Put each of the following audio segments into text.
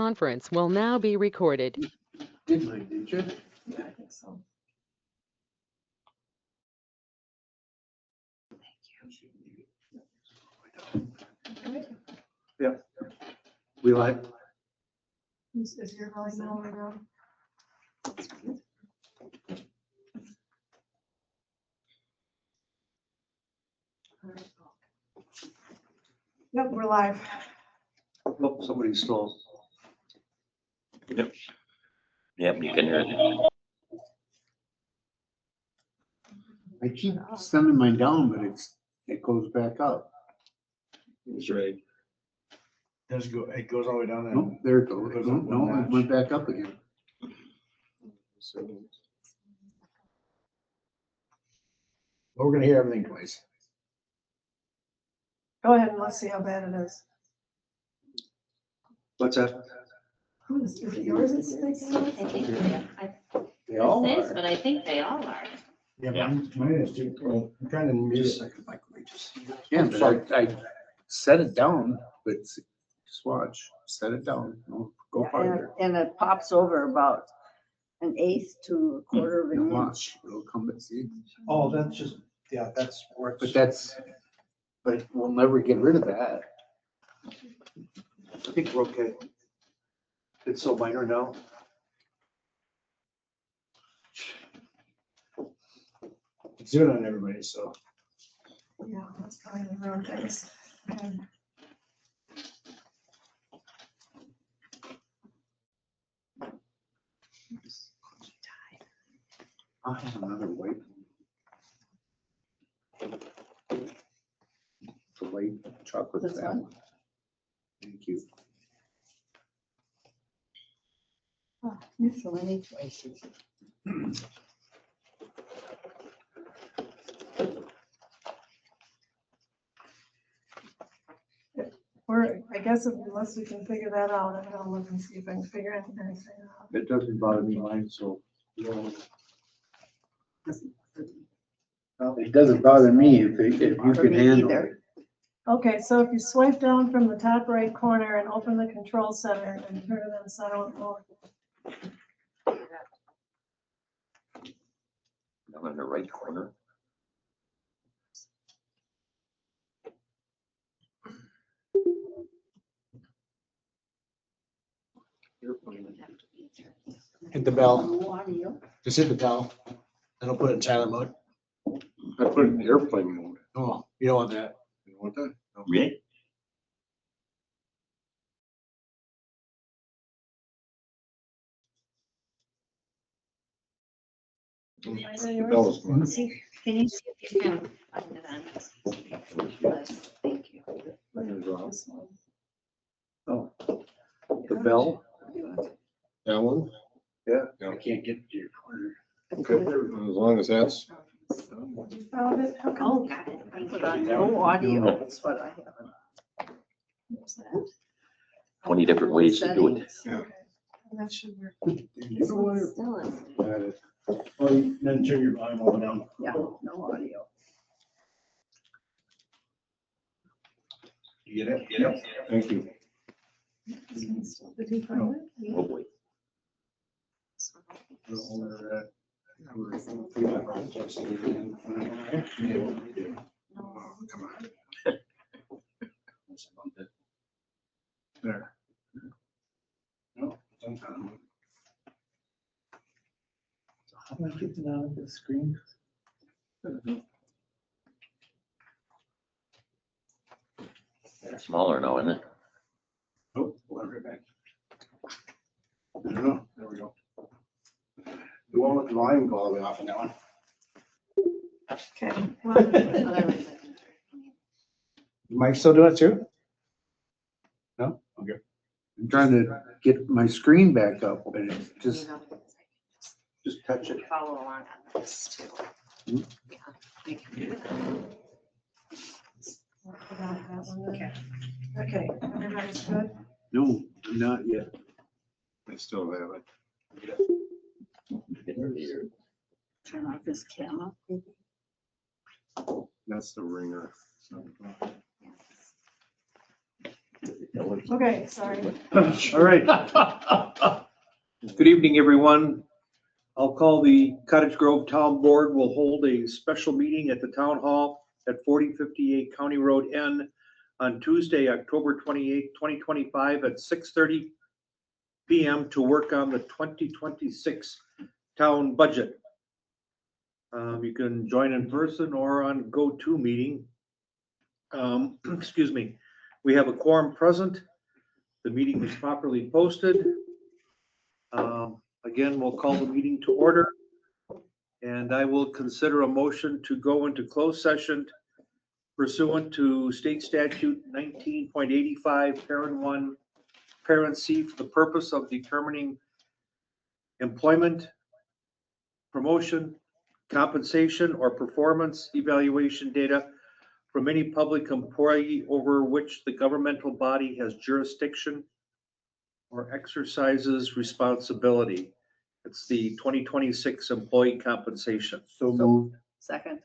Conference will now be recorded. Did mine, did you? Yeah, I think so. We like, Is your volume all the way down? Yep, we're live. oh, somebody stole. Yep, you can hear it. I keep sending mine down, but it goes back up. That's right. Does go, it goes all the way down there. Nope, there it goes. Goes No, up one no, it notch. went back up again. But we're gonna hear everything twice. Go ahead and let's see how bad it is. What's that? Is it yours that's sticking out? I think They all it says, are. but I think they all are. Yeah, mine is too. Well, I'm trying to mute Just a it. second, Mike, let me just. Yeah, but I set it down, but just watch, set it down, no, go farther. And it pops over about an eighth to a quarter of Now an inch. watch, it'll come back, see? Oh, that's just, yeah, that's where it's. But we'll never get rid of that. I think we're okay. It's so minor now. It's doing it on everybody, so. Yeah, that's probably the wrong things. Okay. I have another white. The white chocolate. This fat one? Thank you. Oh, you're so many choices. I guess unless we can figure that out, I'm gonna look and see if I can figure anything out. It doesn't bother me mine, so. It doesn't bother me if you For can me handle it. either. Okay, so if you swipe down from the top right corner and open the control center and turn it on silent mode. Down in the right corner. Hit the bell, No audio. just hit the bell. That'll put it in silent mode. I put it in airplane mode. Oh, you don't want that. You want that? No. Really? The bell is going. See, can you see if you can find it on this? Thank you. Oh, the bell? That one? Yeah. Yeah. I can't get to your corner. Okay, as long as that's, You found it? How Oh, come? got it. I put on no audio, that's what I have. What's that? 20 different ways to do it. Settings. Okay, that should work. You know what? Still is. Got it. Oh, then turn your volume all down. Yeah, no audio. You get it? Yep. thank you. Did he find it? Oh, boy. Come on. There. No, sometime. So how do I get it out of the screen? It's smaller now, isn't it? Oh, we'll have it back. No, there we go. The one with the volume go all the way off on that one. Okay. well, Mike still doing it too? No? Okay. I'm trying to get my screen back up, but it's just touch it. Follow along on this too. Hmm? Yeah, I can do that. I forgot that one then. Okay, everybody's good? No, not yet. I still have it. Get rid of your- Turn off this camera. That's the ringer. Okay, sorry. All right. Good evening, everyone. I'll call the Cottage Grove Town Board will hold a special meeting at the Town Hall at 4058 County Road N on Tuesday, October 28, 2025 at 6:30 PM to work on the 2026 town budget. You can join in person or on GoToMeeting. Excuse me. We have a quorum present. The meeting is properly posted. Again, we'll call the meeting to order. And I will consider a motion to go into closed session pursuant to state statute 19.85, parent 1, parent C, for the purpose of determining employment, promotion, compensation, or performance evaluation data from any public employee over which the governmental body has jurisdiction or exercises responsibility. It's the 2026 employee compensation. So moved. Second.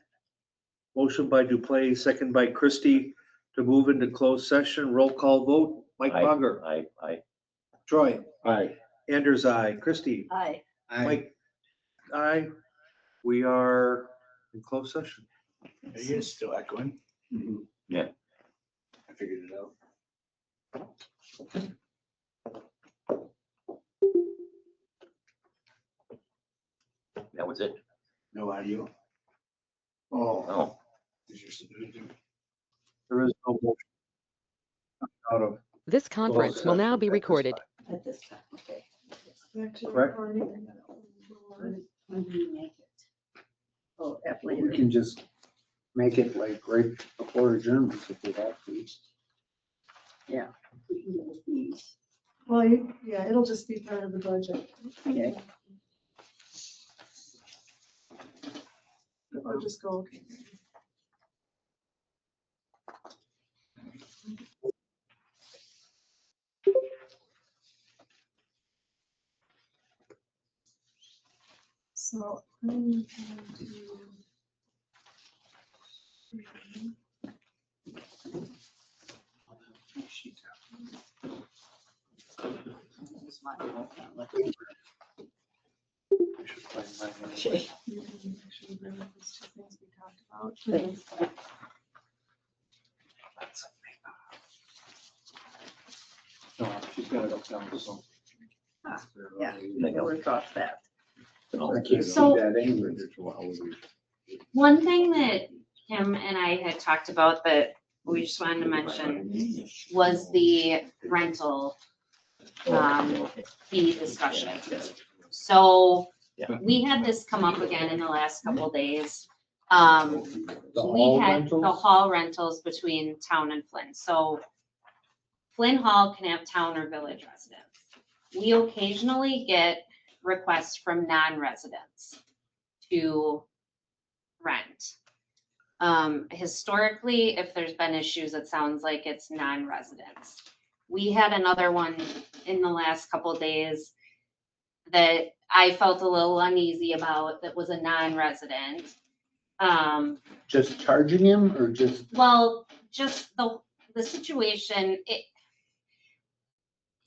Motion by Duplain, second by Christie to move into closed session. Roll call vote. Mike Monger. I. Troy. Aye. Anders, aye. Christie. Aye. Mike. Aye. We are in closed session. Are you guys still echoing? Yeah. I figured it out. That was it. No audio. Oh. Oh, There is no motion. Out of, This conference will now be recorded. At this time, okay. Actually Correct. recording. When do you make it? Oh, at We later. can just make it like right before adjournment if we have to. Yeah. We can do these. Well, yeah, it'll just be part of the budget. Okay. I'll just go, okay. So I'm going to. Here's my little camera. I should find mine. Okay. Actually, bring up these two things we talked about. No, she's got it up down, so. Yeah, I can work off that. I can't see So- that anyway. One thing that Kim and I had talked about that we just wanted to mention was the rental fee discussion. So we had this come up again in the last couple days. We had the hall rentals between town and Flynn. So Flynn Hall can have town or village residents. We occasionally get requests from non-residents to rent. Historically, if there's been issues, it sounds like it's non-residents. We had another one in the last couple of days that I felt a little uneasy about that was a non-resident. Just charging him or just? Well, just the situation,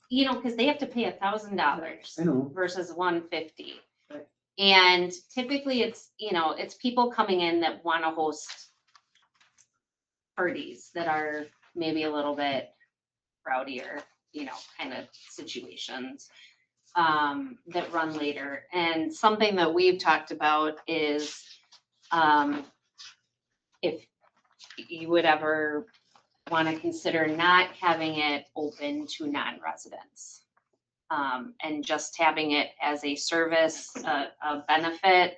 because they have to pay $1,000 I know. versus $150. Right. And typically it's people coming in that want to host parties that are maybe a little bit rowdier, kind of situations that run later. And something that we've talked about is if you would ever want to consider not having it open to non-residents and just having it as a service, a benefit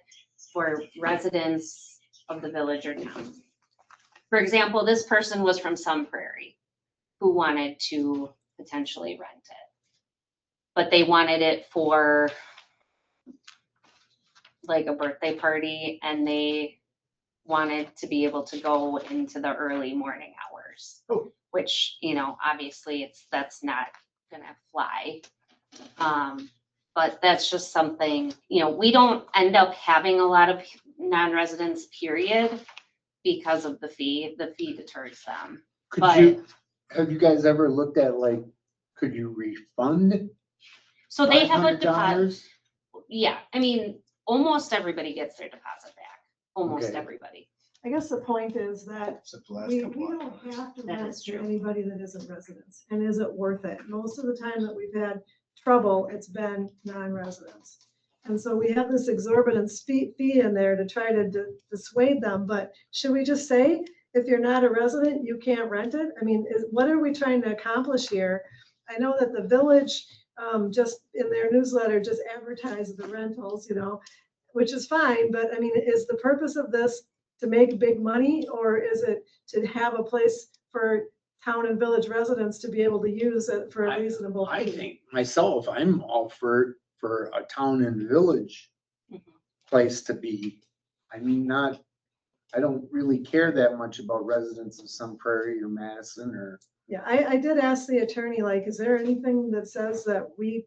for residents of the village or town. For example, this person was from Sun Prairie who wanted to potentially rent it, but they wanted it for like a birthday party and they wanted to be able to go into the early morning hours, which, obviously that's not gonna fly. But that's just something, we don't end up having a lot of non-residents, period, because of the fee. The fee deters them. Could But- you have you guys ever looked at like, could you refund So they have a deposit. $500? Yeah, I mean, almost everybody gets their deposit back, almost Okay. everybody. I guess the point is that Except the last we couple of don't months. have to That rent is to true. anybody that isn't residents. And is it worth it? Most of the time that we've had trouble, it's been non-residents. And so we have this exorbitant fee in there to try to dissuade them, but should we just say, if you're not a resident, you can't rent it? I mean, what are we trying to accomplish here? I know that the village, just in their newsletter, just advertised the rentals, you know, which is fine, but I mean, is the purpose of this to make big money, or is it to have a place for town and village residents to be able to use it for a reasonable I fee? think myself, I'm all for a town and village Mhm. place to be. I mean, I don't really care that much about residents of Sun Prairie or Madison or. Yeah, I did ask the attorney, like, is there anything that says that we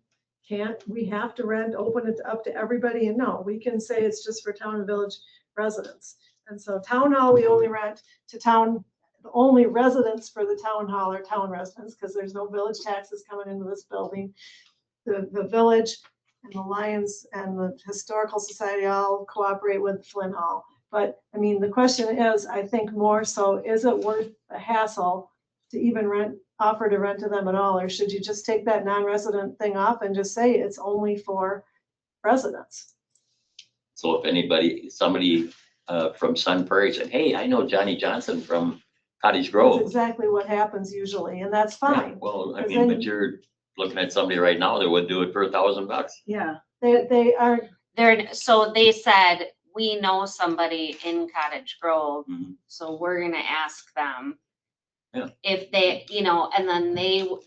have to open it up to everybody? And no, we can say it's just for town and village residents. And so town hall, we only rent to town, the only residents for the town hall are town residents, because there's no village taxes coming into this building. The village and the Lions and the Historical Society all cooperate with Flynn Hall. But, I mean, the question is, I think more so, is it worth the hassle to even offer to rent to them at all? Or should you just take that non-resident thing off and just say it's only for residents? So if somebody from Sun Prairie said, hey, I know Johnny Johnson from Cottage That's Grove. exactly what happens usually, and that's Yeah, fine. well, I 'Cause mean, then- but you're looking at somebody right now that would do it for $1,000. Yeah. They are, So they said, we know somebody in Cottage Grove, Mhm. so we're gonna ask them. Yeah. If they, and then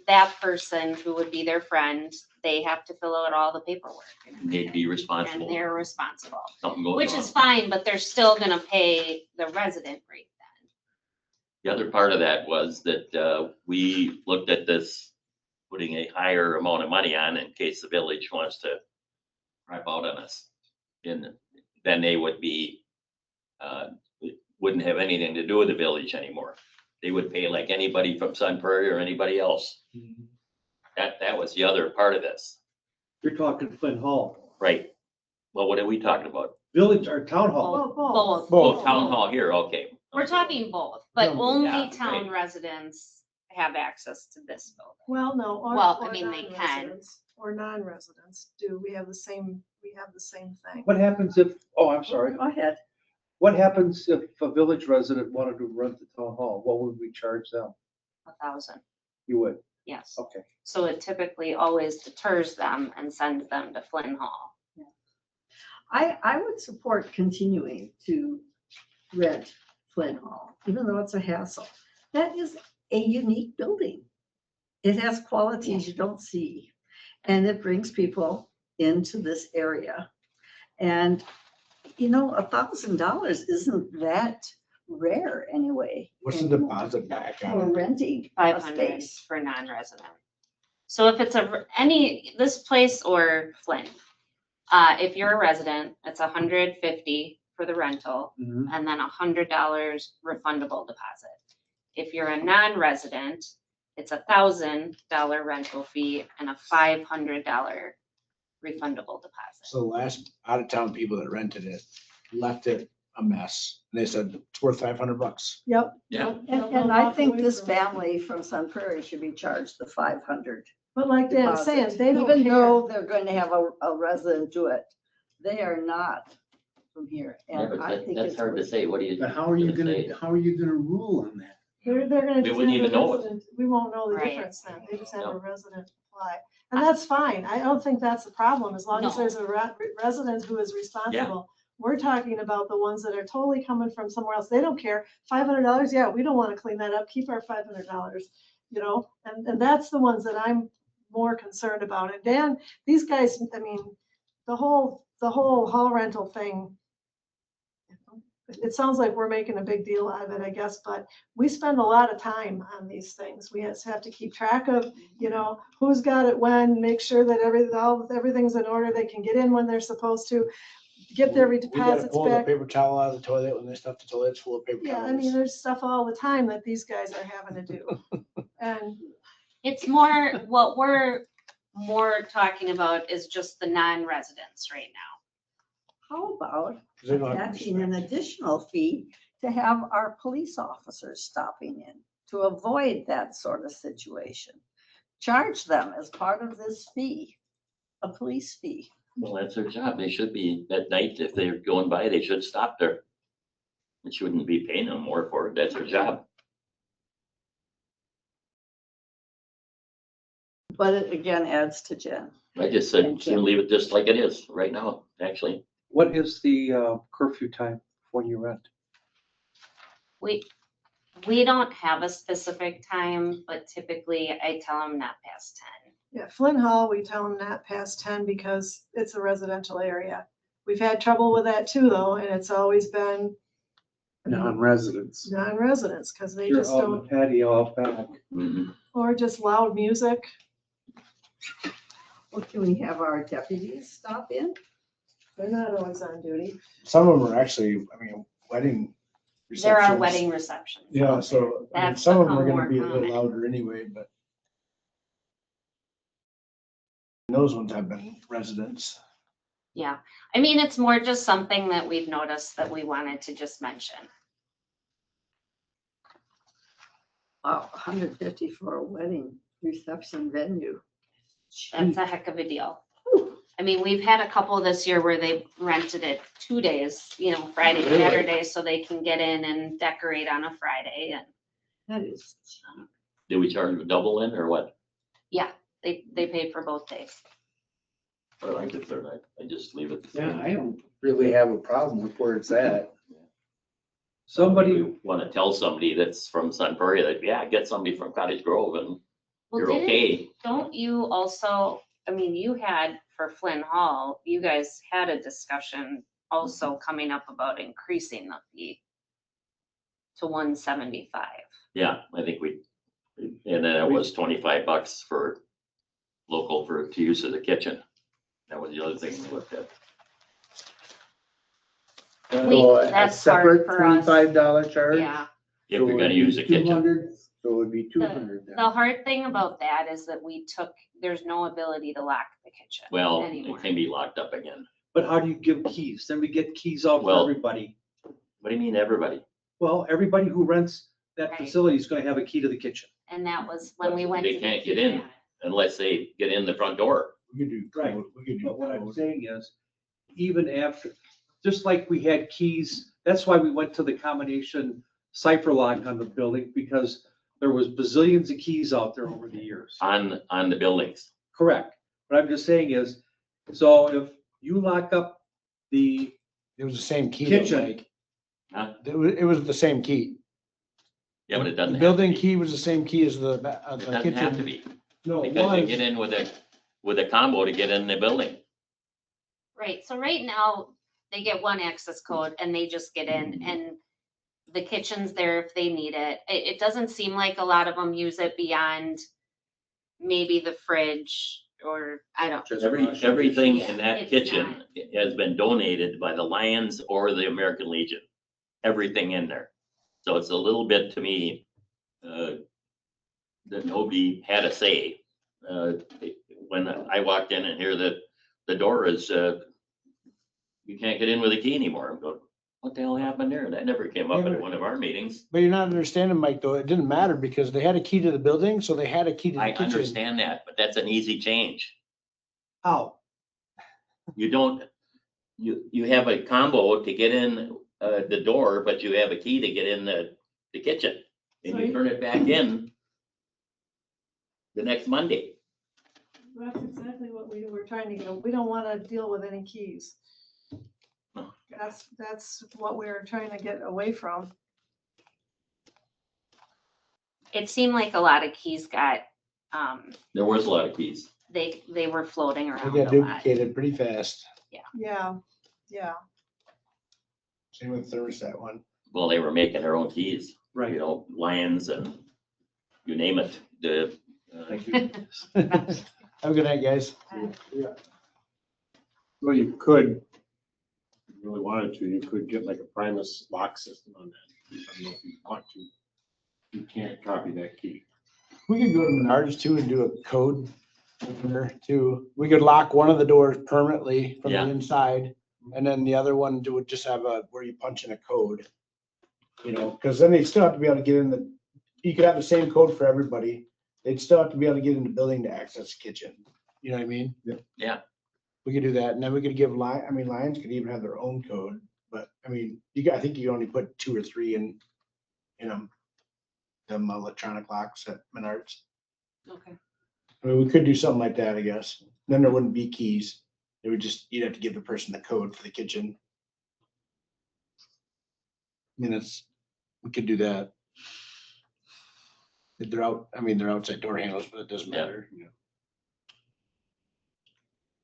that person who would be their friend, they have to fill out all the paperwork. and They'd be everything, responsible. And they're responsible, Something goes which wrong. is fine, but they're still gonna pay the resident rate then. The other part of that was that we looked at this, putting a higher amount of money on in case the village wants to crap out on us. And then they would be, wouldn't have anything to do with the village anymore. They would pay like anybody from Sun Prairie or anybody else. That was the other part of this, You're talking Flynn Hall, right? Well, what are we talking about? village or town hall. well, Both. Oh, town hall here, okay. We're talking both, but No, only yeah, town right. residents have access to this building. Well, no. Well, I or mean, they can. non-residents. Or non-residents do. We have the same thing. What happens if, oh, I'm sorry. Go ahead. What happens if a village resident wanted to rent the town hall? What would we charge them? 1,000, You would, yes. okay. So it typically always deters them and sends them to Flynn Hall. I would support continuing to rent Flynn Hall, even though it's a hassle. That is a unique building. It has qualities you don't see, and it brings people into this area. And, $1,000 isn't that rare anyway. What's the deposit back For on it? renting a 500 space. for non-resident. So if it's this place or Flynn, if you're a resident, it's 150 for the rental Mhm. and then $100 refundable deposit. If you're a non-resident, it's $1,000 rental fee and a $500 refundable deposit. So the last out of town people that rented it left it a mess. And they said it's worth $500. Yep. Yeah. And I think this family from Sun Prairie should be charged the 500. But like Dan's saying, deposit. they don't Even care. though they're going to have a resident do it, they are not from here. Yeah, And but I think that's it's hard to worth- say. What do you? But how are you say? gonna rule on that? They're gonna We just wouldn't have even a know it. resident, we won't know the Right. difference then. They just have No. a resident apply. And that's fine. I don't think that's a problem, as long as No. there's a resident who is responsible. We're talking about the ones that are totally coming from somewhere else. They don't care. $500, yeah, we don't want to clean that up. Keep our $500, and that's the ones that I'm more concerned about. And Dan, these guys, I mean, the whole hall rental thing, it sounds like we're making a big deal out of it, I guess, but we spend a lot of time on these things. We have to keep track of, who's got it when, make sure that everything's in order. They can get in when they're supposed to, get their We gotta deposits pull the back. paper towel out of the toilet when they stuff the toilet's full of paper Yeah, towels. I mean, there's stuff all the time that these guys are having to do. And It's more, what we're more talking about is just the non-residents right now. How about They don't have to attaching an additional fee to have our police officers stopping in to avoid that sort of situation? Charge them as part of this fee, a police fee. Well, that's their job. They should be at night, if they're going by, they should stop there. It shouldn't be paying them more for it. That's their job. But it again adds to Jen. I just said, Thank should you. leave it just like it is right now, actually. What is the curfew time when you rent? We don't have a specific time, but typically I tell them not past 10. yeah, Flint Hall, we tell them not past 10 because it's a residential area. We've had trouble with that too, though, and it's always been Non-residents. non-residents because they You're just out in the don't, patio out back. Mhm. or just loud music. Well, can we have our deputies stop in? They're not always on duty. Some of them are actually, I mean, wedding There are receptions. wedding receptions. Yeah, so I mean, That's some of them are become gonna more be a little common. louder anyway, but those ones have been residents. Yeah, I mean, it's more just something that we've noticed that we wanted to just mention. Wow, 150 for a wedding reception venue. That's a heck of a deal. I mean, we've had a couple this year where they rented it 2 days, Friday, Really? Saturday, so they can get in and decorate on a Friday. And That is cheap. Do we charge a double in or what? they paid for both days. I like the third night. I just leave it. the Yeah, same. I don't really have a problem with where it's at. Somebody, We want to tell somebody that's from Sun Prairie that, yeah, get somebody from Cottage Grove and Well, you're didn't- okay. Don't you also, I mean, you had for Flynn Hall, you guys had a discussion also coming up about increasing the fee to 175. Yeah, I think and then it was $25 for local to use of the kitchen. That was the other thing we looked at. So a That's hard separate for us. $25 charge? Yeah. If we're gonna use the kitchen. 200, so it would be 200 then. The hard thing about that is that there's no ability to lock the kitchen Well, anymore. it can be locked up again. but how do you give keys? Then we get keys out to Well- everybody. What do you mean, everybody? Well, everybody who rents that Right. facility is gonna have a key to the kitchen. And that was when we went. They to the can't get in. keypad. Unless they get in the front door. We could do Right. code, we could do But what I'm code. saying is, even after, just like we had keys, that's why we went to the combination cipher lock on the building, because there was bazillions of keys out there over the years. On the buildings. Correct. What I'm just saying is, so if you lock up the, It was the same key. though, Kitchen. Mike. Huh? It was the same key. Yeah, but it The doesn't have to building be. key was the same key as the It doesn't have to kitchen. be, no, it because you was, get in with a combo to get in the building. Right, so right now, they get one access code and they just get in and the kitchen's there if they need it. It doesn't seem like a lot of them use it beyond maybe the fridge or, I don't. Everything in Yeah, that it's kitchen has been donated by the Lions or the American Legion. Everything in there. So it's a little bit to me, that nobody had a say. When I walked in and hear that the door is, you can't get in with a key anymore. I'm going, what the hell happened there? That never came up at one of our meetings. But you're not understanding, Mike, though. It didn't matter because they had a key to the building, so they had a key to the I kitchen. understand that, but that's an easy change. how? You don't, you have a combo to get in the door, but you have a key to get in the kitchen. And So you you- turn it back in the next Monday. That's exactly what we were trying to get. We don't want to deal with any keys. That's what we were trying to get away from. It seemed like a lot of keys got, There was a lot of keys. they were floating They around got a lot. duplicated pretty fast. Yeah, yeah. Same with the thermostat one. Well, they were making their own keys, Right. you know, Lions and you name it. Thank you. Have a good night, guys. Well, you could, if you really wanted to, you could get like a Primus lock system on that. I don't know if you want to. You can't copy that key. We could go to Menards too and do a code opener too. We could lock one of the doors permanently from the Yeah. inside. And then the other one would just have where you punch in a code. You know, because then they'd still have to be able to get in you could have the same code for everybody. They'd still have to be able to get in the building to access the kitchen. You know what I mean? Yeah. We could do that. And then we could give Lions could even have their own code. But I mean, I think you can only put 2 or 3 in them electronic locks at Menards. Okay. I mean, we could do something like that, I guess. Then there wouldn't be keys. It would you'd have to give the person the code for the kitchen. I mean, we could do that. If they're they're outside door handles, but it doesn't Yeah. matter.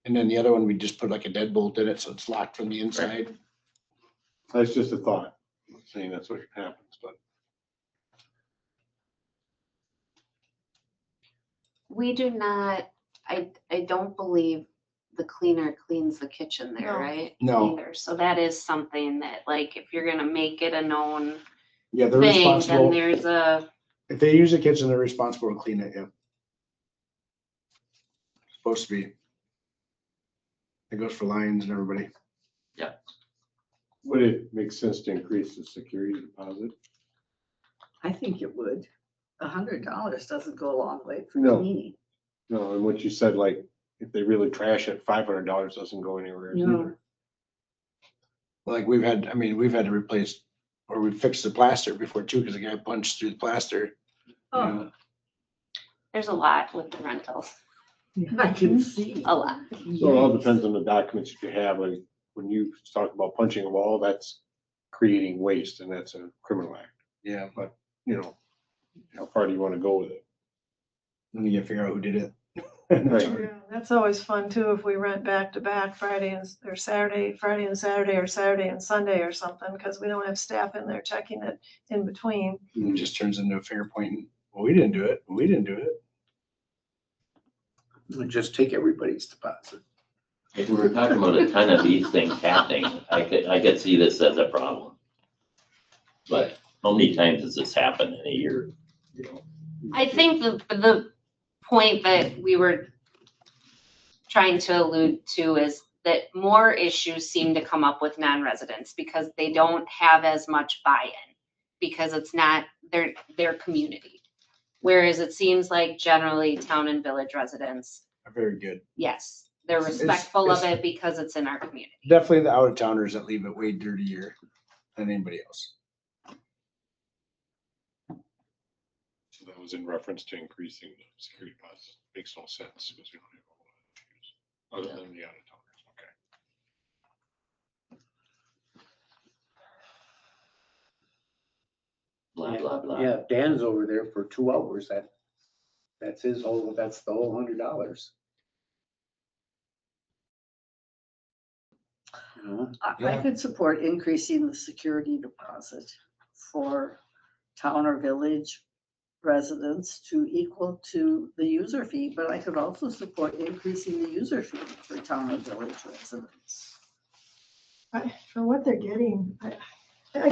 And then the other one, we just put like a deadbolt in it, so it's locked from the inside. That's just a thought. I'm not saying that's what happens, but We do not, I don't believe the cleaner cleans the kitchen there, No. right? No. Either. So that is something that, like, if you're gonna make it a known Yeah, they're thing, then responsible. there's a, If they use the kitchen, they're responsible to clean it, yeah. Supposed to be. It goes for Lions and everybody. would it make sense to increase the security deposit? I think it would. $100 doesn't go a long way for No. cleaning. No, and what you said, like, if they really trash it, $500 doesn't go anywhere No. either. Like we've had to replace, or we fixed the plaster before too, because the guy punched through the plaster. Oh, there's a lot with the rentals, I can see. a lot. So it all depends on the documents that you have. Like, when you talk about punching a wall, that's creating waste and that's a criminal act. Yeah, But, you know, how far do you want to go with it? then you gotta figure out who did it. Right. Yeah, that's always fun too, if we rent back to back Friday or Saturday, Friday and Saturday, or Saturday and Sunday or something, because we don't have staff in there checking it in between. And it just turns into a finger pointing. Well, we didn't do it. We didn't do it. We just take everybody's deposit. If we were talking about a ton of these things happening, I could see this as a problem. But how many times does this happen in a year? You know? I think the point that we were trying to allude to is that more issues seem to come up with non-residents because they don't have as much buy-in, because it's not their community. Whereas it seems like generally town and village residents, Are very good. yes, they're It's- respectful of it's- it because it's in our community. Definitely the out of towners that leave it way dirtier than anybody else. So that was in reference to increasing the security deposit. Makes no sense because we don't have a whole lot of issues other than the out of towners. Okay. Blah, blah, blah. Yeah, if Dan's over there for 2 hours, that's the whole $100. You know? I Yeah. could support increasing the security deposit for town or village residents to equal to the user fee, but I could also support increasing the user fee for town or village residents. For what they're getting, I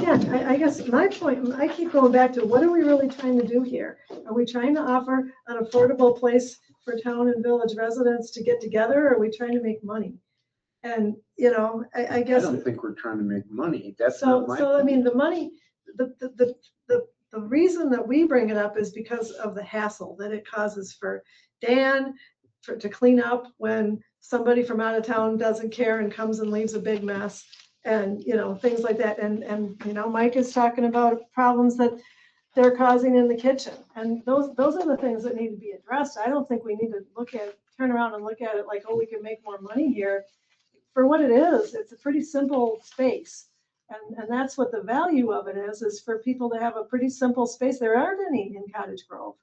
guess my point, I keep going back to, what are we really trying to do here? Are we trying to offer an affordable place for town and village residents to get together, or are we trying to make money? And, I I guess. don't think we're trying to make money. That's not my. So I mean, the money, the reason that we bring it up is because of the hassle that it causes for Dan to clean up when somebody from out of town doesn't care and comes and leaves a big mess, and, things like that. And Mike is talking about problems that they're causing in the kitchen. And those are the things that need to be addressed. I don't think we need to turn around and look at it like, oh, we can make more money here. For what it is, it's a pretty simple space. And that's what the value of it is for people to have a pretty simple space. There aren't any in Cottage Grove.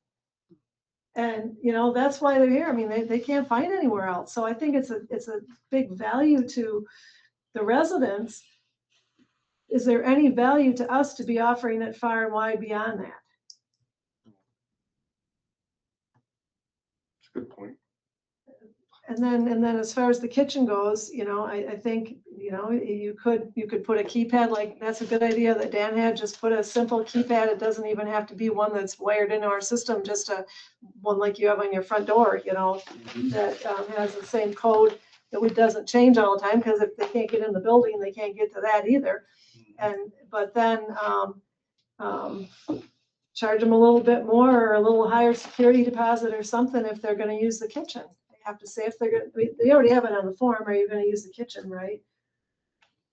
And, that's why they're here. I mean, they can't find anywhere else. So I think it's a big value to the residents. Is there any value to us to be offering it far and wide beyond that? That's a good point. And then as far as the kitchen goes, I think, you could put a keypad, like, that's a good idea that Dan had, just put a simple keypad. It doesn't even have to be one that's wired into our system, just one like you have on your front door, that has the same code, that it doesn't change all the time, because if they can't get in the building, they can't get to that either. But then, charge them a little bit more, or a little higher security deposit or something if they're gonna use the kitchen. They have to say if they're gonna, they already have it on the form, are you gonna use the kitchen, right?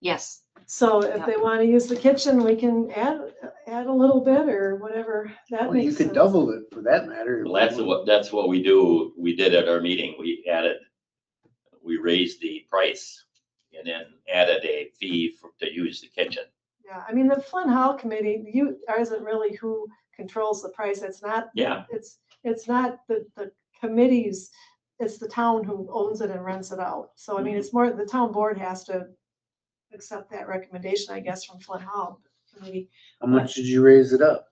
Yes, So if they wanna use the kitchen, we can add a little bit or whatever, that Well, you makes could sense. double it for that matter. Well, that's what we did at our meeting. We raised the price and then added a fee to use the kitchen. Yeah, I mean, the Flynn Hall Committee, isn't really who controls the price. It's not. Yeah. It's not the committees, it's the town who owns it and rents it out. So I mean, it's more, the town board has to accept that recommendation, I guess, from Flynn Hall Committee. How much did you raise it up?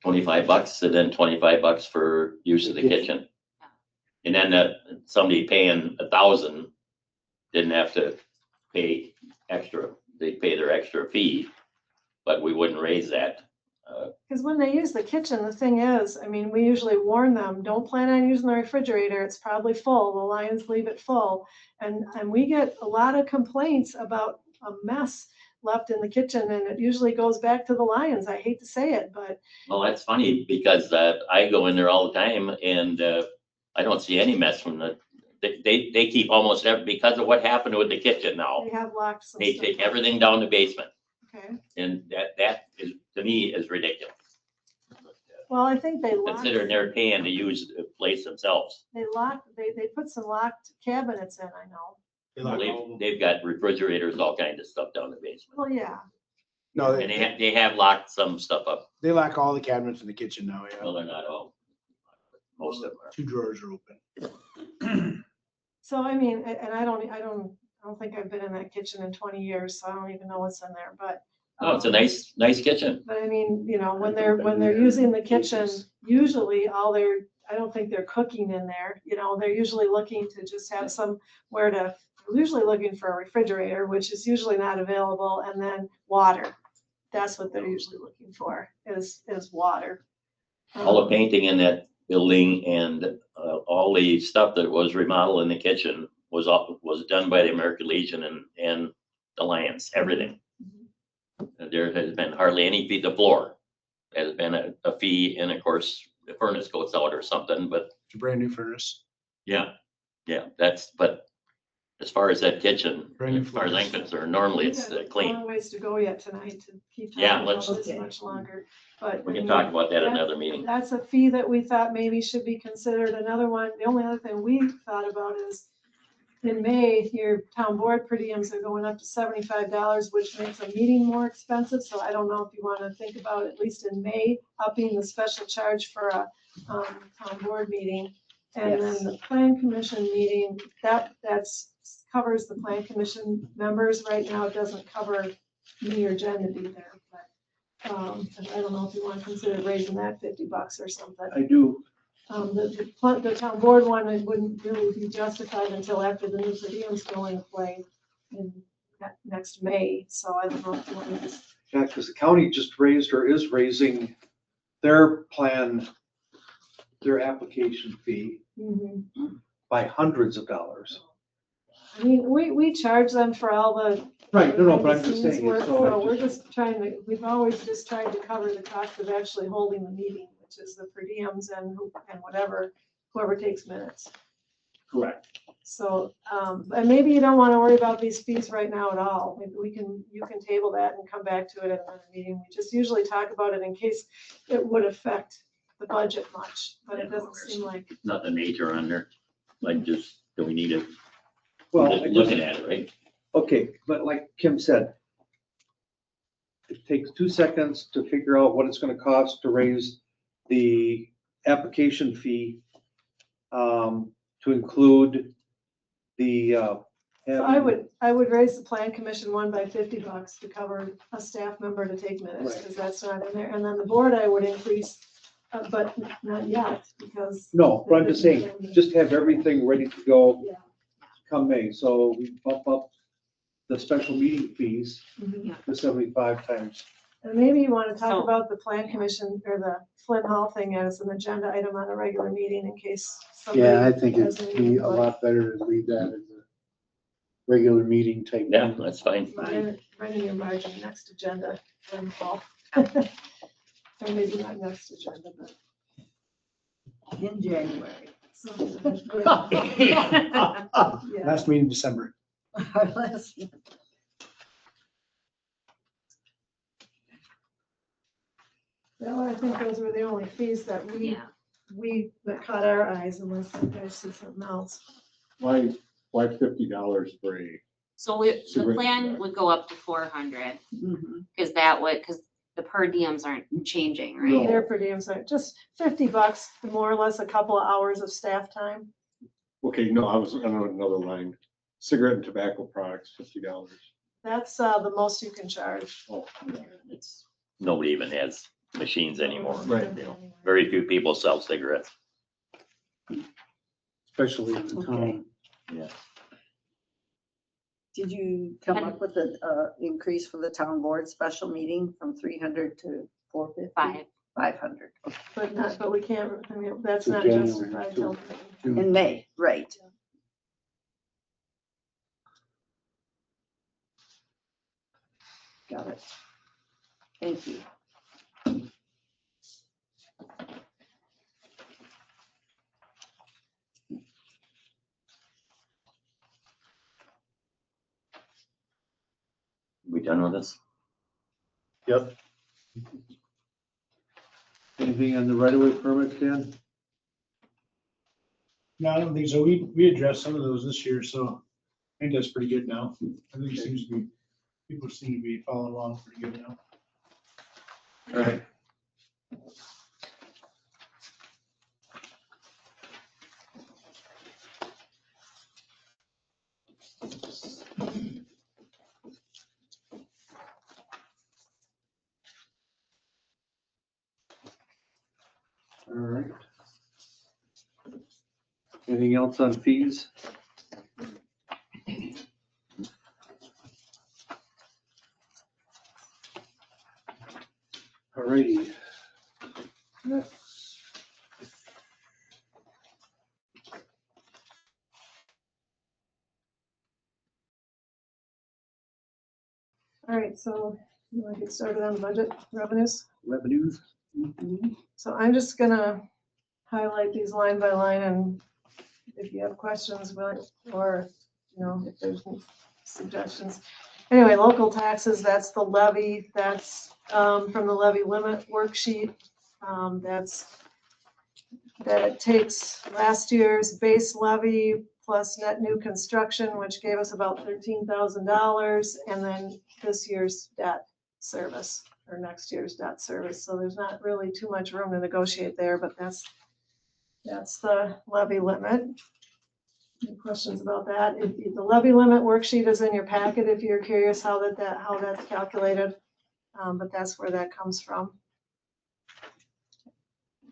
$25 and then $25 for use of the kitchen. And then somebody paying $1,000 didn't have to pay extra. They pay their extra fee, but we wouldn't raise that. Because when they use the kitchen, the thing is, I mean, we usually warn them, don't plan on using the refrigerator. It's probably full. The Lions leave it full. And we get a lot of complaints about a mess left in the kitchen, and it usually goes back to the Lions. I hate to say it, but. Well, that's funny because I go in there all the time and I don't see any mess from they keep almost because of what happened with the kitchen now. They have locked some They stuff take up. everything down the basement, Okay, and that is, to me, is ridiculous. well, I think they locked, Considering they're paying to use the place themselves. they put some locked cabinets in, I know. They lock all of them. They've got refrigerators, all kinds of stuff down the basement. Well, yeah, No, And they have locked some stuff up. they lock all the cabinets in the kitchen now, Well, yeah. they're not all. Most of them are. 2 drawers are open. so I mean, and I don't think I've been in that kitchen in 20 years, so I don't even know what's in there, but. No, it's a nice kitchen. But I mean, when they're using the kitchen, usually I don't think they're cooking in there, they're usually looking to just have they're usually looking for a refrigerator, which is usually not available, and then water. That's what they're usually looking for, is water. All the painting in that building and all the stuff that was remodeled in the kitchen was done by the American Legion and the Lions, everything. There has been hardly any fee. The floor has been a fee, and of course, the furnace goes out or something, but It's a brand new furnace. yeah, but as far as that kitchen, as far as I'm concerned, normally it's We've got a clean. long ways to go yet tonight to keep Yeah, talking about let's- this Okay. much longer, but. We I can mean, talk about that at that's- another meeting. That's a fee that we thought maybe should be considered. Another one, the only other thing we thought about is in May, your town board per diems are going up to $75, which makes a meeting more expensive. So I don't know if you want to think about, at least in May, upping the special charge for a town board meeting. And then the plan commission meeting, that's covers the plan commission members. Right now, it doesn't cover me or Jen to be there, but I don't know if you want to consider raising that $50 or something. I do. The town board one, it wouldn't really be justified until after the new per diems go into play in next May. So I don't know if you want to just. Yeah, because the county just raised or is raising their application fee by hundreds of dollars. I mean, we charge them for all the. Right, no, but I'm just behind the scenes saying. work, it's all so we're just trying to, we've always just tried to cover the cost of actually holding the meeting, which is the per diems and whoever takes minutes. Correct. So, and maybe you don't want to worry about these fees right now at all. Maybe you can table that and come back to it at another meeting. We just usually talk about it in case it would affect the budget much, but it doesn't seem like. Nothing major on there, like just, do we need to, Well, just looking at it, right? okay, but like Kim said, it takes 2 seconds to figure out what it's gonna cost to raise the application fee to include the. So I would raise the plan commission one by $50 to cover a staff member to take minutes, because that's not in there. And then the board, I would increase But not yet, because. No, but I'm just saying, just have everything ready to go Yeah. come May, so we bump up the special meeting fees Mhm. to 75 times. And maybe you want to talk So- about the plan commission or the Flint Hall thing as an agenda item on a regular meeting in case somebody. Yeah, I think has it'd any be a input. lot better to leave that as a regular meeting type. Yeah, thing. that's fine. Write in your margin, next agenda, Flint Hall. Or maybe not next agenda, but. In January. Yeah. Last meeting in December. Well, I think those were the only fees that Yeah, that caught our eyes, unless you guys see something else. Why $50 for a, so the Cigarette plan tobacco. would go up to 400, Mhm. because that would, because the per diems aren't changing, right? No. They're per diem, so just $50, more or less a couple of hours of staff time. okay, no, I was on another line. Cigarette and tobacco products, $50. That's the most you can charge. Oh, It's, nobody even has machines anymore. Right. You know, very few people sell cigarettes. Especially in the Okay. town. Yeah. Did you come up with an increase for the town board special meeting from 300 to 450? 500 But we can't, I mean, that's To not January, justified till. in May, right? Got it. Thank you. We done with this? Yep. Anything on the right-of-way permits, Dan? No, I don't think so. We addressed some of those this year, so I think that's pretty good now. I think it seems to be, people seem to be following along pretty good now. All right. All right. Anything else on fees? All righty. All right, so you want to get started on budget revenues? Revenues? So I'm just gonna highlight these line by line, and if you have questions, or, you know, if there's any suggestions. Anyway, local taxes, that's the levy, that's from the levy limit worksheet. That it takes last year's base levy plus net new construction, which gave us about $13,000, and then this year's debt service, or next year's debt service. So there's not really too much room to negotiate there, but that's the levy limit. Any questions about that? The levy limit worksheet is in your packet if you're curious how that's calculated. But that's where that comes from.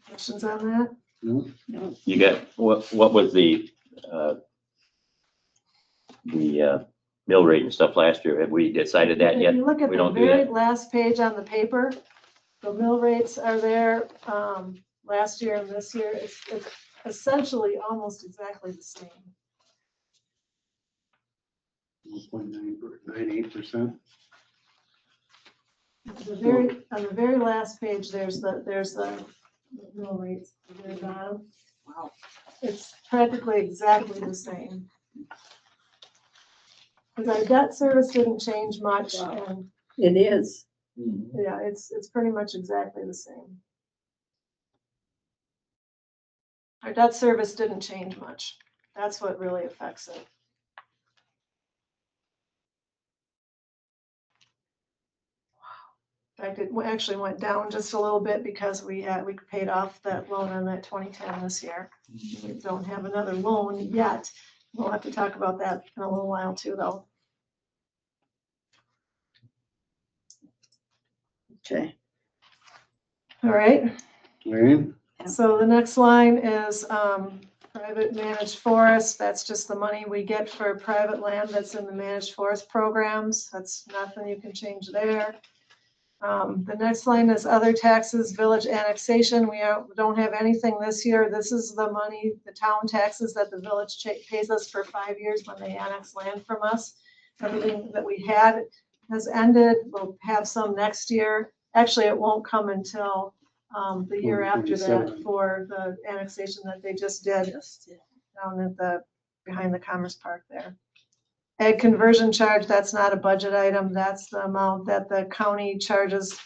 Questions on that? You got, what was the mill rate and stuff last year? Have we decided that yet? If you look at We the don't do very that. last page on the paper, the mill rates are there, last year and this year. It's essentially almost exactly the same. 1.98%. On the very last page, there's the mill rates, at the very bottom. Wow. It's practically exactly the same. Because our debt service didn't change much, Wow. and It is. yeah, it's pretty much exactly the same. Our debt service didn't change much. That's what really affects it. In fact, it actually went down just a little bit because we paid off that loan on that 2010 this year. We don't have another loan yet. We'll have to talk about that in a little while too, though. Okay. All right. Right? So the next line is private managed forest. That's just the money we get for private land that's in the managed forest programs. That's nothing you can change there. The next line is other taxes, village annexation. We don't have anything this year. This is the money, the town taxes that the village pays us for 5 years when they annex land from us. Everything that we had has ended. We'll have some next year. Actually, it won't come until the year after that 2027. for the annexation that they just did down at behind the Commerce Park there. Ag conversion charge, that's not a budget item. That's the amount that the county charges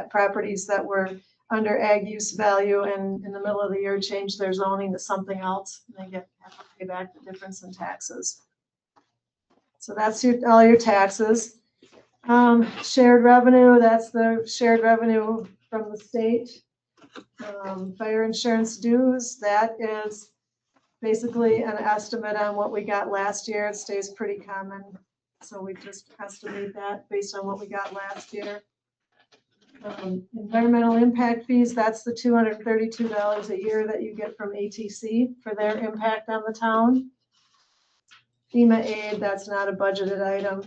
properties that were under ag use value and in the middle of the year change their zoning to something else. And they have to pay back the difference in taxes. So that's all your taxes. Shared revenue, that's the shared revenue from the state. Fire insurance dues, that is basically an estimate on what we got last year. It stays pretty common. So we just estimate that based on what we got last year. Environmental impact fees, that's the $232 a year that you get from ATC for their impact on the town. FEMA aid, that's not a budgeted item.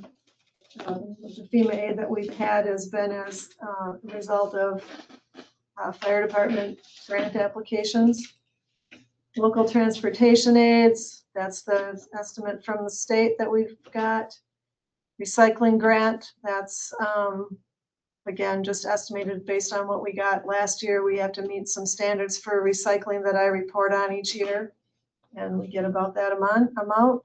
The FEMA aid that we've had has been as a result of fire department grant applications. Local transportation aids, that's the estimate from the state that we've got. Recycling grant, that's again, just estimated based on what we got last year. We have to meet some standards for recycling that I report on each year, and we get about that amount.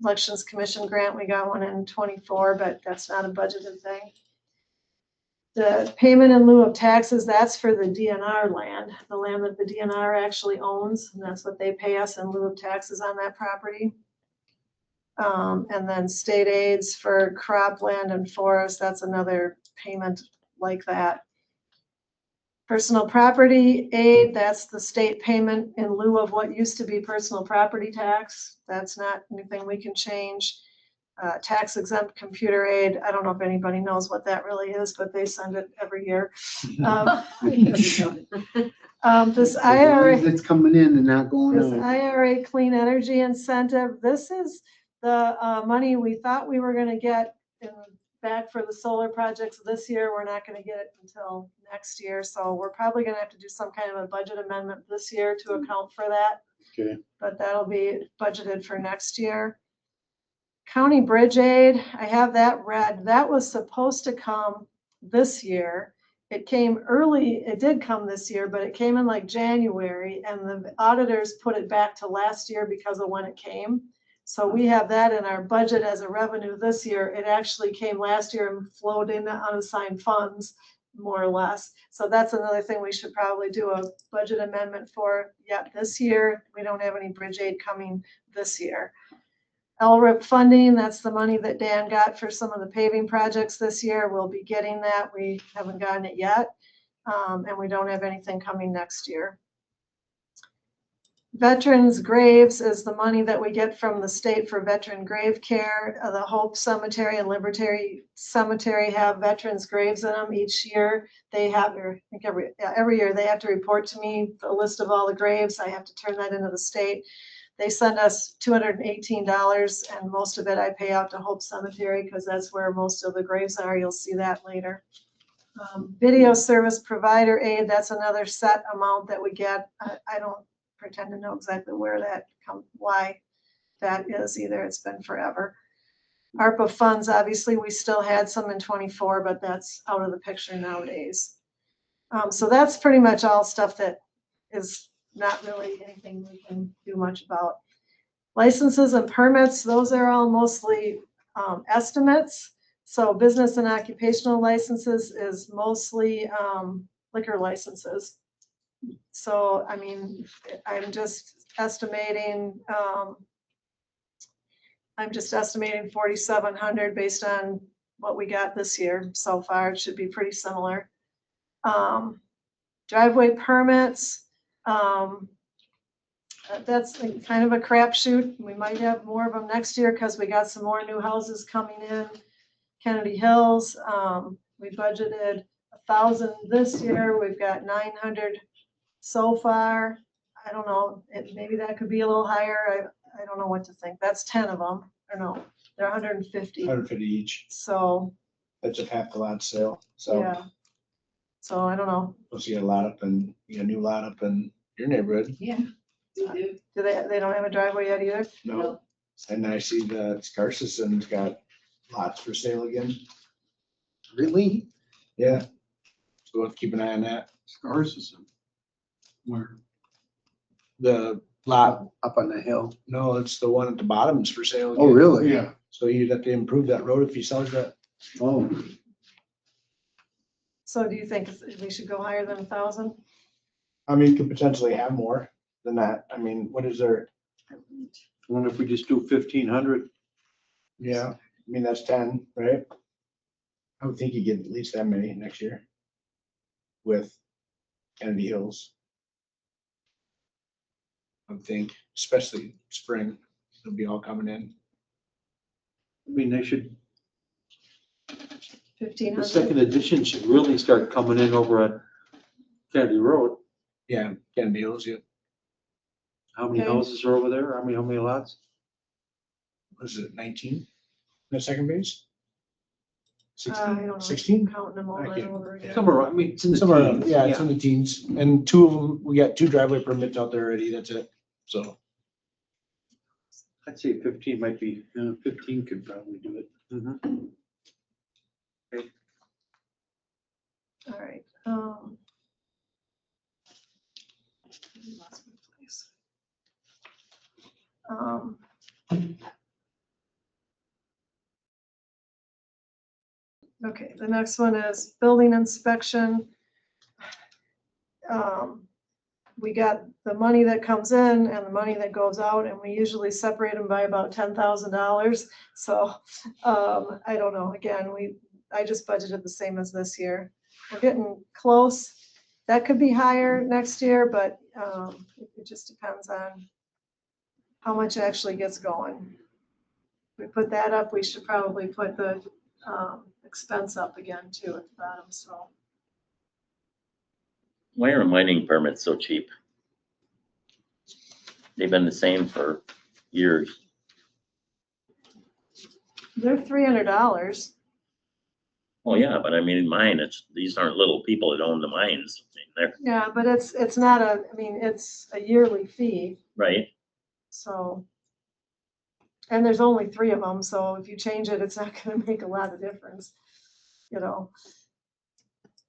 Elections Commission grant, we got one in 24, but that's not a budgeted thing. The payment in lieu of taxes, that's for the DNR land, the land that the DNR actually owns, and that's what they pay us in lieu of taxes on that property. And then state aids for cropland and forest, that's another payment like that. Personal property aid, that's the state payment in lieu of what used to be personal property tax. That's not anything we can change. Tax exempt computer aid, I don't know if anybody knows what that really is, but they send it every year. This IRA, It's coming in and not going this out. IRA clean energy incentive, this is the money we thought we were gonna get back for the solar projects this year. We're not gonna get it until next year. So we're probably gonna have to do some kind of a budget amendment this year to account for that. Okay. But that'll be budgeted for next year. County bridge aid, I have that read. That was supposed to come this year. It came early, it did come this year, but it came in like January, and the auditors put it back to last year because of when it came. So we have that in our budget as a revenue this year. It actually came last year and flowed into unassigned funds, more or less. So that's another thing we should probably do a budget amendment for. Yeah, this year, we don't have any bridge aid coming this year. LRIP funding, that's the money that Dan got for some of the paving projects this year. We'll be getting that. We haven't gotten it yet. And we don't have anything coming next year. Veterans graves is the money that we get from the state for veteran grave care. The Hope Cemetery and Liberty Cemetery have veterans graves in them each year. They have, I think every year they have to report to me the list of all the graves. I have to turn that into the state. They send us $218, and most of it I pay out to Hope Cemetery because that's where most of the graves are. You'll see that later. Video service provider aid, that's another set amount that we get. I don't pretend to know exactly where that why that is either. It's been forever. ARPA funds, obviously we still had some in 24, but that's out of the picture nowadays. So that's pretty much all stuff that is not really anything we can do much about. Licenses and permits, those are all mostly estimates. So business and occupational licenses is mostly liquor licenses. So, I mean, I'm just estimating 4,700 based on what we got this year so far. It should be pretty similar. Driveway permits, that's kind of a crapshoot. We might have more of them next year because we got some more new houses coming in. Kennedy Hills, we budgeted 1,000 this year, we've got 900 so far. I don't know, maybe that could be a little higher, I don't know what to think, that's 10 of them, or no, they're 150, 150 each. so, That's just half the lot sale. So yeah. So I don't know, plus you get a lot up and you get a new lot up in your neighborhood. Yeah. We do. do they don't have a driveway yet either? No. And I see that Scarson's got lots for sale again. Really? Yeah. So we'll have to keep an eye on that. Ours is where? The lot, Up on the hill. no, it's the one at the bottom is for sale. Oh, again. really? Yeah. So you'd have to improve that road if he sells that. Oh, So do you think we should go higher than 1,000? I mean, could potentially have more than that. I mean, what is there? I wonder if we just do 1,500. Yeah, I mean, that's 10, right? I would think you get at least that many next year with Kennedy Hills. I would think, especially spring, they'll be all coming in. I mean, they should, the 1,500? second edition should really start coming in over at Kennedy Road. Yeah, Kennedy Hills, yeah. How many Okay. houses are over there? How many lots? What is it, 19? The second base? I don't know. 16? Counting them all I in can't- over again. Somewhere, I mean, it's in the Somewhere around, teens. yeah, it's in the teens. And two of them, we got 2 driveway permits out there already. That's it. So I'd say 15 might be, 15 could probably do it. Mhm. All right. Lost my place. Okay, the next one is building inspection. We got the money that comes in and the money that goes out, and we usually separate them by about $10,000. So I don't know, again, I just budgeted the same as this year. We're getting close. That could be higher next year, but it just depends on how much actually gets going. If we put that up, we should probably put the expense up again too at the bottom, so. Why are mining permits so cheap? They've been the same for years. They're $300. Oh, yeah, but I mean, mine, these aren't little people that own the mines. I mean, they're, Yeah, but it's not I mean, it's a yearly fee, right? so. And there's only 3 of them, so if you change it, it's not gonna make a lot of difference, you know.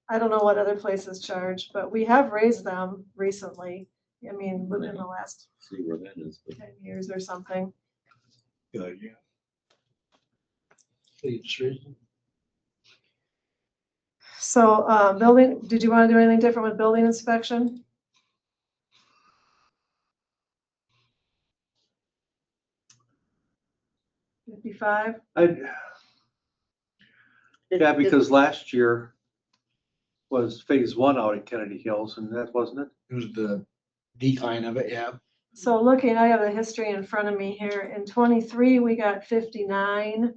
I don't know what other places charge, but we have raised them recently. I mean, within the last See where that is. but- 10 years or something. good idea. So you just raise them? So, building, did you want to do anything different with building inspection? $55? Yeah, because last year was phase 1 out at Kennedy Hills, and that wasn't it? It was the decline of it, yeah. So looking, I have the history in front of me here. In 23, we got 59.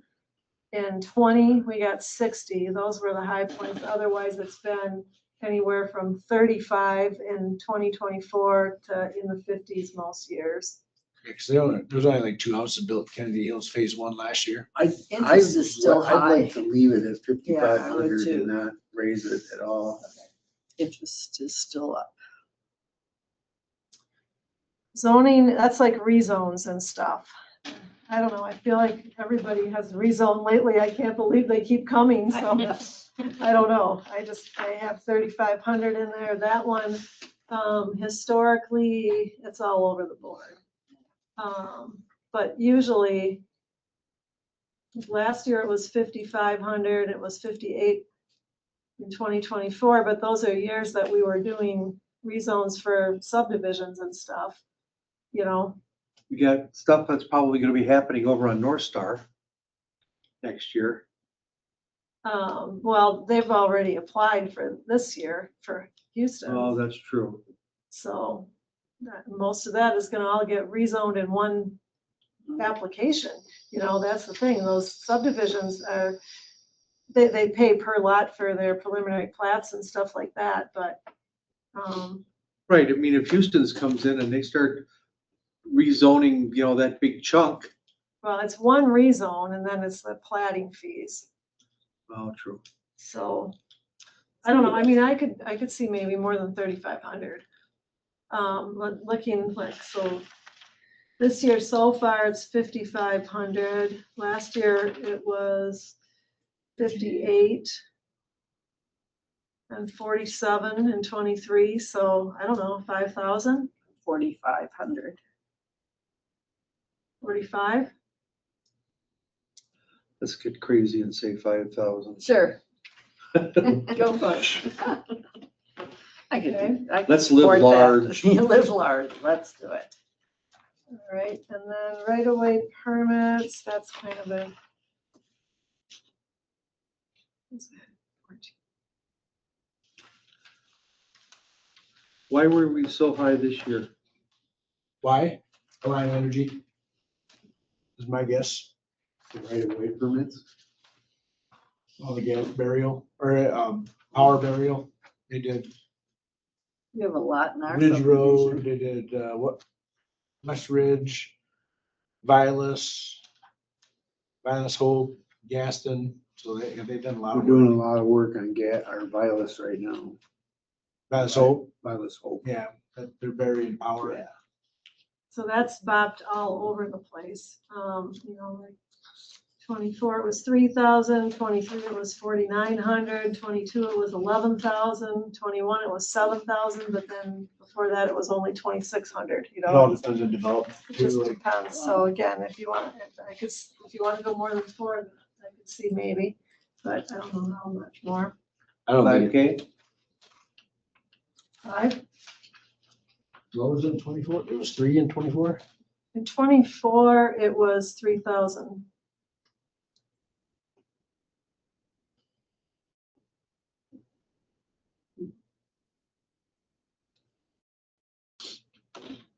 In 20, we got 60. Those were the high points. Otherwise, it's been anywhere from 35 in 2024 to in the 50s most years. Because there was only like 2 houses built Kennedy Hills phase 1 last year. Interest is still I'd like high. to leave it at Yeah, I would 5,500 too. and not raise it at all. Interest is still up. Zoning, that's like rezones and stuff. I don't know, I feel like everybody has rezoned lately. I can't believe they keep coming, so I don't know. I have 3,500 in there. That one, historically, it's all over the board. But usually, last year it was 5,500, it was 58 in 2024, but those are years that we were doing rezones for subdivisions and stuff, you know. You got stuff that's probably gonna be happening over on North Star next year. Well, they've already applied for this year for Houston. Oh, that's true. So most of that is gonna all get rezoned in one application. You know, that's the thing, those subdivisions are, they pay per lot for their preliminary plats and stuff like that, but, Right, I mean, if Houston's comes in and they start rezoning, that big chunk. well, it's one rezone and then it's the platting fees. Oh, true. So, I don't know, I mean, I could see maybe more than 3,500. Looking like, so this year so far it's 5,500. Last year it was 58 and 47 and 23. So I don't know, 5,000, 4,500. 45. Let's get crazy and say 5,000. Sure. Go for it. I could. Let's live large. Live large, let's do it. All right, and then right away permits, that's kind of a. Why were we so high this year? Why? Alliant Energy is my guess. The right of way permits. On the gas burial or power burial. They did We have a lot in our. Ridge Road, subdivision. they did West Ridge, Vilas, Hope, Gaston. So they've done a lot We're of doing work. a lot of work on our Vilas right now. Vilas Hope, Vilas Hope. yeah, they're burying power. Yeah. So that's bopped all over the place. Like 24 it was 3,000, 23 it was 4,900, 22 it was 11,000, 21 it was 7,000, but then before that it was only 2,600. It all depends on development. It just too, like, depends. So again, if you want to go more than 4, I could see maybe, but I don't know how much more. I don't think, 5K? 5 What was it in 24? It was 3 in 24? in 24 it was 3,000.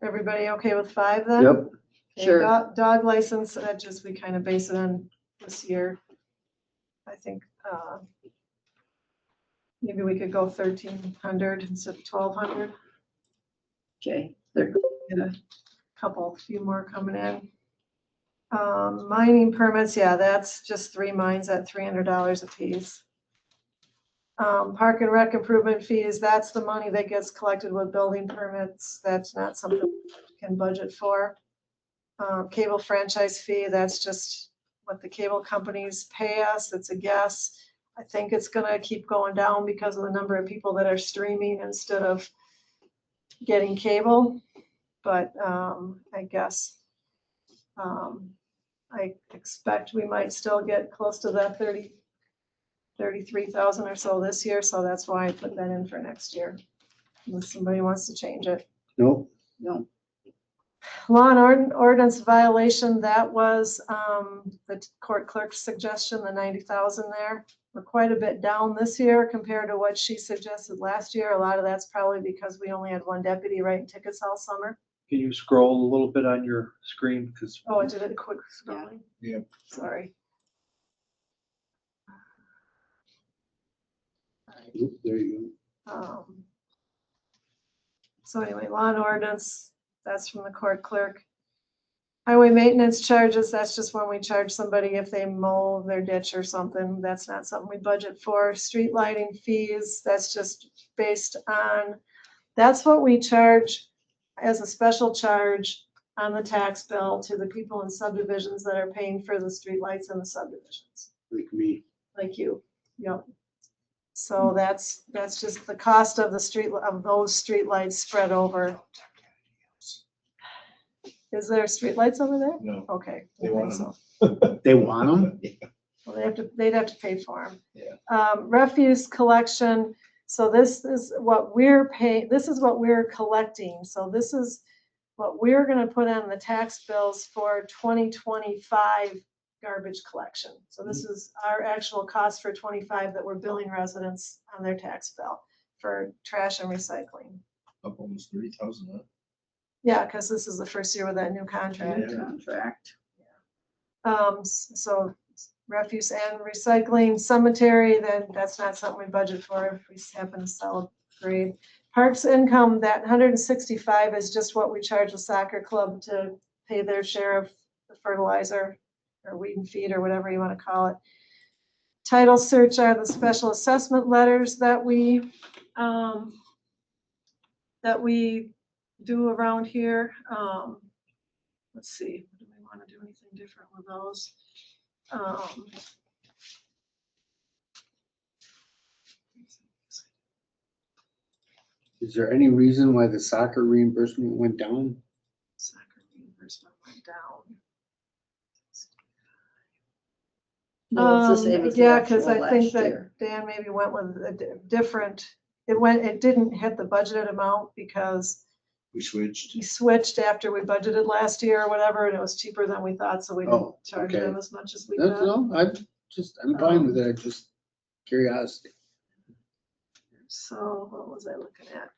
Everybody okay with 5 then? yep, Okay, Sure. Dog license, we kind of base it on this year. I think, maybe we could go 1,300 instead of 1,200. Okay, Get a few more coming in. Mining permits, yeah, that's just 3 mines at $300 a piece. Park and rec improvement fees, that's the money that gets collected with building permits. That's not something we can budget for. Cable franchise fee, that's just what the cable companies pay us. It's a guess. I think it's gonna keep going down because of the number of people that are streaming instead of getting cable. But I guess I expect we might still get close to that 33,000 or so this year, so that's why I put that in for next year, unless somebody wants to change it. nope. no, Law and ordinance violation, that was the court clerk's suggestion, the 90,000 there. We're quite a bit down this year compared to what she suggested last year. A lot of that's probably because we only had 1 deputy writing tickets all summer. Can you scroll a little bit on your screen? Because Oh, I did it quick scrolling. Yeah. Sorry. Oop, there you So anyway, law and ordinance, that's from the court clerk. Highway maintenance charges, that's just when we charge somebody if they mow their ditch or something. That's not something we budget for. Street lighting fees, that's just based on, that's what we charge as a special charge on the tax bill to the people in subdivisions that are paying for the street lights in the subdivisions, go, like me. like you. Yep. So that's just the cost of those street lights spread over. Is there street lights over there? No. Okay. They I want think them. so. They want them? Well, they'd have to pay for them. Yeah. Refuse collection. So this is what we're paying, this is what we're collecting. So this is what we're gonna put on the tax bills for 2025 garbage collection. So this is our actual cost for 25 that we're billing residents on their tax bill for trash and recycling. Up almost 30,000, huh? Yeah, because this is the first year with that new contract. contract. So refuse and recycling. Cemetery, then that's not something we budget for if we happen to sell a grade. Parks income, that 165 is just what we charge the soccer club to pay their share of the fertilizer or weed and feed or whatever you want to call it. Title search are the special assessment letters that we do around here. Let's see, do we want to do anything different with those? Is there any reason why the soccer reimbursement went down? Soccer reimbursement went down. No, it's the same as the Yeah, because actual I think last that year. Dan maybe went with a different, it didn't hit the budgeted amount because We switched. he switched after we budgeted last year or whatever, and it was cheaper than we thought, so we didn't Oh, charge okay. them as much as we That's, did. no, I'm fine with it, just curiosity. So what was I looking at?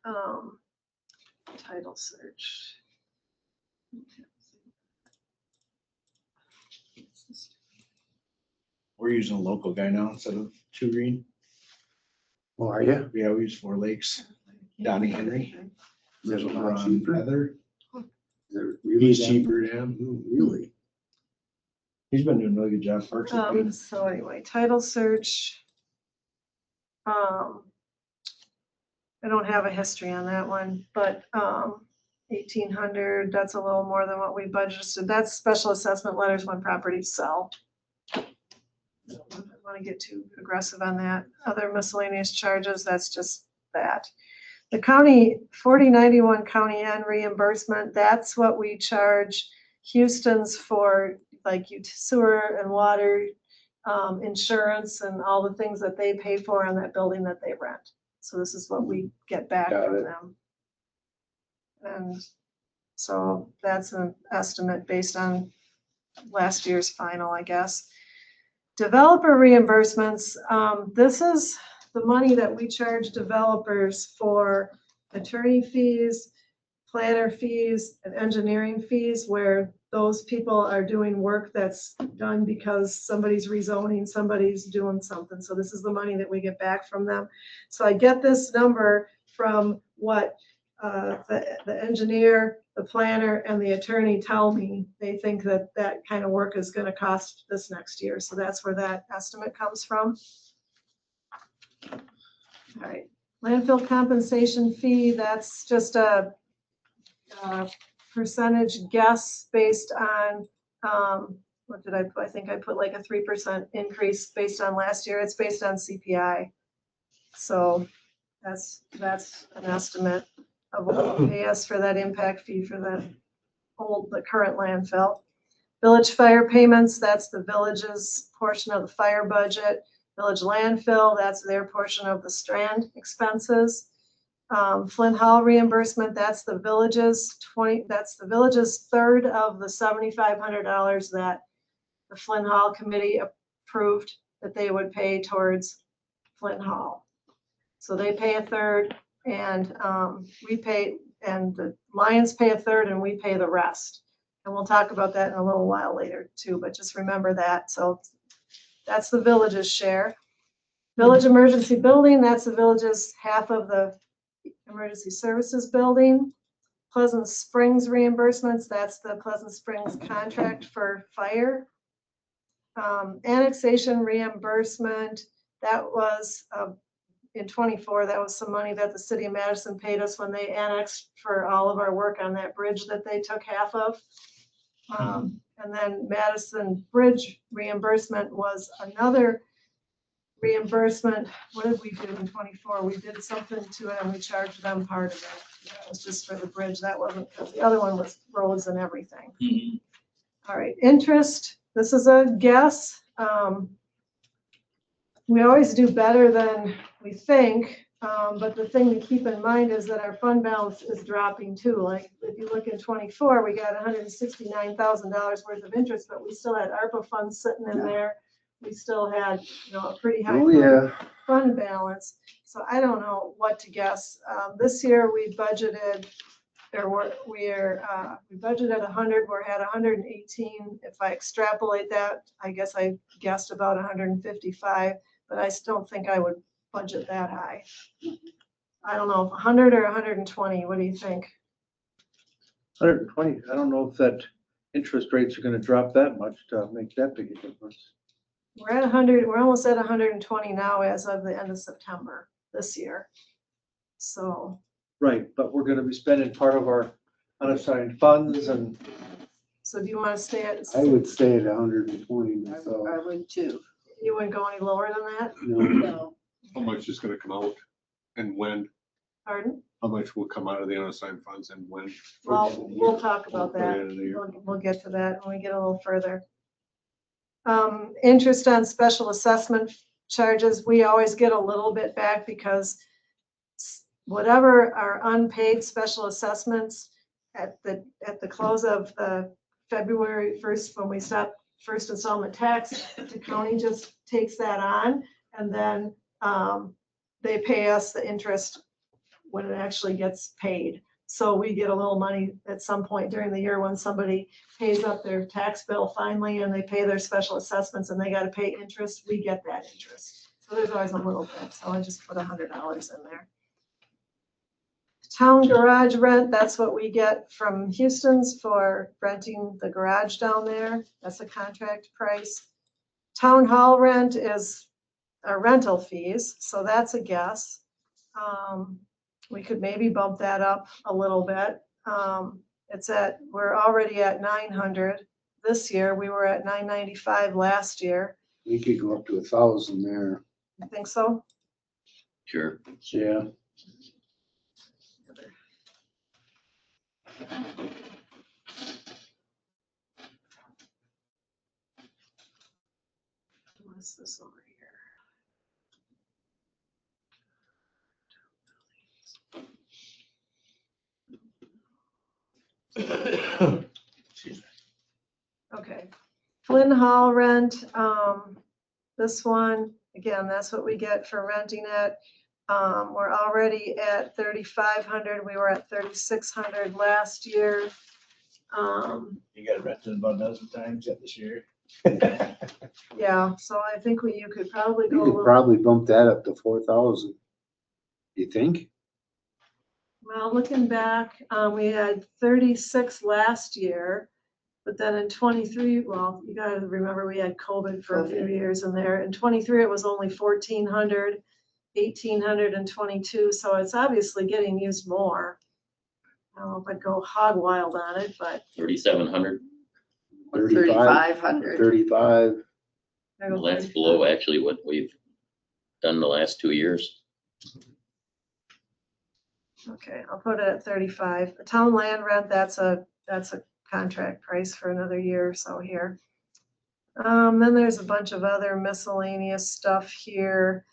Title search. We're using a local guy now instead of Two Green. Oh, are you? Yeah, we use Four Lakes. Donnie Henry. Is it a lot Ron cheaper? Feather. Is it really He's that- cheaper, yeah. Oh, really? He's been doing a really good job. Parks is good. So anyway, title search. I don't have a history on that one, but 1,800, that's a little more than what we budgeted. So that's special assessment letters when properties sell. I don't want to get too aggressive on that. Other miscellaneous charges, that's just that. The county, 4091 county and reimbursement, that's what we charge Houston's for, like sewer and water, insurance and all the things that they pay for on that building that they rent. So this is what we get back Got from it. them. And so that's an estimate based on last year's final, I guess. Developer reimbursements, this is the money that we charge developers for attorney fees, planner fees, and engineering fees, where those people are doing work that's done because somebody's rezoning, somebody's doing something. So this is the money that we get back from them. So I get this number from what the engineer, the planner, and the attorney tell me. They think that that kind of work is going to cost this next year. So that's where that estimate comes from. All right, landfill compensation fee, that's just a percentage guess based on, what did I put? I think I put like a 3% increase based on last year. It's based on CPI. So that's an estimate of what will pay us for that impact fee for the current landfill. Village fire payments, that's the village's portion of the fire budget. Village landfill, that's their portion of the strand expenses. Flint Hall reimbursement, that's the village's third of the $7,500 that the Flint Hall committee approved that they would pay towards Flint Hall. So they pay a third, and we pay, and the Lions pay a third, and we pay the rest. And we'll talk about that in a little while later too, but just remember that. So that's the village's share. Village emergency building, that's the village's half of the emergency services building. Pleasant Springs reimbursements, that's the Pleasant Springs contract for fire. Annexation reimbursement, that was in 24, that was some money that the city of Madison paid us when they annexed for all of our work on that bridge that they took half of. And then Madison Bridge reimbursement was another reimbursement. What did we do in 24? We did something to it and we charged them part of it. That was just for the bridge. That wasn't, because the other one was roads and everything. All right, interest. This is a guess. We always do better than we think, but the thing to keep in mind is that our fund balance is dropping too. Like if you look in 24, we got $169,000 worth of interest, but we still had ARPA funds sitting in there. We still had, a pretty high fund balance. So I don't know what to guess. This year we budgeted we budgeted 100, we're at 118. If I extrapolate that, I guess I guessed about 155, but I still don't think I would budget that high. I don't know, 100 or 120, what do you think? 120, I don't know if that interest rates are gonna drop that much to make that big a difference. We're at 100, we're almost at 120 now as of the end of September this year. So, Right, but we're gonna be spending part of our unassigned funds and so do you want to stay at, I would stay at 120 I myself. would too. you wouldn't go any lower than that? No, No, How much is gonna come out and when? Pardon? How much will come out of the unassigned funds and when? Well, we'll talk about By the that. end of the year. We'll get to that when we get a little further. Interest on special assessment charges, we always get a little bit back because whatever our unpaid special assessments at the close of the February 1st, when we stop first installment tax, the county just takes that on and then they pay us the interest when it actually gets paid. So we get a little money at some point during the year when somebody pays up their tax bill finally and they pay their special assessments and they got to pay interest, we get that interest. So there's always a little bit. So I just put $100 in there. Town garage rent, that's what we get from Houston's for renting the garage down there. That's a contract price. Town hall rent is our rental fees, so that's a guess. We could maybe bump that up a little bit. We're already at 900 this year. We were at 995 last year. we could go up to 1,000 there. I think so. Sure. Yeah. What's this over here? Okay, Flynn Hall rent, this one, again, that's what we get for renting it. We're already at 3,500, we were at 3,600 last year. You got rented about a dozen times yet this year. Yeah, so I think you could probably go You a could little, probably bump that up to 4,000. You think? well, looking back, we had 36 last year. But then in 23, well, you gotta remember we had COVID for a few years in there. In 23, it was only 1,400, 1,800 and 22. So it's obviously getting used more. I don't know if I'd go hog wild on it, but 3,700. 3,500. 35. I go Well, that's 35. below actually what we've done the last 2 years. Okay, I'll put it at 35. The town land rent, that's a contract price for another year or so here. Then there's a bunch of other miscellaneous stuff here.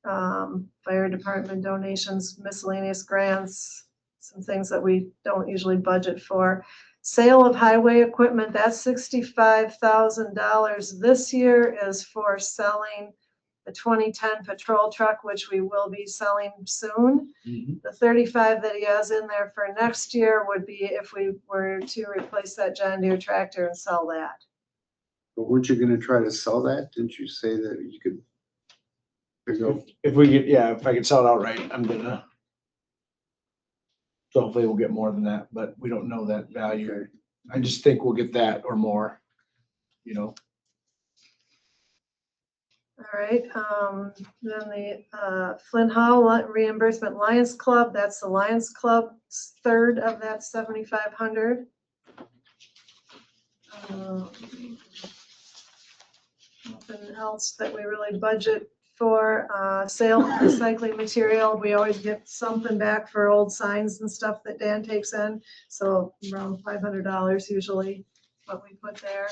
Fire department donations, miscellaneous grants, some things that we don't usually budget for. Sale of highway equipment, that's $65,000 this year is for selling the 2010 patrol truck, which we will be selling soon. The 35 that he has in there for next year would be if we were to replace that John Deere tractor and sell that. But weren't you gonna try to sell that? Didn't you say that you could? If we get, yeah, if I could sell it outright, I'm gonna. So hopefully we'll get more than that, but we don't know that value. I just think we'll get that or more, you know. All right, then the Flynn Hall reimbursement Lions Club, that's the Lions Club's third of that 7,500. Nothing else that we really budget for. Sale of recycling material, we always get something back for old signs and stuff that Dan takes in. So around $500 usually what we put there.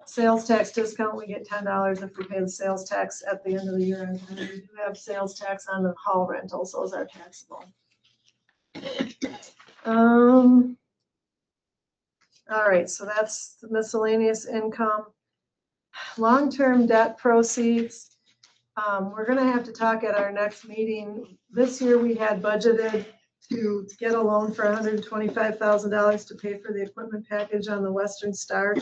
Sales tax discount, we get $10 if we pay the sales tax at the end of the year. And we do have sales tax on the hall rentals, those are taxable. All right, so that's the miscellaneous income. Long-term debt proceeds, we're gonna have to talk at our next meeting. This year we had budgeted to get a loan for $125,000 to pay for the equipment package on the Western Star.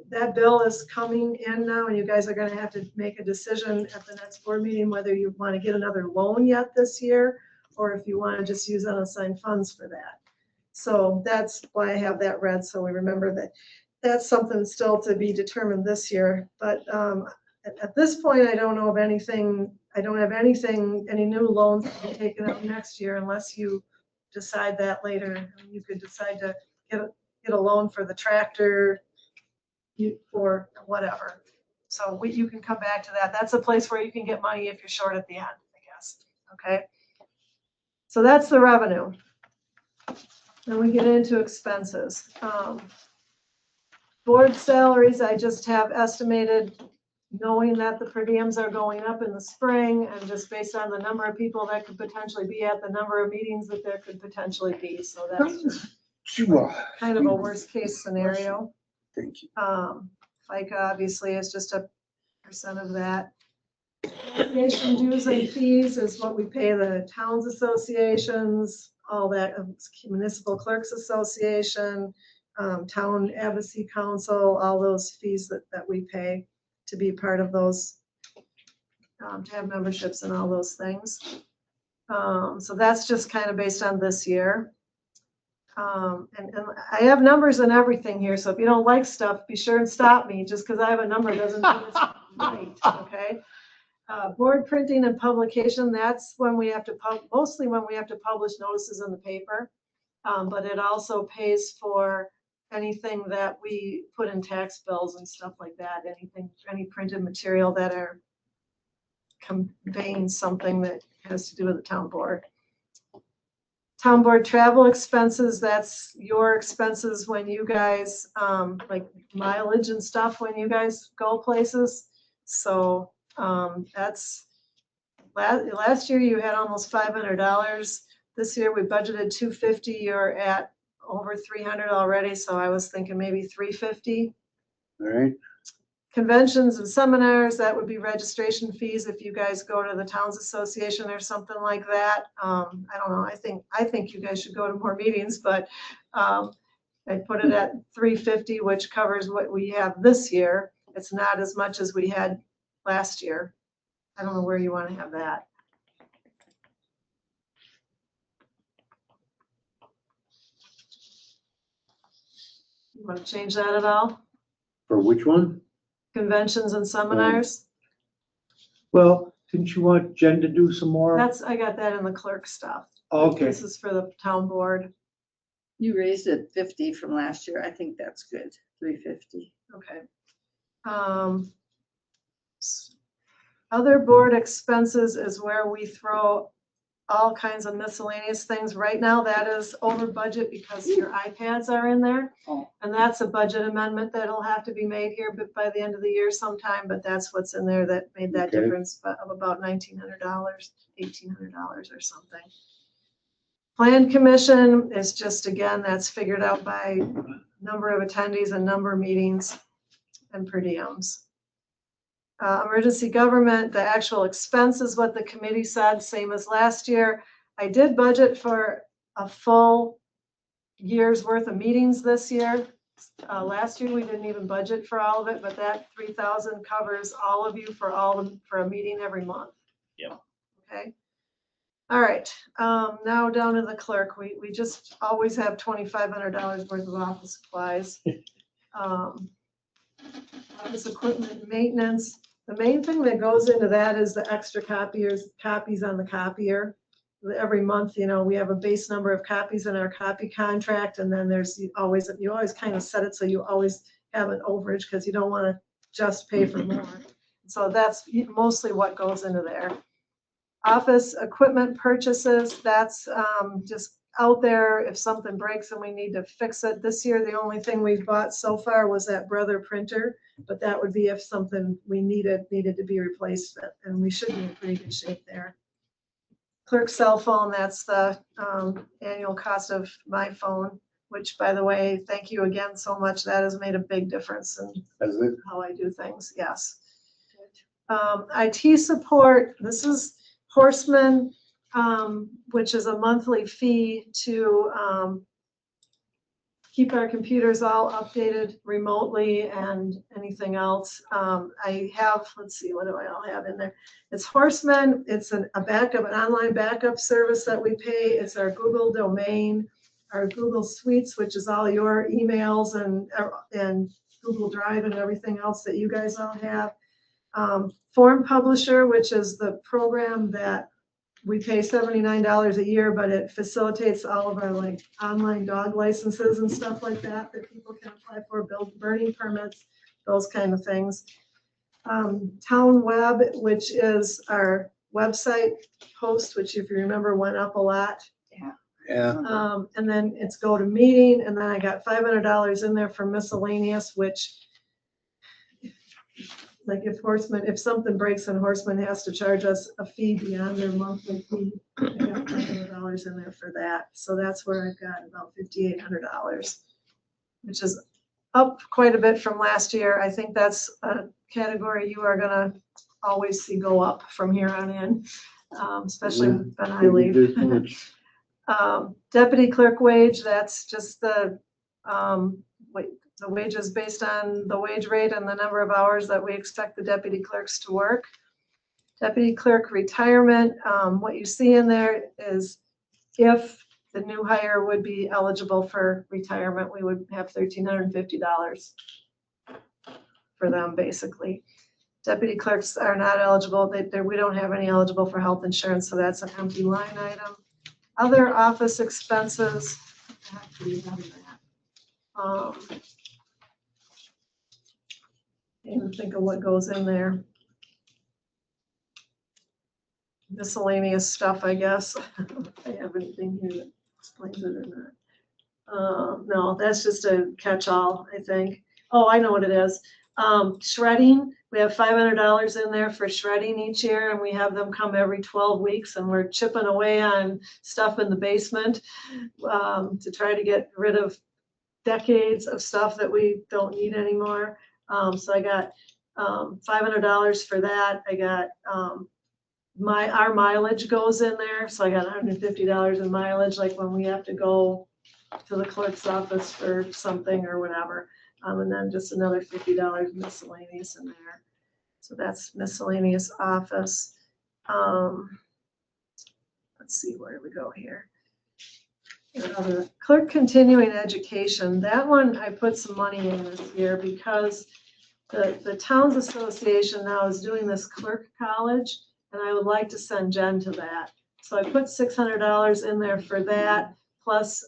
That bill is coming in now, and you guys are gonna have to make a decision at the next board meeting whether you want to get another loan yet this year, or if you want to just use unassigned funds for that. So that's why I have that read, so we remember that that's something still to be determined this year. But at this point, I don't know of anything, I don't have anything, any new loans to be taken out next year unless you decide that later. You could decide to get a loan for the tractor, for whatever. So you can come back to that. That's a place where you can get money if you're short at the end, I guess. Okay. So that's the revenue. Then we get into expenses. Board salaries, I just have estimated, knowing that the per diems are going up in the spring, and just based on the number of people that could potentially be at the number of meetings that there could potentially be. So that's just kind of a worst case scenario. Thank you. FICA obviously is just a % of that. Association dues and fees is what we pay the towns associations, all that, municipal clerks association, town advocacy council, all those fees that we pay to be part of those, to have memberships and all those things. So that's just kind of based on this year. And I have numbers and everything here, so if you don't like stuff, be sure and stop me. Just because I have a number doesn't mean it's right, okay? Board printing and publication, that's when we have to, mostly when we have to publish notices in the paper. But it also pays for anything that we put in tax bills and stuff like that, any printed material that are conveying something that has to do with the town board. Town board travel expenses, that's your expenses when you guys, like mileage and stuff, when you guys go places. So that's, last year you had almost $500. This year we budgeted $250. You're at over 300 already, so I was thinking maybe 350. All right. Conventions and seminars, that would be registration fees if you guys go to the Towns Association or something like that. I don't know, I think you guys should go to more meetings, but I put it at 350, which covers what we have this year. It's not as much as we had last year. I don't know where you want to have that. You want to change that at all? For which one? Conventions and seminars? Well, didn't you want Jen to do some more? I got that in the clerk stuff. Okay. This is for the town board. You raised it 50 from last year. I think that's good. 350. Okay. Other board expenses is where we throw all kinds of miscellaneous things. Right now, that is over budget because your iPads are in there. Oh. And that's a budget amendment that'll have to be made here, but by the end of the year sometime, but that's what's in there that made that Okay. difference of about $1,900, $1,800 or something. Plan commission is just, again, that's figured out by number of attendees and number of meetings and per diems. Emergency government, the actual expense is what the committee said, same as last year. I did budget for a full year's worth of meetings this year. Last year, we didn't even budget for all of it, but that 3,000 covers all of you for a meeting every month. Yep. Okay. All right, now down to the clerk. We just always have $2,500 worth of office supplies. Office equipment maintenance. The main thing that goes into that is the extra copies on the copier. Every month, we have a base number of copies in our copy contract, and then you always kind of set it so you always have an overage because you don't want to just pay for more. So that's mostly what goes into there. Office equipment purchases, that's just out there if something breaks and we need to fix it. This year, the only thing we've bought so far was that Brother printer, but that would be if something we needed to be replaced, and we should be in pretty good shape there. Clerk cell phone, that's the annual cost of my phone, which, by the way, thank you again so much. That has made a big difference in how I do things. Yes. IT support, this is Horseman. which is a monthly fee to keep our computers all updated remotely and anything else. I have, let's see, what do I all have in there? It's Horseman. It's a backup, an online backup service that we pay. It's our Google domain, our Google Suites, which is all your emails and Google Drive and everything else that you guys all have. Form Publisher, which is the program that we pay $79 a year, but it facilitates all of our like online dog licenses and stuff like that people can apply for, build burning permits, those kind of things. Town Web, which is our website host, which if you remember went up a lot. Yeah. And then it's GoToMeeting, and then I got $500 in there for miscellaneous, which like if something breaks and Horseman has to charge us a fee beyond their monthly fee, I got $500 in there for that. So that's where I've got about $5,800, which is up quite a bit from last year. I think that's a category you are gonna always see go up from here on in, especially when I leave. Deputy clerk wage, that's just the wages based on the wage rate and the number of hours that we expect the deputy clerks to work. Deputy clerk retirement, what you see in there is if the new hire would be eligible for retirement, we would have $1,350 for them, basically. Deputy clerks are not eligible. We don't have any eligible for health insurance, so that's an empty line item. Other office expenses, and think of what goes in there. Miscellaneous stuff, I guess. If I have anything here that explains it or not. No, that's just a catch-all, I think. Oh, I know what it is. Shredding, we have $500 in there for shredding each year, and we have them come every 12 weeks, and we're chipping away on stuff in the basement to try to get rid of decades of stuff that we don't need anymore. So I got $500 for that. I got our mileage goes in there, so I got $150 in mileage, like when we have to go to the clerk's office for something or whatever. And then just another $50 miscellaneous in there. So that's miscellaneous office. Let's see, where do we go here? Clerk continuing education, that one I put some money in this year because the Towns Association now is doing this clerk college, and I would like to send Jen to that. So I put $600 in there for that, plus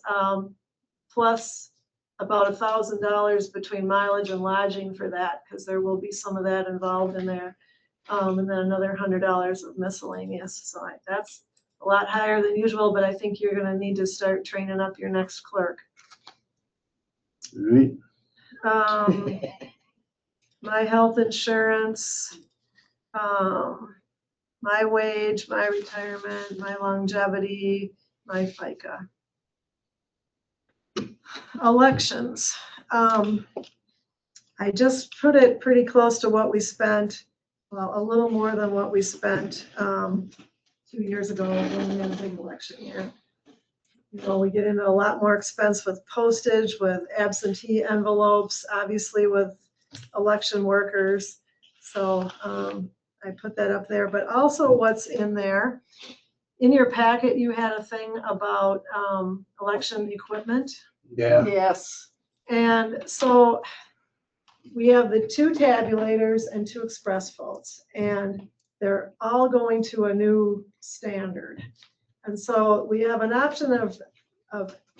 about $1,000 between mileage and lodging for that, because there will be some of that involved in there. And then another $100 of miscellaneous. So that's a lot higher than usual, but I think you're gonna need to start training up your next clerk. Right. My health insurance, my wage, my retirement, my longevity, my FICA. Elections. I just put it pretty close to what we spent, well, a little more than what we spent 2 years ago when we had a big election year. You know, we get into a lot more expense with postage, with absentee envelopes, obviously with election workers. So I put that up there, but also what's in there. In your packet, you had a thing about election equipment. Yeah. Yes. And so we have the 2 tabulators and 2 express votes, and they're all going to a new standard. And so we have an option of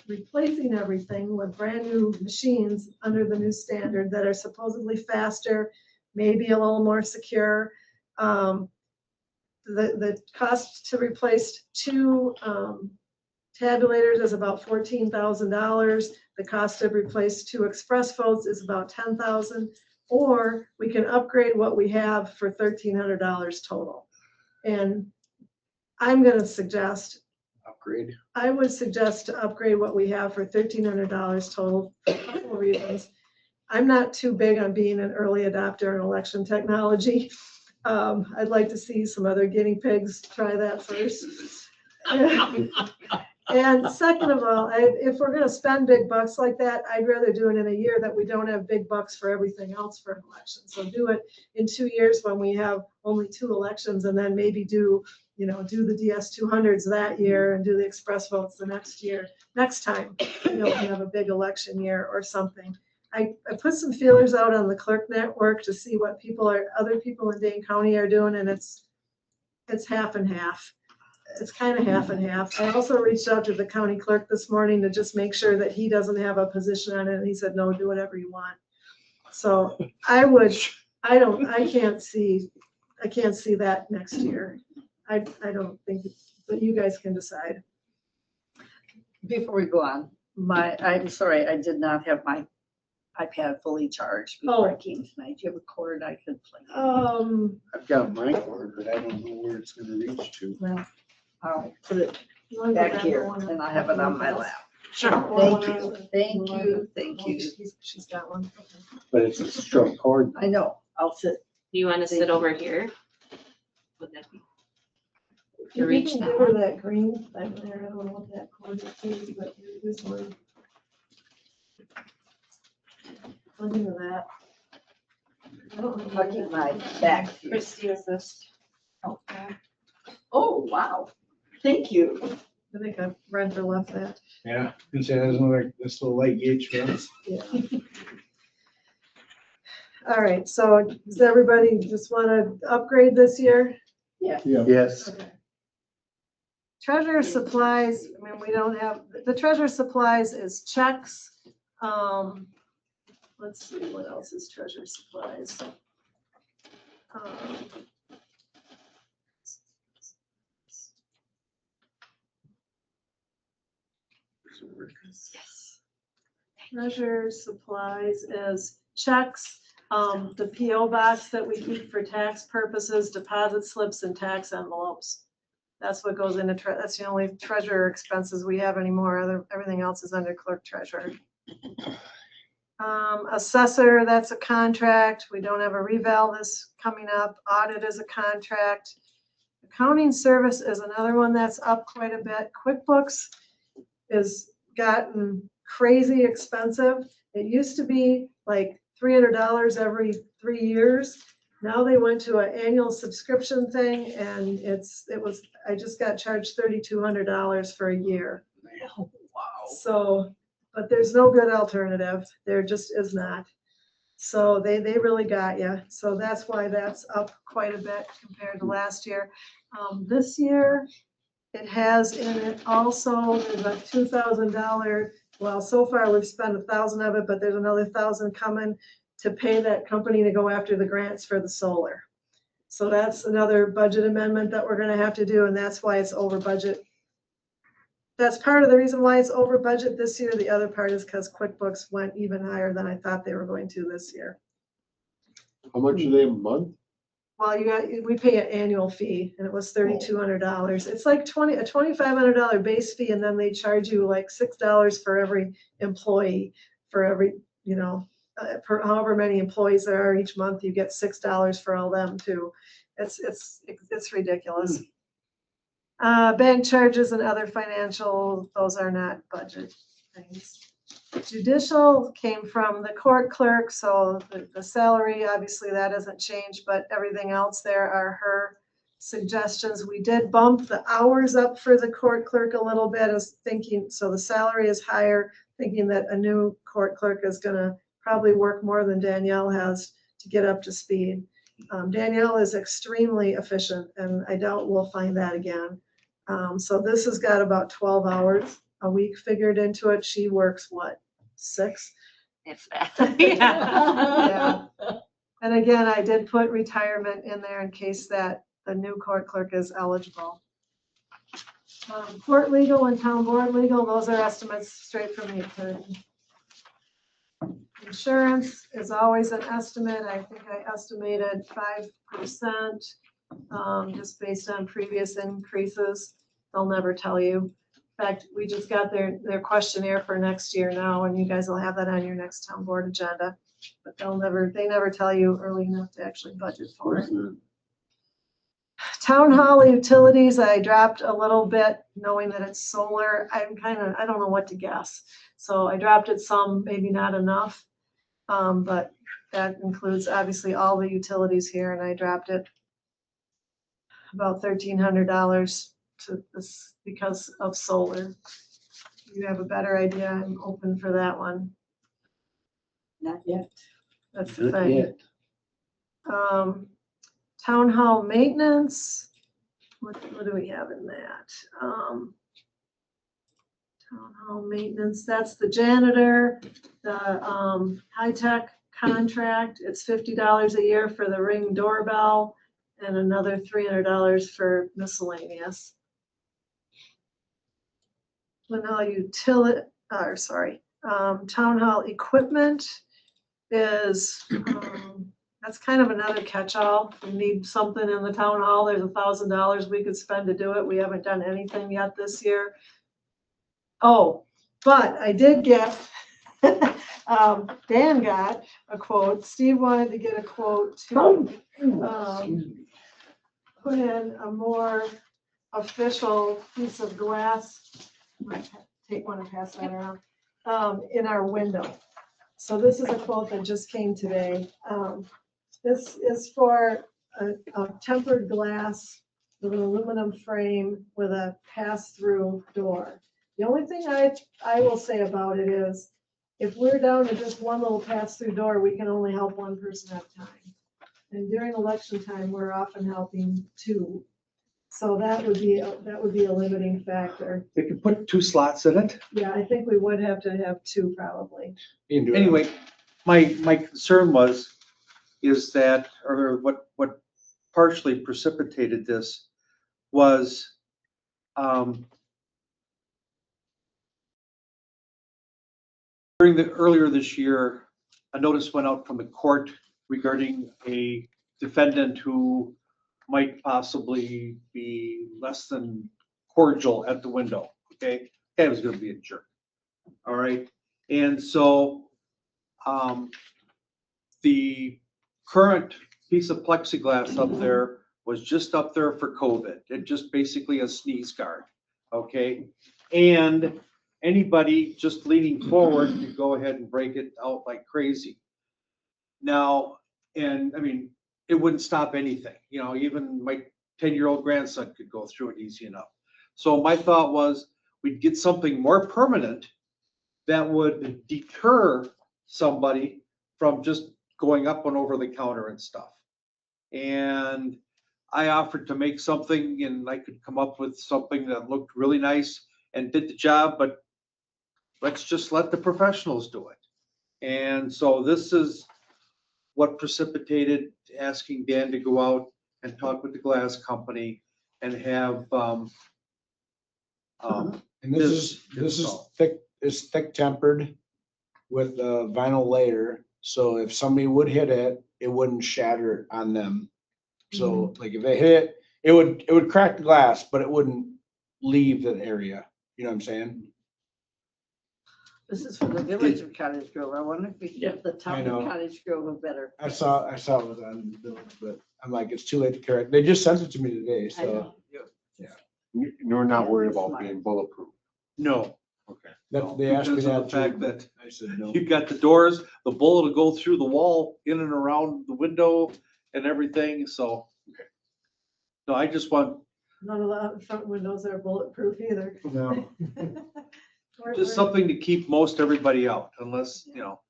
replacing everything with brand new machines under the new standard that are supposedly faster, maybe a little more secure. The cost to replace 2 tabulators is about $14,000. The cost to replace 2 express votes is about $10,000. Or we can upgrade what we have for $1,300 total. And I'm going to suggest Upgrade. I would suggest to upgrade what we have for $1,300 total for a couple of reasons. I'm not too big on being an early adopter in election technology. I'd like to see some other guinea pigs try that first. And second of all, if we're gonna spend big bucks like that, I'd rather do it in a year that we don't have big bucks for everything else for an election. So do it in 2 years when we have only 2 elections, and then maybe do the DS 200s that year and do the express votes the next time. We have a big election year or something. I put some feelers out on the clerk network to see what other people in Dane County are doing, and it's half and half. It's kind of half and half. I also reached out to the county clerk this morning to just make sure that he doesn't have a position on it, and he said, no, do whatever you want. So I can't see that next year. I don't think, but you guys can decide. Before we go on, I'm sorry, I did not have my iPad fully charged before I came tonight. Do you have a cord I could play? I've got my cord, but I don't know where it's gonna reach to. Well, I'll put it You wanna go back grab here the one and I have it on my lap. Sure. Thank you, thank you, thank you. She's got one. But it's a short cord. I know, I'll sit. Do you want to sit over here? Would that be? You reach can that give her that green thing there. I don't know what that cord is, but this one. Look into that. I don't know. I'll keep my back. here. Christie, is this? Oh, wow, thank you. I think I've read or left that. Yeah, you say there's another, this little light gauge for us. Yeah. All right, so does everybody just want to upgrade this year? Yes. Okay. Treasurer supplies, I mean, we don't have, the treasurer supplies is checks. Let's see, what else is treasurer supplies? Yes. Treasurer supplies is checks, the PO box that we keep for tax purposes, deposit slips and tax envelopes. That's what goes into, that's the only treasurer expenses we have anymore. Everything else is under clerk treasurer. Assessor, that's a contract. We don't have a reval this coming up. Audit is a contract. Accounting service is another one that's up quite a bit. QuickBooks is gotten crazy expensive. It used to be like $300 every 3 years. Now they went to an annual subscription thing, and I just got charged $3,200 for a year. Wow. So, but there's no good alternative. There just is not. So they really got you. So that's why that's up quite a bit compared to last year. This year, it has in it also, there's a $2,000, well, so far we've spent 1,000 of it, but there's another 1,000 coming to pay that company to go after the grants for the solar. So that's another budget amendment that we're gonna have to do, and that's why it's over budget. That's part of the reason why it's over budget this year. The other part is because QuickBooks went even higher than I thought they were going to this year. How much are they a month? Well, we pay an annual fee, and it was $3,200. It's like a $2,500 base fee, and then they charge you like $6 for every employee, for every, for however many employees there are each month, you get $6 for all them too. It's ridiculous. Bank charges and other financial, those are not budget things. Judicial came from the court clerk, so the salary, obviously that hasn't changed, but everything else there are her suggestions. We did bump the hours up for the court clerk a little bit, as thinking, so the salary is higher, thinking that a new court clerk is gonna probably work more than Danielle has to get up to speed. Danielle is extremely efficient, and I doubt we'll find that again. So this has got about 12 hours a week figured into it. She works what, 6? If that. Yeah. And again, I did put retirement in there in case that the new court clerk is eligible. Court legal and town board legal, those are estimates straight from the attorney. Insurance is always an estimate. I think I estimated 5%, just based on previous increases. They'll never tell you. In fact, we just got their questionnaire for next year now, and you guys will have that on your next town board agenda. But they never tell you early enough to actually budget for it. Town hall utilities, I dropped a little bit, knowing that it's solar. I don't know what to guess. So I dropped it some, maybe not enough. But that includes obviously all the utilities here, and I dropped it about $1,300 to this because of solar. You have a better idea, I'm open for that one. Not yet. That's the Not thing. yet. Town hall maintenance, what do we have in that? Town hall maintenance, that's the janitor, the high-tech contract, it's $50 a year for the Ring doorbell and another $300 for miscellaneous. Town hall equipment is, that's kind of another catch-all. If we need something in the town hall, there's $1,000 we could spend to do it. We haven't done anything yet this year. Oh, but I did get, Dan got a quote. Steve wanted to get a quote to put in a more official piece of glass. Take one and pass that around, in our window. So this is a quote that just came today. This is for a tempered glass with an aluminum frame with a pass-through door. The only thing I will say about it is, if we're down to just one little pass-through door, we can only help one person at a time. And during election time, we're often helping two. So that would be a limiting factor. They could put 2 slots in it. Yeah, I think we would have to have two probably. You can do it. Anyway, my concern is that, or what partially precipitated this was, earlier this year, a notice went out from the court regarding a defendant who might possibly be less than cordial at the window, okay? Guy was gonna be a jerk, all right? And so, the current piece of plexiglass up there was just up there for COVID. It just basically a sneeze guard, okay? And anybody just leaning forward could go ahead and break it out like crazy. Now, and I mean, it wouldn't stop anything, you know, even my 10-year-old grandson could go through it easy enough. So my thought was we'd get something more permanent that would deter somebody from just going up and over the counter and stuff. And I offered to make something, and I could come up with something that looked really nice and did the job, but let's just let the professionals do it. And so this is what precipitated asking Dan to go out and talk with the glass company and have, And this is thick tempered with a vinyl layer. So if somebody would hit it, it wouldn't shatter on them. So like if they hit it, it would crack the glass, but it wouldn't leave the area. You know what I'm saying? This is for the village of Cottage Grove. I wonder if we can get the I town know. of Cottage Grove a better. I saw it was on the bill, but I'm like, it's too late to correct. They just sent it to me today, I so. know. You're not worried Yeah, about smart. being bulletproof. no. Okay. That, they asked me Because of that the too, fact but that I said no. you've got the doors, the bullet will go through the wall, in and around the window and everything, so. Okay. No, I just want None of the front windows are bulletproof either. No. just something to keep most everybody out, unless, you know.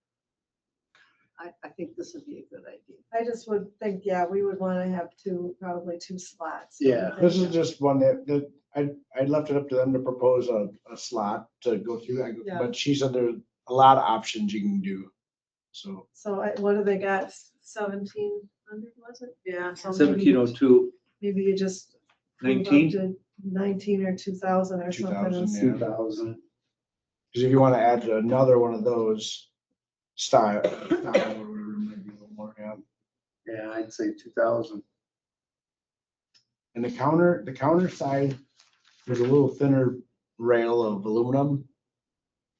I think this would be a good idea. I just would think, yeah, we would want to have probably two slots. Yeah. This is just one that I left it up to them to propose a slot to go through. Yeah. But she said there's a lot of options you can do. So So what do they got? 1,700 was it? Yeah. So 1702, maybe you just. move up 19. to 19 or 2,000 or something. 2,000, and yeah. see. 2,000. because if you want to add another one of those style, or whatever, maybe a little more, yeah. Yeah, I'd say 2,000. And the counter side, there's a little thinner rail of aluminum.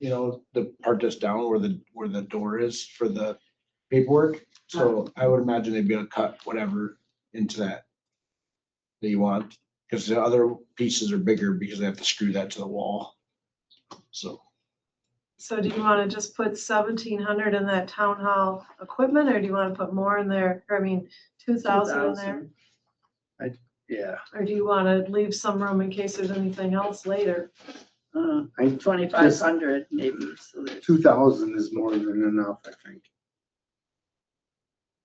You know, the part that's down where the door is for the paperwork. So I would imagine they'd be able to cut whatever into that. that you want, because the other pieces are bigger because they have to screw that to the wall. So So do you want to just put 1,700 in that town hall equipment, or do you want to put more in there? Or I mean, 2,000 in there? Yeah. Or do you want to leave some room in case there's anything else later? I 2,500 maybe, so there's. 2,000 is more than enough, I think.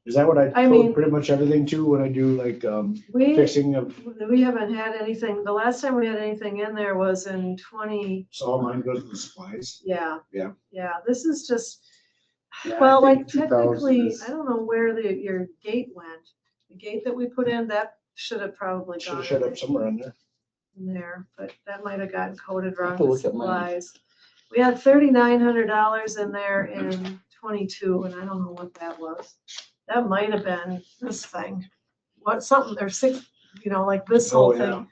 is that what I I mean- code pretty much everything to when I do like We, fixing of, we haven't had anything, the last time we had anything in there was in 20, so all mine goes to the supplies? yeah. Yeah. Yeah, this is just, Yeah, I well, think like 2,000 technically, is- I don't know where your gate went. The gate that we put in, that should have probably Should gone have showed up somewhere on there. in there, but that might have gotten coded wrong to with look at mine. supplies. We had $3,900 in there in 22, and I don't know what that was. That might have been this thing. What, something, or six, like this whole Oh, yeah. thing.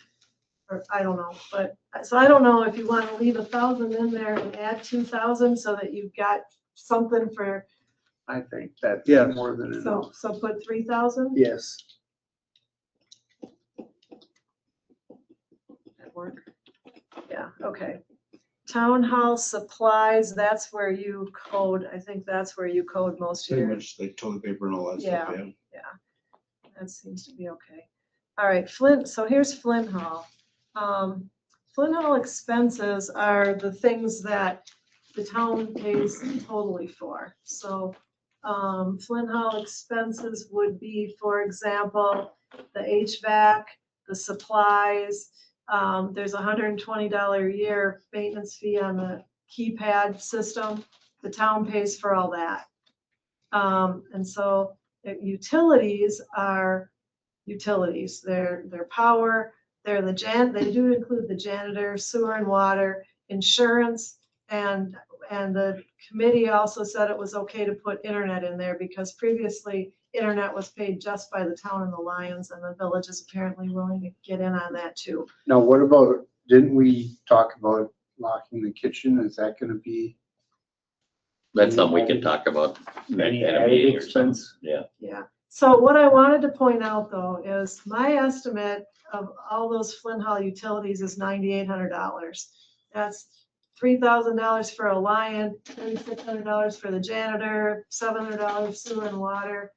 Or I don't know, but, so I don't know if you want to leave 1,000 in there and add 2,000 so that you've got something for, I think that's Yeah. more than enough. so put 3,000 Yes. at work. Yeah, okay. Town hall supplies, that's where you code, I think that's where you code most of Pretty your, much like toilet paper and all that stuff, yeah. that seems to be okay. All right, Flint, so here's Flint Hall. Flint Hall expenses are the things that the town pays totally for. So, Flint Hall expenses would be, for example, the HVAC, the supplies. There's $120 a year maintenance fee on the keypad system. The town pays for all that. And so utilities are utilities. They're power, they do include the janitor, sewer and water, insurance, and the committee also said it was okay to put internet in there because previously internet was paid just by the town and the Lions, and the village is apparently willing to get in on that too. Now, what about, didn't we talk about locking the kitchen? Is that gonna be That's something we can talk about any at a added meeting or something. expense? Yeah. Yeah, so what I wanted to point out though is my estimate of all those Flint Hall utilities is $9,800. That's $3,000 for a Lion, $3,600 for the janitor, $700 sewer and water,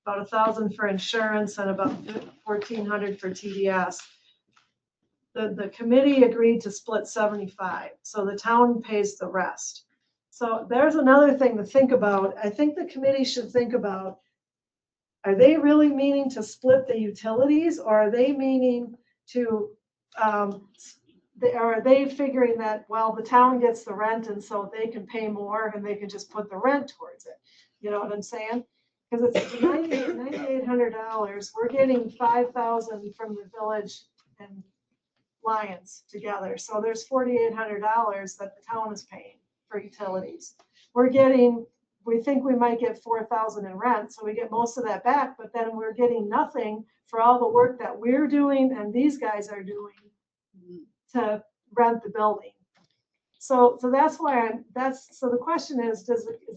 about $1,000 for insurance, and about $1,400 for TDS. The committee agreed to split 75, so the town pays the rest. So there's another thing to think about. I think the committee should think about, are they really meaning to split the utilities, or are they meaning to, are they figuring that, well, the town gets the rent and so they can pay more and they can just put the rent towards it? You know what I'm saying? Because it's $9,800, we're getting $5,000 from the village and Lions together. So there's $4,800 that the town is paying for utilities. We think we might get $4,000 in rent, so we get most of that back, but then we're getting nothing for all the work that we're doing and these guys are doing to rent the building. So that's why so the question is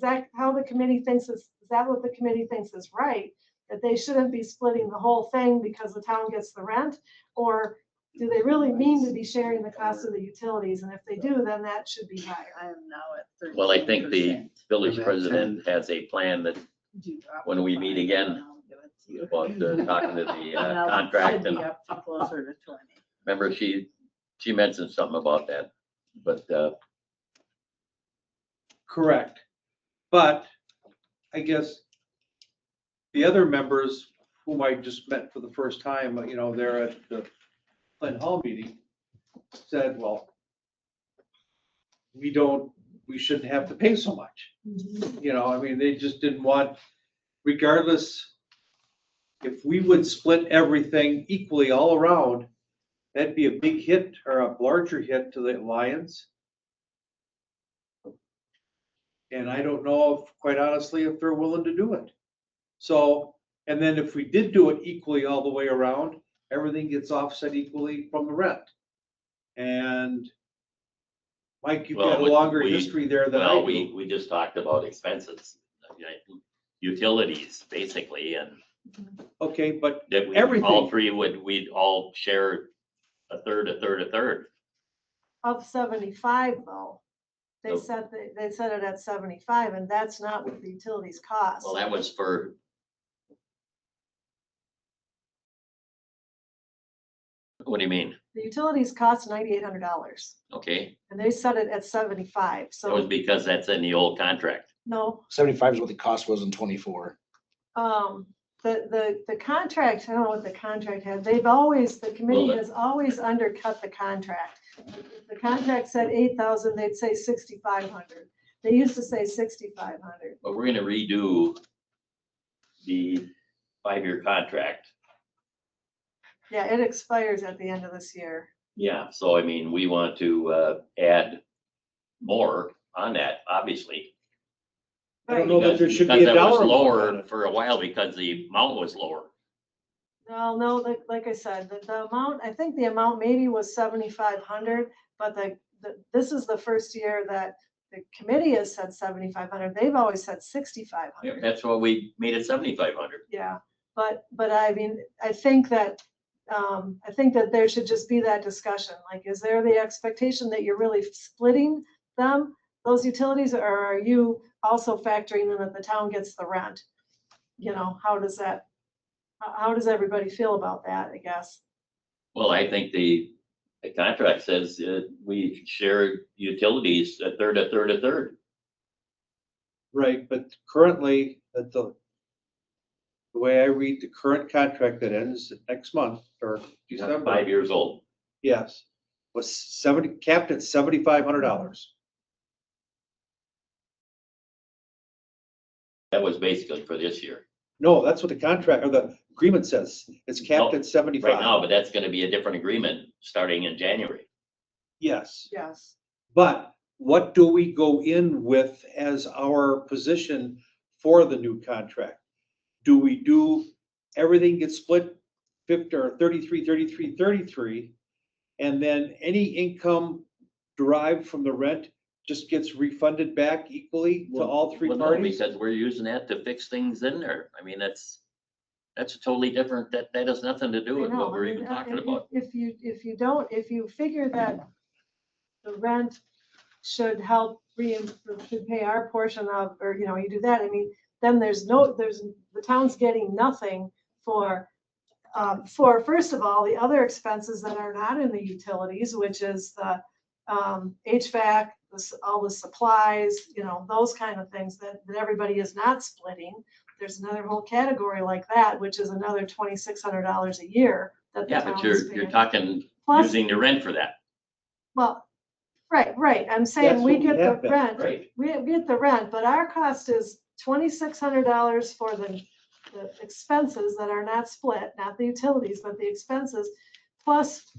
that how the committee thinks is that what the committee thinks is right? That they shouldn't be splitting the whole thing because the town gets the rent? Or do they really mean to be sharing the cost of the utilities? And if they do, then that should be higher. I am now at 13%. Well, I think the village president has a plan that when we meet again, about talking to the contract, and Up to closer to 20. remember she mentioned something about that, but Correct. But I guess the other members whom I just met for the first time, they're at the Flint Hall meeting, said, well, we shouldn't have to pay so much. They just didn't want, regardless, if we would split everything equally all around, that'd be a big hit or a larger hit to the Lions. And I don't know, quite honestly, if they're willing to do it. So, and then if we did do it equally all the way around, everything gets offset equally from the rent. And Mike, you've got a Well, longer we- history there than I well, do. we just talked about expenses, utilities, basically, and Okay, but That we, everything. all three we'd all share a third, a third, a third. Of 75 though. They Oh. set, they set it at 75 and that's not what the utilities cost. Well, that was for. What do you mean? The utilities cost $9,800 Okay, and they set it at 75. that was So because that's in the old contract. no, 75 is what the cost was in 24. the contract, I don't know what the contract had. They've always, the committee Well, has always undercut the contract. If the contract said 8,000, they'd say 6,500. They used to say 6,500. But we're gonna redo the 5-year contract. Yeah, it expires at the end of this year. Yeah, so I mean, we want to add more on that, obviously. I don't know that there should be Because a that was dollar amount on lower it. for a while because the amount was lower. No, like I said, the amount, I think the amount maybe was 7,500, but this is the first year that the committee has said 7,500. They've always said 6,500. That's why we made it 7,500. Yeah, but I mean, I think that there should just be that discussion. Like, is there the expectation that you're really splitting them, those utilities, or are you also factoring in that the town gets the rent? You know, how does everybody feel about that, I guess? Well, I think the contract says we share utilities a third, a third, a third. Right, but currently, the way I read the current contract that ends next month or December, 5 years old. yes, was capped at $7,500. That was basically for this year. No, that's what the contract or the agreement says. It's capped No, at 75. Right now, but that's gonna be a different agreement starting in January. Yes, Yes. but what do we go in with as our position for the new contract? Do we do, everything gets split 50 or 33, 33, 33, and then any income derived from the rent just gets refunded back equally to all three Well, no, parties? because we're using that to fix things in there. I mean, that's a totally different, that has nothing to do I with know, what we're I mean, even talking about. If you figure that the rent should help should pay our portion of, or, you know, you do that, I mean, then the town's getting nothing for, first of all, the other expenses that are not in the utilities, which is the HVAC, all the supplies, you know, those kind of things that everybody is not splitting. There's another whole category like that, which is another $2,600 a year that the Yeah, town but is you're paying. talking Plus, using the rent for that, well, right. I'm saying That's we what we get have the been, rent, right? we get the rent, but our cost is $2,600 for the expenses that are not split, not the utilities, but the expenses. Plus,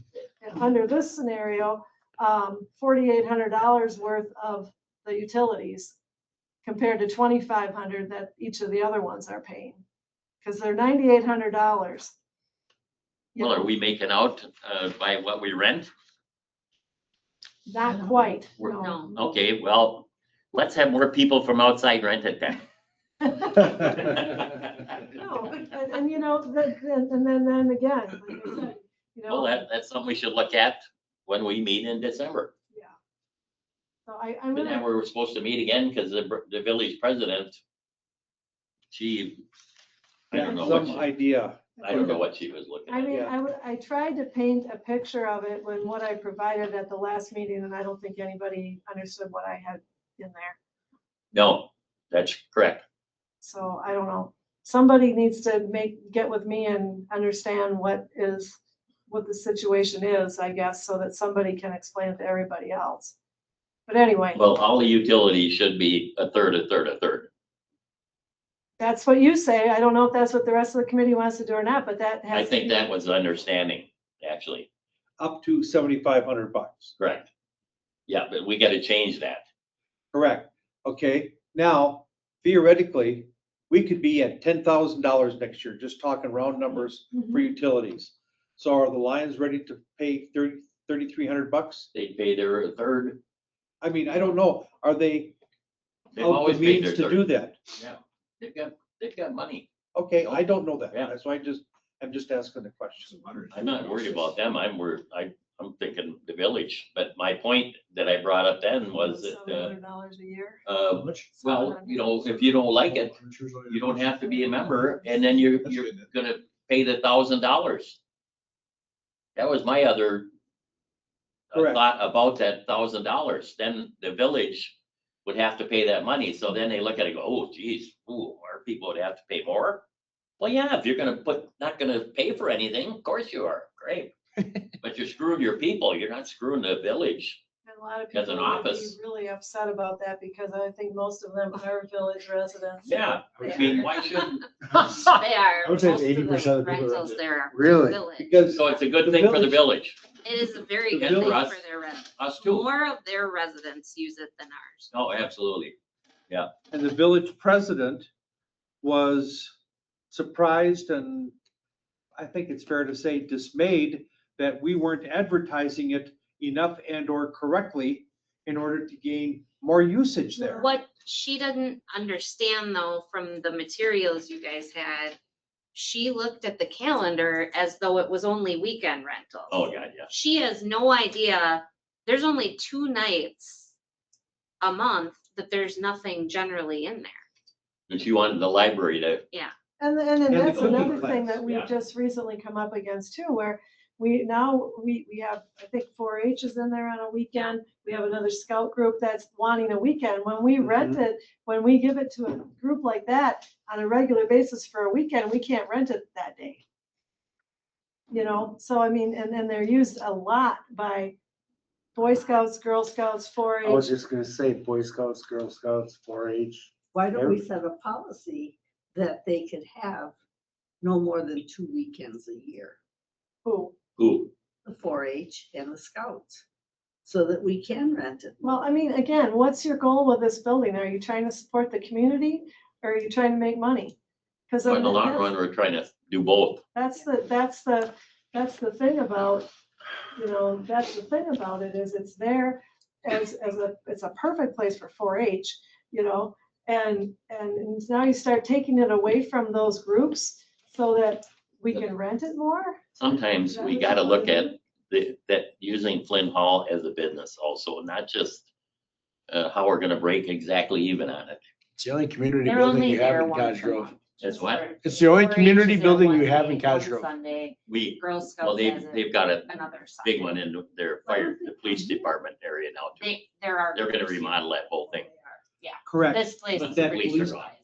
under this scenario, $4,800 worth of the utilities compared to $2,500 that each of the other ones are paying. Because they're $9,800. Well, are we making out by what we rent? Not quite, We're- no. Okay, well, let's have more people from outside rent it then. No, and you know, and then again, like I said, you Well, know, that's something we should look at when we meet in December. yeah. So I'm And then gonna, we're supposed to meet again because the village president, I don't know what Some idea. she was looking I at. mean, Yeah. I tried to paint a picture of it when what I provided at the last meeting, and I don't think anybody understood what I had in there. No, that's correct. So I don't know. Somebody needs to get with me and understand what the situation is, I guess, so that somebody can explain it to everybody else. But anyway, Well, all the utilities should be a third, a third, a third. that's what you say. I don't know if that's what the rest of the committee wants to do or not, but that has. I think that was the understanding, actually. Up to $7,500. Correct. Yeah, but we got to change that. Correct. Okay, now theoretically, we could be at $10,000 next year, just talking round numbers for utilities. So are the Lions ready to pay $3,300? They pay their third. I mean, I don't know. Are they They've out the always paid means their to do third. that? Yeah, they've got money. Okay, I don't know that. Yeah. That's why I'm just asking the question. I'm not worried about them. I'm thinking the village, but my point that I brought up then was that, $700 a year. well, you know, if you don't like it, you don't have to be a member, and then you're gonna pay the $1,000. That was my other Correct. thought about that $1,000. Then the village would have to pay that money. So then they look at it and go, oh geez, our people would have to pay more. Well, yeah, if you're not gonna pay for anything, of course you are. Great. But you're screwing your people. You're not screwing the village. And a lot of As an people would be office. really upset about that because I think most of them are village residents. Yeah, I mean, why shouldn't, They are. I would say it's most of the 80% of the people rentals rent it. there are Really? village. Because so it's a good thing for the village, It is a very The good thing village- for their residents. us too. More of their residents use it than ours. Oh, absolutely. and the village president was surprised and I think it's fair to say dismayed that we weren't advertising it enough and or correctly in order to gain more usage there. What she doesn't understand though, from the materials you guys had, she looked at the calendar as though it was only weekend rentals. Oh, God, yeah. She has no idea, there's only 2 nights a month that there's nothing generally in there. But you wanted the library to, And then And the that's cooking another thing class, that we've yeah. just recently come up against too, where we have, I think 4-H is in there on a weekend. We have another scout group that's wanting a weekend. When we rent it, when we give it to a group like that on a regular basis for a weekend, we can't rent it that day. You know, so I mean, and they're used a lot by Boy Scouts, Girl Scouts, I was 4-H. just gonna say Boy Scouts, Girl Scouts, 4-H. Why don't we set a policy that they could have no more than 2 weekends a year, Who? the 4-H and the Scouts, so that we can rent it. Well, I mean, again, what's your goal with this building? Are you trying to support the community or are you trying to make money? Because in the long run, we're trying to do both. that's the thing about, you know, that's the thing about it is it's there it's a perfect place for 4-H, you know, and now you start taking it away from those groups so that we can rent it more. Sometimes Is that we what gotta you look wanna at that using Flint Hall as a business also, not just how we're gonna break exactly even on it. It's the only community They're building only you have there in once Cottage a Grove. month. That's what It's the only 4-H community is there building one you have day, in Cottage one Grove. Sunday, we, Girl well, Scouts has they've it got a another Sunday. big one in their the police department area now too. There are. They're gonna remodel that whole thing. Correct. This place But is that pretty police- centralized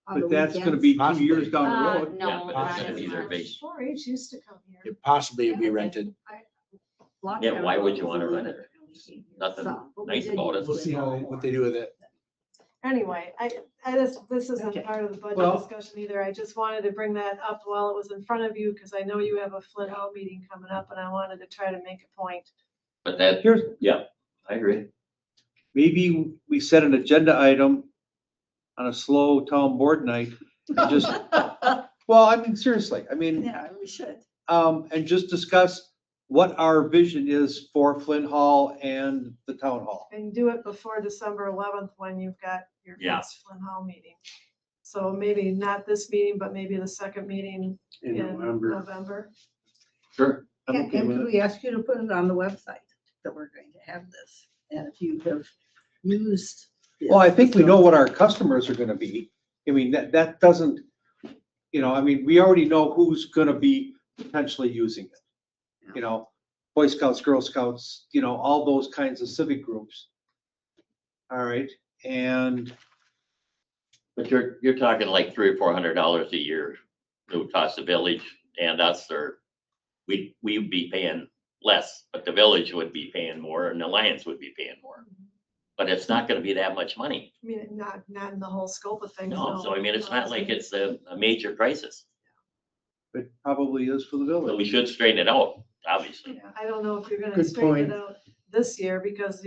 On the But that's gonna weekends. be 2 Possibly. years down the also. road. No, Yeah, but not it's gonna as be their much. base. 4-H used to come here. It possibly would be rented. Yeah, why would you wanna rent it? Nothing Some, but we nice did about it. use We'll see what they do with it. Anyway, this isn't Okay. part of the budget Well- discussion either. I just wanted to bring that up while it was in front of you because I know you have a Flint Hall meeting coming up and I wanted to try to make a point. But that, Here's, I agree. maybe we set an agenda item on a slow town board night, and just, well, I mean, seriously, I mean, Yeah, we should. and just discuss what our vision is for Flint Hall and the town hall. And do it before December 11th when you've got your Yeah. next Flint Hall meeting. So maybe not this meeting, but maybe the second meeting In in November. November. Sure. I'm And okay with could it. we ask you to put it on the website that we're going to have this? And if you have used. this, Well, I think we know so- what our customers are gonna be. I mean, that doesn't, you know, I mean, we already know who's gonna be potentially using it. You know, Boy Scouts, Girl Scouts, you know, all those kinds of civic groups. All right, and But you're talking like $300 or $400 a year. It would cost the village and us, or we'd be paying less, but the village would be paying more and the Alliance would be paying more. But it's not gonna be that much money. I mean, not in the whole scope of things. No, so I mean, it's not like it's a major crisis, it probably is for the but we village. should straighten it out, obviously. Yeah, I don't know if you're gonna Good straighten point. it out this year because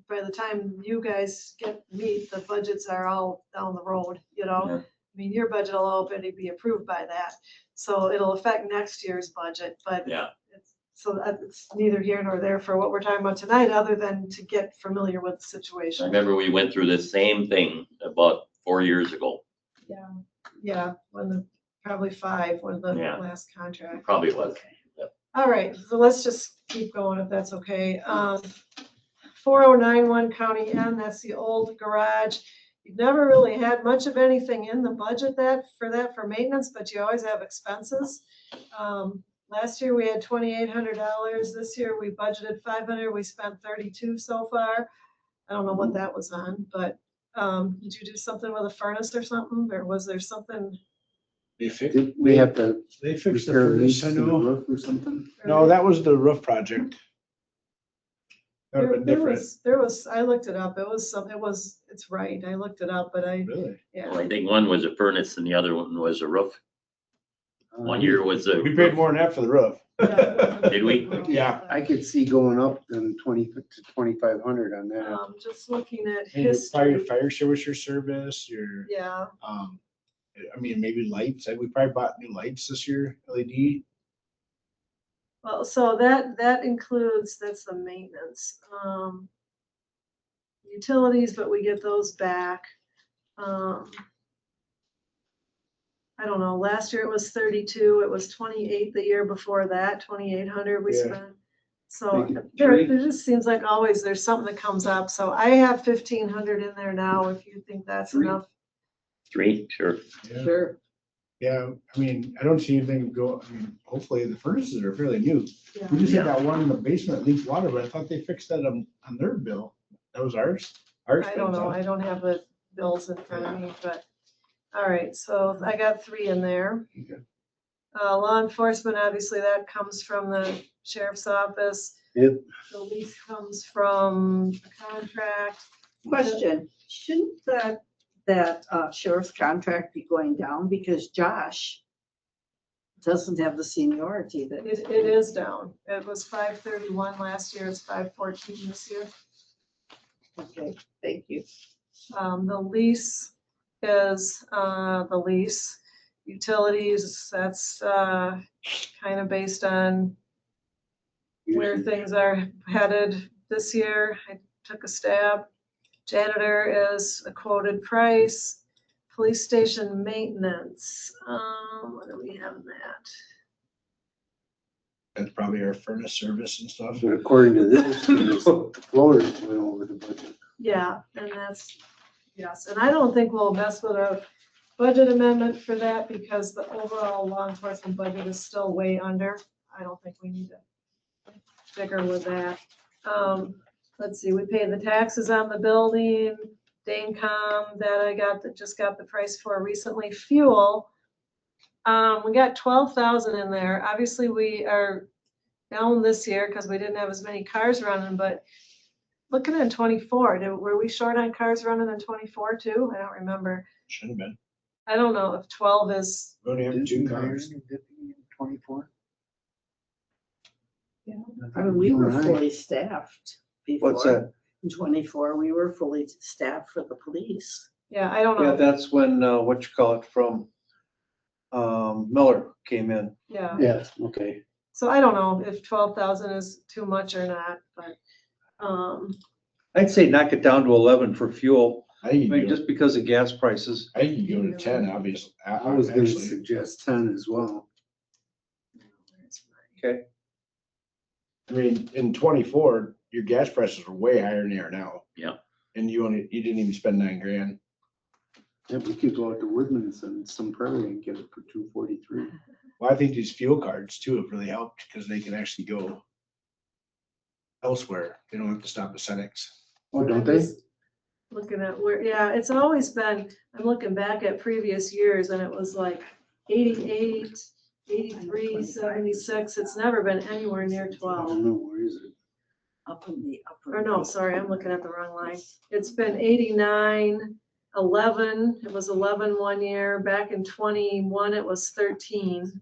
by the time you guys meet, the budgets are all down the road, you know? Yeah. I mean, your budget will already be approved by that, so it'll affect next year's budget, but Yeah. it's neither here nor there for what we're talking about tonight, other than to get familiar with the I situation. remember we went through the same thing about 4 years ago. Yeah. Yeah, probably 5, when the Yeah. last contract. Probably was. All right, so let's just keep going if that's okay. 4091 County N, that's the old garage. You've never really had much of anything in the budget for maintenance, but you always have expenses. Last year we had $2,800. This year we budgeted 500. We spent 32 so far. I don't know what that was on, but did you do something with a furnace or something, or was there something? They fixed, Did we have to they fixed the repair furnace, leaks I to the know. roof or something? No, that was the roof project. That would've been different. There was, I looked it up. It's right. I looked it up, but Really? Well, yeah. I think one was a furnace and the other one was a roof. One year was a. We paid more than that for the roof. Yeah. Did we? Yeah. I could see going up than 20 to 2,500 on that. Just looking at And probably your history. fire extinguisher service, your, Yeah, I mean, maybe lights. We probably bought new lights this year, LED. well, so that includes, that's the maintenance. Utilities, but we get those back. I don't know, last year it was 32, it was 28 the year before that, 2,800 we Yeah. spent. So Make it there three. just seems like always there's something that comes up. So I have 1,500 in there now, if you think that's Three. enough. 3, sure. Yeah. Sure. Yeah, I mean, I don't see anything go, I mean, hopefully the furnaces are fairly new. Yeah. We just had that one in the basement that leaks water, but I thought they fixed that on their bill. That was ours? Ours. I don't know, I don't have the bills in front of me, but, all right, so I got 3 in there. Okay. Law enforcement, obviously that comes from the sheriff's office. Yep. The lease comes from the contract. Question, shouldn't that sheriff's contract be going down because Josh doesn't have the seniority that. It is down. It was 531 last year, it's 514 this year. Okay, thank you. The lease is, the lease. Utilities, that's kind of based on where things are headed this year. I took a stab. Janitor is a quoted price. Police station maintenance, what do we have in that? That's probably our furnace service and stuff. But according to this, the floors went over the budget. Yeah, and that's, yes, and I don't think we'll mess with a budget amendment for that because the overall law enforcement budget is still way under. I don't think we need to figure with that. Let's see, we paid the taxes on the building, Danecom that just got the price for recently. Fuel, we got 12,000 in there. Obviously, we are down this year because we didn't have as many cars running, but looking at 24, were we short on cars running in 24 too? I don't remember. Should have been. I don't know if 12 is, We only have Didn't 2 you cars. hire a deputy in 24? I mean, we were Right. fully staffed before. What's that? In 24, we were fully staffed for the police. yeah, I don't Yeah, know. that's when, from, Miller came in. Yeah, Yes, okay. so I don't know if 12,000 is too much or not, but, I'd say knock it down to 11 for fuel, I I think mean, you go, just because of gas prices. I think you go to 10, obviously. I was gonna Actually, suggest 10 as well. Okay. I mean, in 24, your gas prices are way higher than they are now. Yeah. And you didn't even spend $9,000. Yeah, we could go out to Woodman's and some Prairie and get it for 243. Well, I think these fuel cards too have really helped because they can actually go elsewhere. They don't have to stop at Senex. Oh, don't I'm they? just looking at where, yeah, it's always been, I'm looking back at previous years and it was like 88, 83, 76. It's never been anywhere near I 12. don't know, where is it? Up in the upper. Or no, sorry, I'm looking at the wrong line. It's been 89, 11. It was 11 one year. Back in 21, it was 13.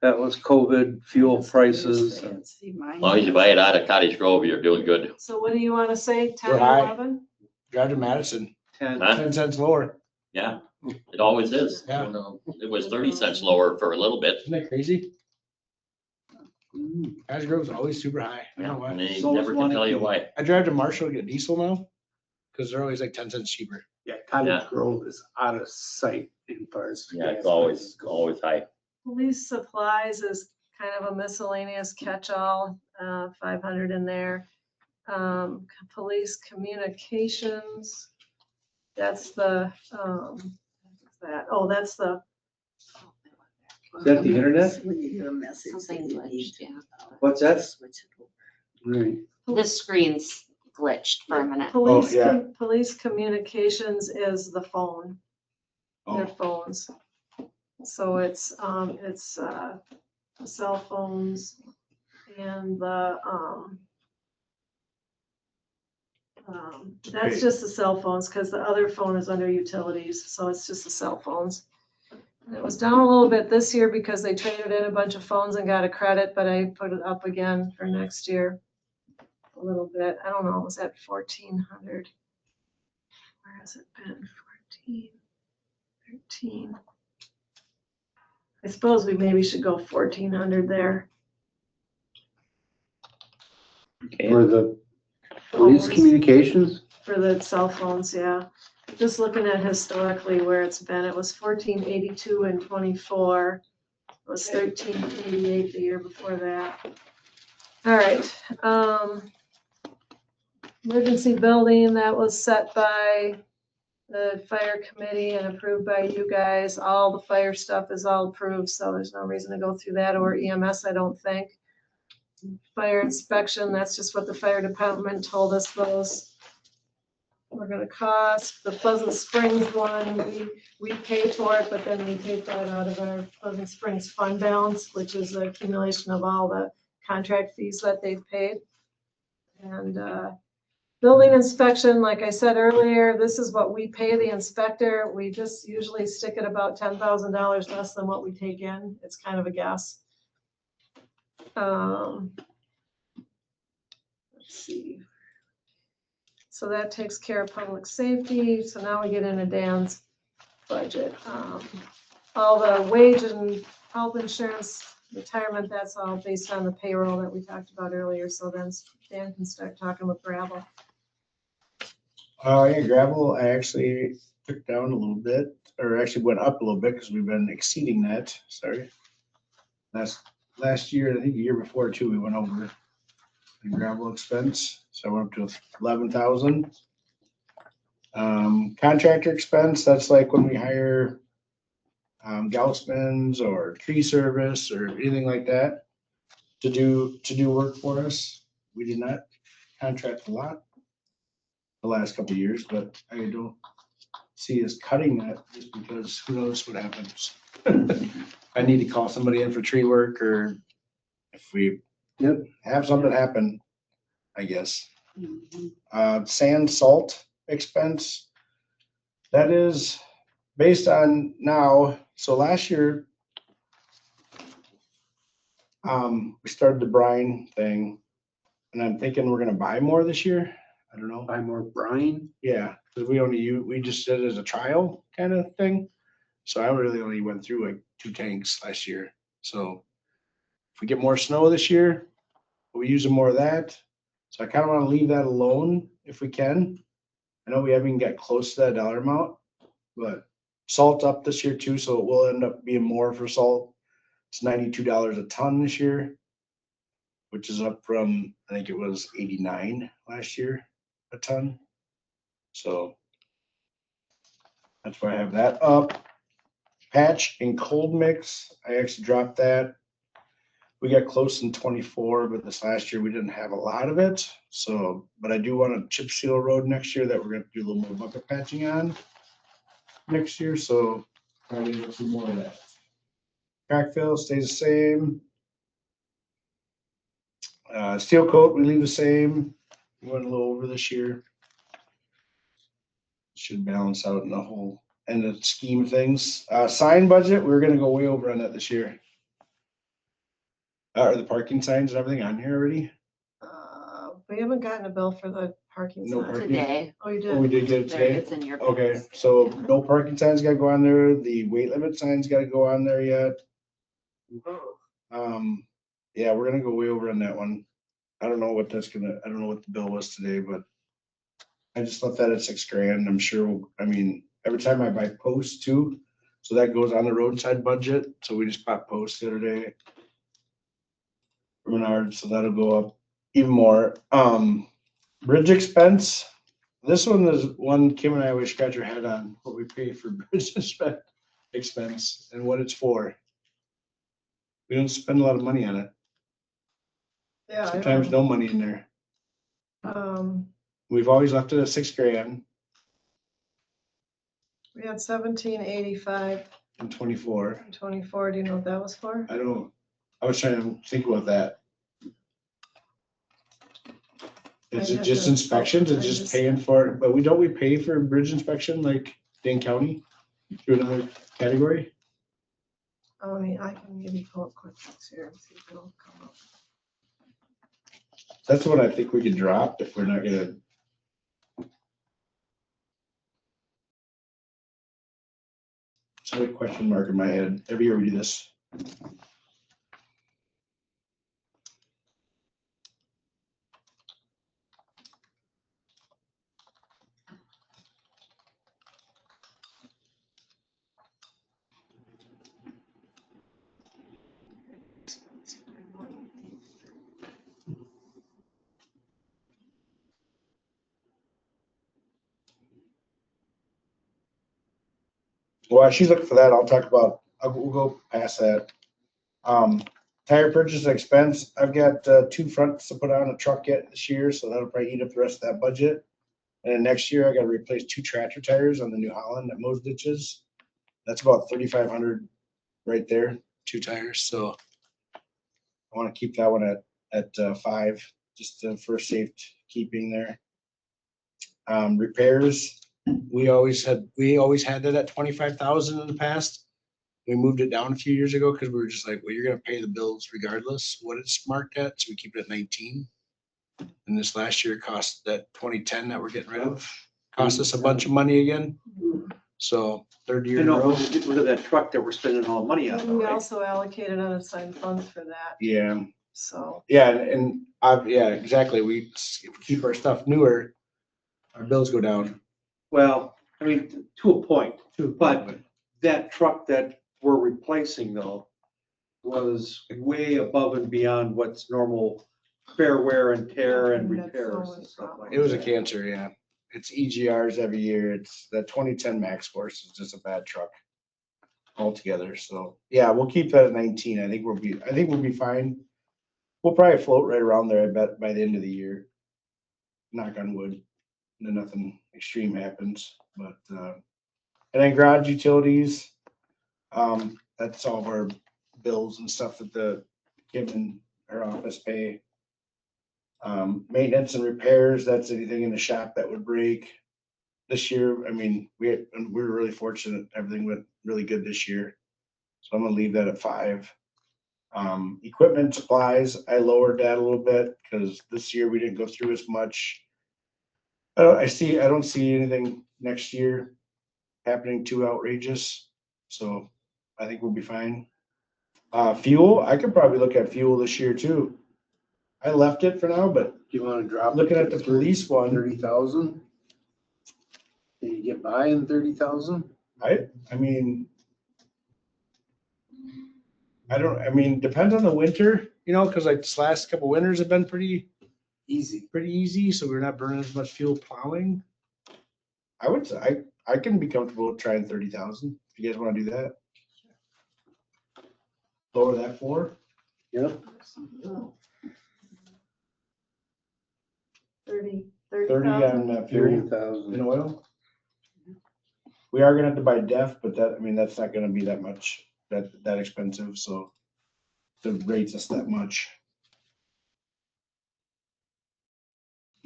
That was COVID, fuel prices. See, mine. As long as you buy it out of Cottage Grove, you're doing good. So what do you want to say? 10, We're high. 11? Drive to Madison, 10. Huh? 10 cents lower. Yeah, it always is. Yeah. It was 30 cents lower for a little bit. Isn't that crazy? Mm, Cottage Grove's always super high. I don't know And why. they So never is can tell you 180. why. I drive to Marshall to get diesel now because they're always like 10 cents cheaper. Yeah, Yeah. Cottage Grove is out of sight in far as. Yeah, it's gas always, prices go. always high. Police supplies is kind of a miscellaneous catch-all, 500 in there. Police communications, that's the, that's the, Is that the internet? When you get a message. that Something you need glitched, yeah. What's that? Switch it over. Right. The screen's glitched for a minute. police, yeah. police communications is the phone, their Oh, phones. So it's cell phones and that's Okay. just the cell phones, because the other phone is under utilities, so it's just the cell phones. And it was down a little bit this year because they traded in a bunch of phones and got a credit, but I put it up again for next year. A little bit, I don't know, it was at 1,400. Where has it been? 14, 13. I suppose we maybe should go 1,400 there. For the police Phones. communications, For the cell phones, yeah. Just looking at historically where it's been, it was 1482 and 24. It was 1388 the year before that. All right, emergency building, that was set by the fire committee and approved by you guys. All the fire stuff is all approved, so there's no reason to go through that, or EMS, I don't think. Fire inspection, that's just what the fire department told us those were gonna cost. The Pleasant Springs one, we pay for it, but then we take that out of our Pleasant Springs fund balance, which is the accumulation of all the contract fees that they've paid. And building inspection, like I said earlier, this is what we pay the inspector. We just usually stick at about $10,000 less than what we take in. It's kind of a guess. Let's see. So that takes care of public safety. So now we get into Dan's budget. All the wage and health insurance, retirement, that's all based on the payroll that we talked about earlier. So then Dan can start talking with gravel. yeah, gravel, I actually took down a little bit, or actually went up a little bit because we've been exceeding that, sorry. Last year, I think the year before too, we went over the gravel expense, so I went up to 11,000. Contractor expense, that's like when we hire Gaussman's or tree service or anything like that to do work for us. We did not contract a lot the last couple of years, but I don't see us cutting that just because who knows what happens. I need to call somebody in for tree work, or if we have something happen, I guess. Sand salt expense, that is based on now. So last year, we started the brine thing, and I'm thinking we're gonna buy more this year. I don't know. buy more brine. Yeah, because we just did it as a trial kind of thing. So I really only went through like 2 tanks last year. So if we get more snow this year, we'll be using more of that. So I kind of want to leave that alone if we can. I know we haven't even got close to that dollar amount, but salt up this year too, so it will end up being more for salt. It's $92 a ton this year, which is up from, I think it was 89 last year a ton. So that's why I have that up. Patch and cold mix, I actually dropped that. We got close in 24, but this last year we didn't have a lot of it. So, but I do want to chip seal a road next year that we're gonna do a little more bucket patching on next year. So probably do some more of that. Crack fill stays the same. Steel coat, we leave the same. We went a little over this year. Should balance out in the whole end of the scheme of things. Sign budget, we're gonna go way over on that this year. Are the parking signs and everything on here already? We haven't gotten a bill for the parking No sign. parking. Today, Oh, you Oh, we did? did get it there, today? it's in your. Okay, bills. so no parking signs gotta go on there. The weight limit signs gotta go on there yet. Yeah, we're gonna go way over on that one. I don't know what the bill was today, but I just left that at $6,000. I'm sure, I mean, every time I buy posts too, so that goes on the roadside budget. So we just bought posts the other day. For Menards, so that'll go up even more. Bridge expense. This one is one Kim and I always scratch our head on, what we pay for bridge expense and what it's for. We don't spend a lot of money on it. Yeah. I Sometimes know. no money in there. We We've always left it at $6,000 had 1785 and 24. and 24. Do you know what that was for? I was trying to think about that. Is I'd it have just to- inspections? It's I just just- paying for it, but don't we pay for bridge inspection like Dane County through another category? I mean, I can maybe pull up QuickBooks here and see if it'll come up. That's what I think we could drop if we're not gonna. It's a big question mark in my head. Every year we do this. While she's looking for that, we'll go past that. Tire purchase expense, I've got 2 fronts to put on a truck yet this year, so that'll probably eat up the rest of that budget. And then next year, I gotta replace 2 tractor tires on the New Holland that mows ditches. That's about 3,500 right there, 2 tires, so I wanna keep that one at 5, just for safe keeping there. Repairs, we always had that at 25,000 in the past. We moved it down a few years ago because we were just like, well, you're gonna pay the bills regardless what it's marked at, so we keep it at 19. And this last year cost that 2010 that we're getting rid of, cost us a bunch of money again. So 3rd year You in a know, row. get rid of that truck that we're spending all the money on, And we right? also allocated unassigned funds for that, Yeah, so. yeah, yeah, exactly. We keep our stuff newer, our bills go down. Well, I mean, to a point, but that truck that we're replacing though was way above and beyond what's normal fair wear and tear and That's repairs and always stuff like that. It was a cancer, yeah. It's EGRs every year. It's that 2010 Max Force is just a bad truck altogether. So yeah, we'll keep that at 19. I think we'll be fine. We'll probably float right around there, I bet, by the end of the year. Knock on wood. And then nothing extreme happens, but and then garage utilities. That's all of our bills and stuff that the Kim and her office pay. Maintenance and repairs, that's anything in the shop that would break. This year, I mean, we were really fortunate. Everything went really good this year. So I'm gonna leave that at 5. Equipment supplies, I lowered that a little bit because this year we didn't go through as much. I don't see anything next year happening too outrageous. So I think we'll be fine. Fuel, I could probably look at fuel this year too. I left it for now, but Do you wanna drop? looking it at to the police one, 30,000? Can you get by in 30,000? I mean, depends on the winter, cause like this last couple winters have been pretty easy, so we're not burning as much fuel plowing. I would say, I can be comfortable trying 30,000, if you guys wanna do that. Lower that 4. Yeah. 30 30 on fuel 30,000. and oil. We are gonna have to buy DEF, but that's not gonna be that much, that expensive, so the rates us that much.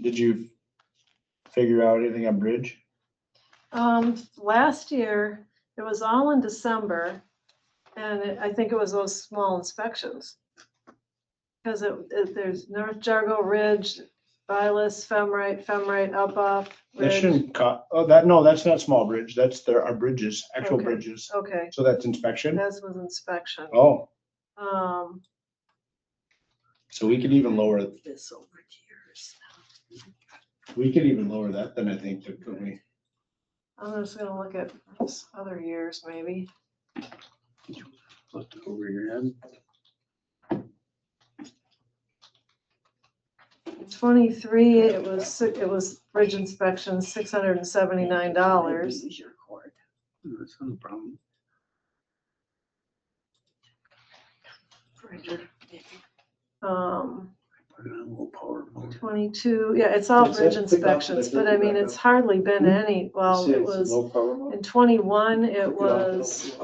Did you figure out anything on bridge? Last year, it was all in December, and I think it was those small inspections. Because there's North Jargo Ridge, Vilas, Femrite, up off. That Ridge. shouldn't no, that's not small bridge, that's our bridges, actual Okay. bridges, Okay, so that's inspection. that was inspection. Oh, Um, so we could even lower This over here. We could even lower that then, I think, couldn't we? I'm just gonna look at other years maybe. Flip it over your head. 23, it was bridge inspection, $679. Use your cord. That's no problem. Put it on a little power mode. 22, yeah, it's all It's bridge that pick up inspections, that but I mean, back it's hardly been any, well, See, it it's was, low power mode. in 21, it was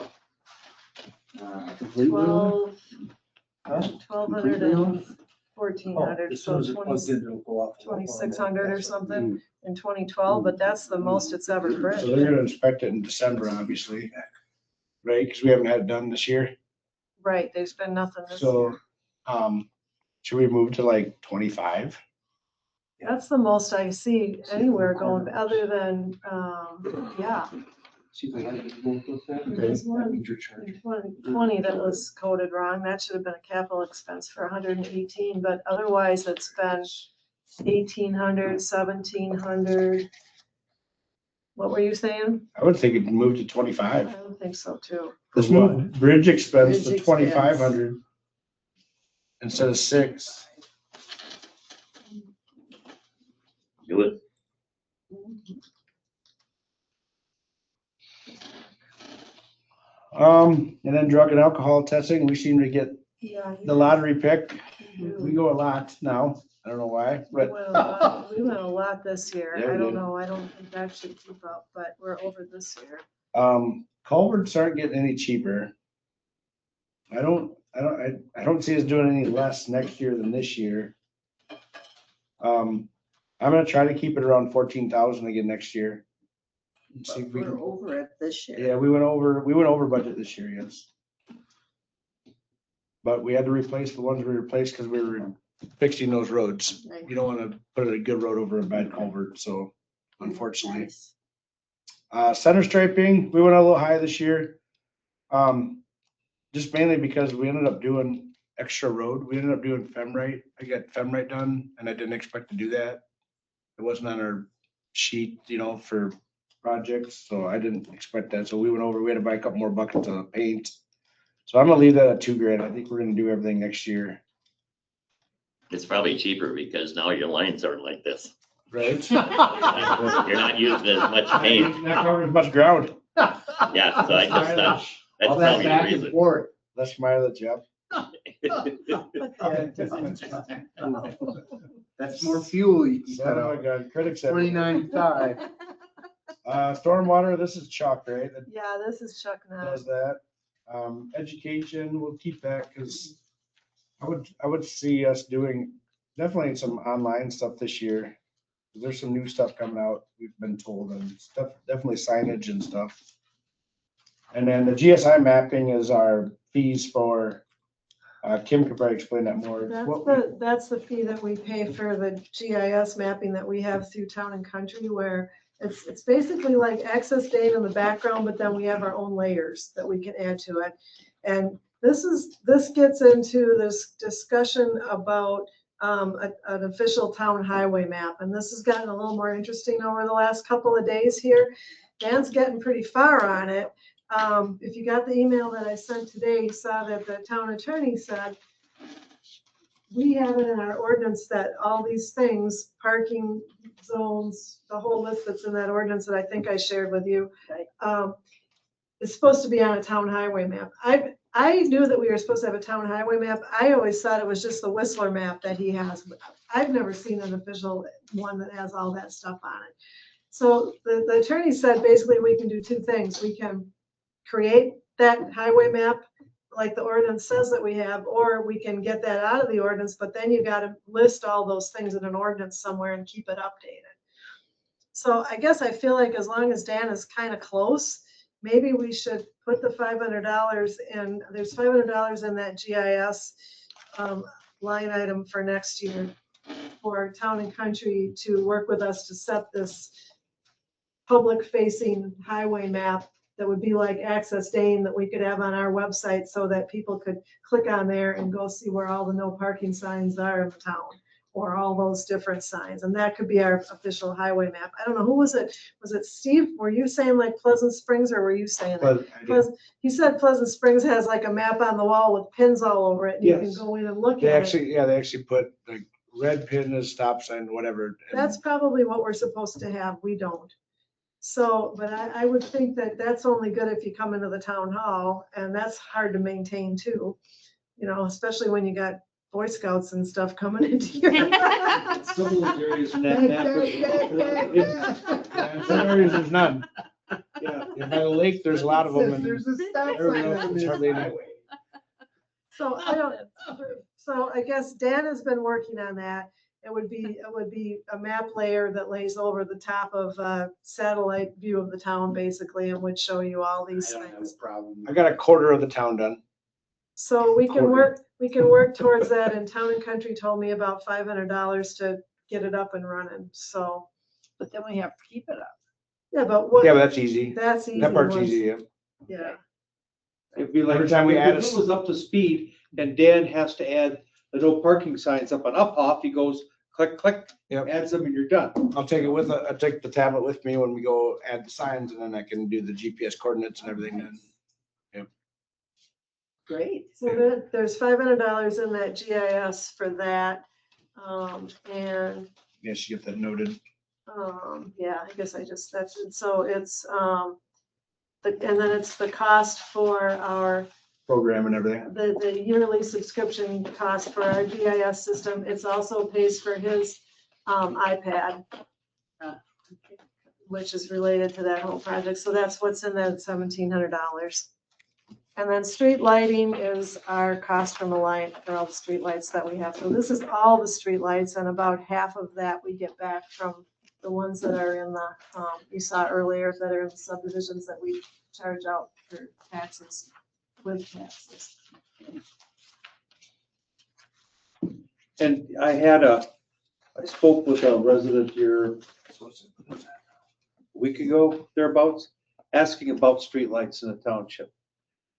Completely on? 1,200 and 1,400, As so soon as it plugs 20 in, it'll go off. 2,600 or something in 2012, but that's the most it's ever So they're bridged. gonna inspect it in December, obviously, right? Because we haven't had it done this year. Right, there's been nothing this So, year. should we move to like 25? That's the most I see anywhere going, other than, yeah. See if I had it both with that. There's one That means you're charging. in 20 that was coded wrong. That should have been a capital expense for 118, but otherwise it's been 1,800, 1,700. What were you saying? I would think it'd move to I 25. don't think so too. Let's move bridge expense to Bridge expense. 2,500 instead of 6. Do it. And then drug and alcohol testing, we seem to get Yeah. the lottery pick. We We go a lot now. I don't know why, but We went a lot this year. Yeah, we I don't did. know. I don't think that should keep up, but we're over this year. culverts aren't getting any cheaper. I don't see us doing any less next year than this year. I'm gonna try to keep it around 14,000 again next year. See if we We're can, over it this year. yeah, we went over budget this year, yes. But we had to replace the ones we replaced because we were fixing those roads. You don't wanna put a good road over a bad culvert, so unfortunately. Nice. Center striping, we went a little high this year. Just mainly because we ended up doing extra road. We ended up doing Femrite. I got Femrite done and I didn't expect to do that. It wasn't on our sheet, for projects, so I didn't expect that. So we went over, we had to buy a couple more buckets of paint. So I'm gonna leave that at $2,000. I think we're gonna do everything next year. It's probably cheaper because now your lines aren't like this. Right? You're not using as much paint. Not covering as much ground. Yeah, so I just, that's All that probably the back and reason. forth. Less mileage, yep. That's more fuel you can cut Oh my out. God, critics have. 2095. Stormwater, this is Chuck, right? That Yeah, this is Chuck does Nutt. that. Education, we'll keep that because I would see us doing definitely some online stuff this year. There's some new stuff coming out, we've been told, and stuff, definitely signage and stuff. And then the GSI mapping is our fees for, Kim could probably explain that more. It's what we- That's the fee that we pay for the GIS mapping that we have through Town and Country, where it's basically like access data in the background, but then we have our own layers that we can add to it. And this gets into this discussion about an official town highway map. And this has gotten a little more interesting over the last couple of days here. Dan's getting pretty far on it. If you got the email that I sent today, you saw that the town attorney said, we have it in our ordinance that all these things, parking zones, the whole list that's in that ordinance that I think I shared with you, is supposed to be on a town highway map. I knew that we were supposed to have a town highway map. I always thought it was just the Whistler map that he has. I've never seen an official one that has all that stuff on it. So the attorney said basically we can do two things. We can create that highway map like the ordinance says that we have, or we can get that out of the ordinance, but then you got to list all those things in an ordinance somewhere and keep it updated. So I guess I feel like as long as Dan is kind of close, maybe we should put the $500 in, there's $500 in that GIS line item for next year for Town and Country to work with us to set this public facing highway map that would be like Access Dane that we could have on our website so that people could click on there and go see where all the no parking signs are in the town. or all those different signs. And that could be our official highway map. I don't know, who was it? Was it Steve? Were you saying like Pleasant Springs or were you saying that? But He said Pleasant Springs has like a map on the wall with pins all over it and you can Yes. go in and look they at it. actually, yeah, they actually put like red pin as stop sign, whatever. and- That's probably what we're supposed to have. We don't. So, but I would think that that's only good if you come into the town hall, and that's hard to maintain too. You know, especially when you got Boy Scouts and stuff coming into here. Some of those areas in that map. Yeah, in some areas there's none. Yeah, by the lake, there's a lot of them. and There's a stop everyone sign else on is this hardly any. highway. So I don't, so I guess Dan has been working on that. It would be a map layer that lays over the top of a satellite view of the town basically, and would show you all these I don't have things. a problem. I got a quarter of the town done. So we can Quarter. we can work towards that, and Town and Country told me about $500 to get it up and running, so, But then we have to keep it up. yeah, but Yeah, but what, that's easy. that's easy. That part's once- easy, yeah. Yeah, It'd be like, Every time we add if a- it was up to speed and Dan has to add the no parking signs up and up off, he goes click, click, Yep. adds them and you're done. I'll take it with, I'll take the tablet with me when we go add the signs and then I can do the GPS coordinates and everything then. Great. so there's $500 in that GIS for that. And, Yes, you get that noted. yeah, I guess that's it. So it's, and then it's the cost for our Program and everything. the yearly subscription cost for our GIS system. It's also pays for his iPad, which is related to that whole project. So that's what's in that $1,700. And then street lighting is our cost from Alliant for all the street lights that we have. So this is all the street lights, and about half of that we get back from the ones that are in the, you saw earlier, that are in the subdivisions that we charge out for taxes, with taxes. And I spoke with a resident here a week ago, thereabouts, asking about streetlights in the township.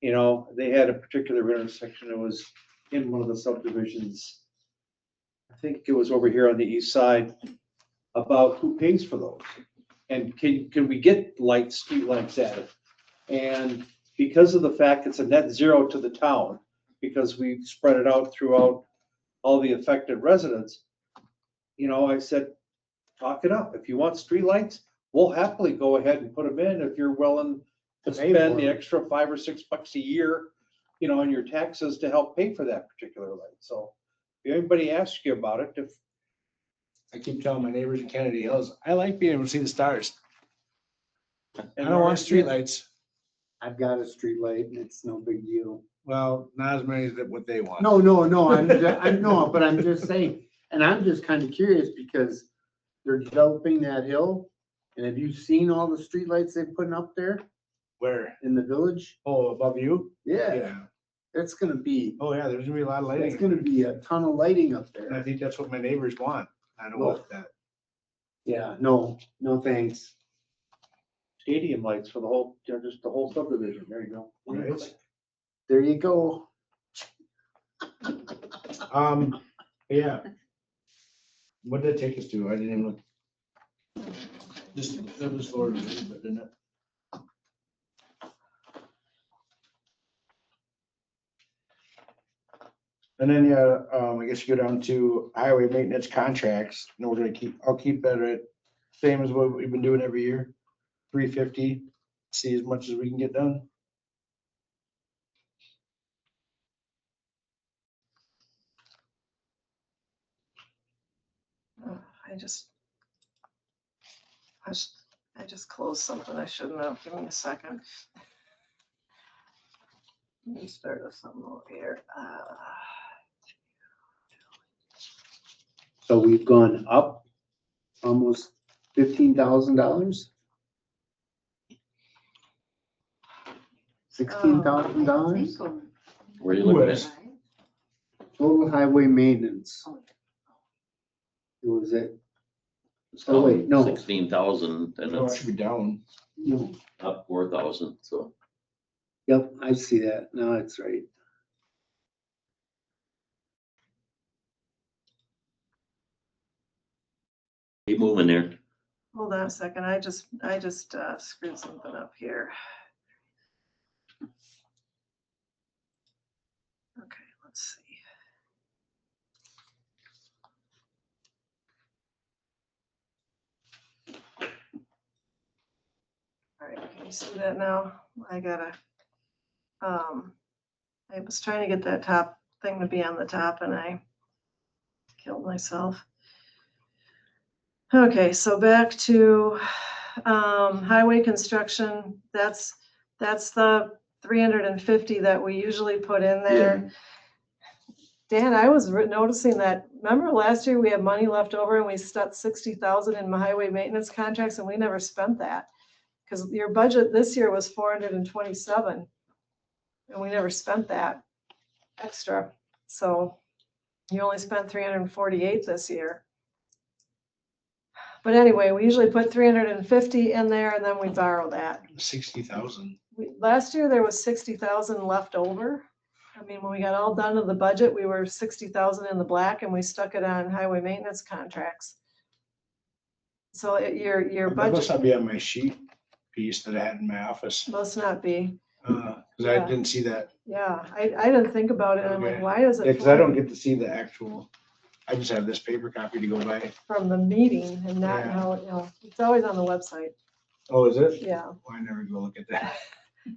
You know, they had a particular intersection that was in one of the subdivisions. I think it was over here on the east side, about who pays for those. And can we get lights, streetlights added? And because of the fact it's a net zero to the town, because we spread it out throughout all the affected residents, you know, I said, talk it up. If you want streetlights, we'll happily go ahead and put them in if you're willing to Pay spend for the it. extra $5 or $6 a year, you know, on your taxes to help pay for that particular light. So if anybody asks you about it, if I keep telling my neighbors in Kennedy Hills, I like being able to see the stars. I And don't want streetlights. I've got a street light and it's no big deal. Well, not as many as what they want. No, I know, but I'm just saying, and I'm just kind of curious because they're developing that hill. And have you seen all the streetlights they're putting up there Where? in the village? Oh, above you? Yeah, it's gonna be, Oh, yeah, there's gonna be a lot of it's lighting. gonna be a ton of lighting up And I there. think that's what my neighbors want. I don't want that. Yeah, no thanks. stadium lights for the whole, you know, just the whole subdivision, there you go. Right. There you go. Yeah. What did it take us to? I didn't even look. Just, it was lower, but didn't it? And then, yeah, I guess you go down to highway maintenance contracts, and we're gonna I'll keep that at same as what we've been doing every year, 350, see as much as we can get done. I just closed something I shouldn't have. Give me a second. Let me start with something over here. So we've gone up almost $15,000? $16,000 Where are you looking at? total highway maintenance. Was it? Oh, wait, no, 16,000 and Oh, it it's should be down. no. up 4,000, so. Yep, I see that. No, that's right. moving there. Hold on a second, I just screwed something up here. Okay, let's see. All right, can you see that now? I was trying to get that top thing to be on the top and I killed myself. Okay, so back to highway construction, that's the 350 that we usually put in there. Dan, I was noticing that, remember last year we had money left over and we stuck 60,000 in highway maintenance contracts and we never spent that. Because your budget this year was 427 and we never spent that extra. So you only spent 348 this year. But anyway, we usually put 350 in there and then we borrow that. 60,000. Last year there was 60,000 left over. I mean, when we got all done to the budget, we were 60,000 in the black and we stuck it on highway maintenance contracts. So your That must budget not be on my sheet piece that I had in my office. must not be. Cause Yeah. I didn't see that. Yeah, I didn't think about it. I'm like, Okay. why is it? Yeah, cause I don't get to see the actual, I just have this paper copy to go by. From the meeting and not Yeah. how, it's always on the website. Oh, is it? Yeah, Well, I never go look at that.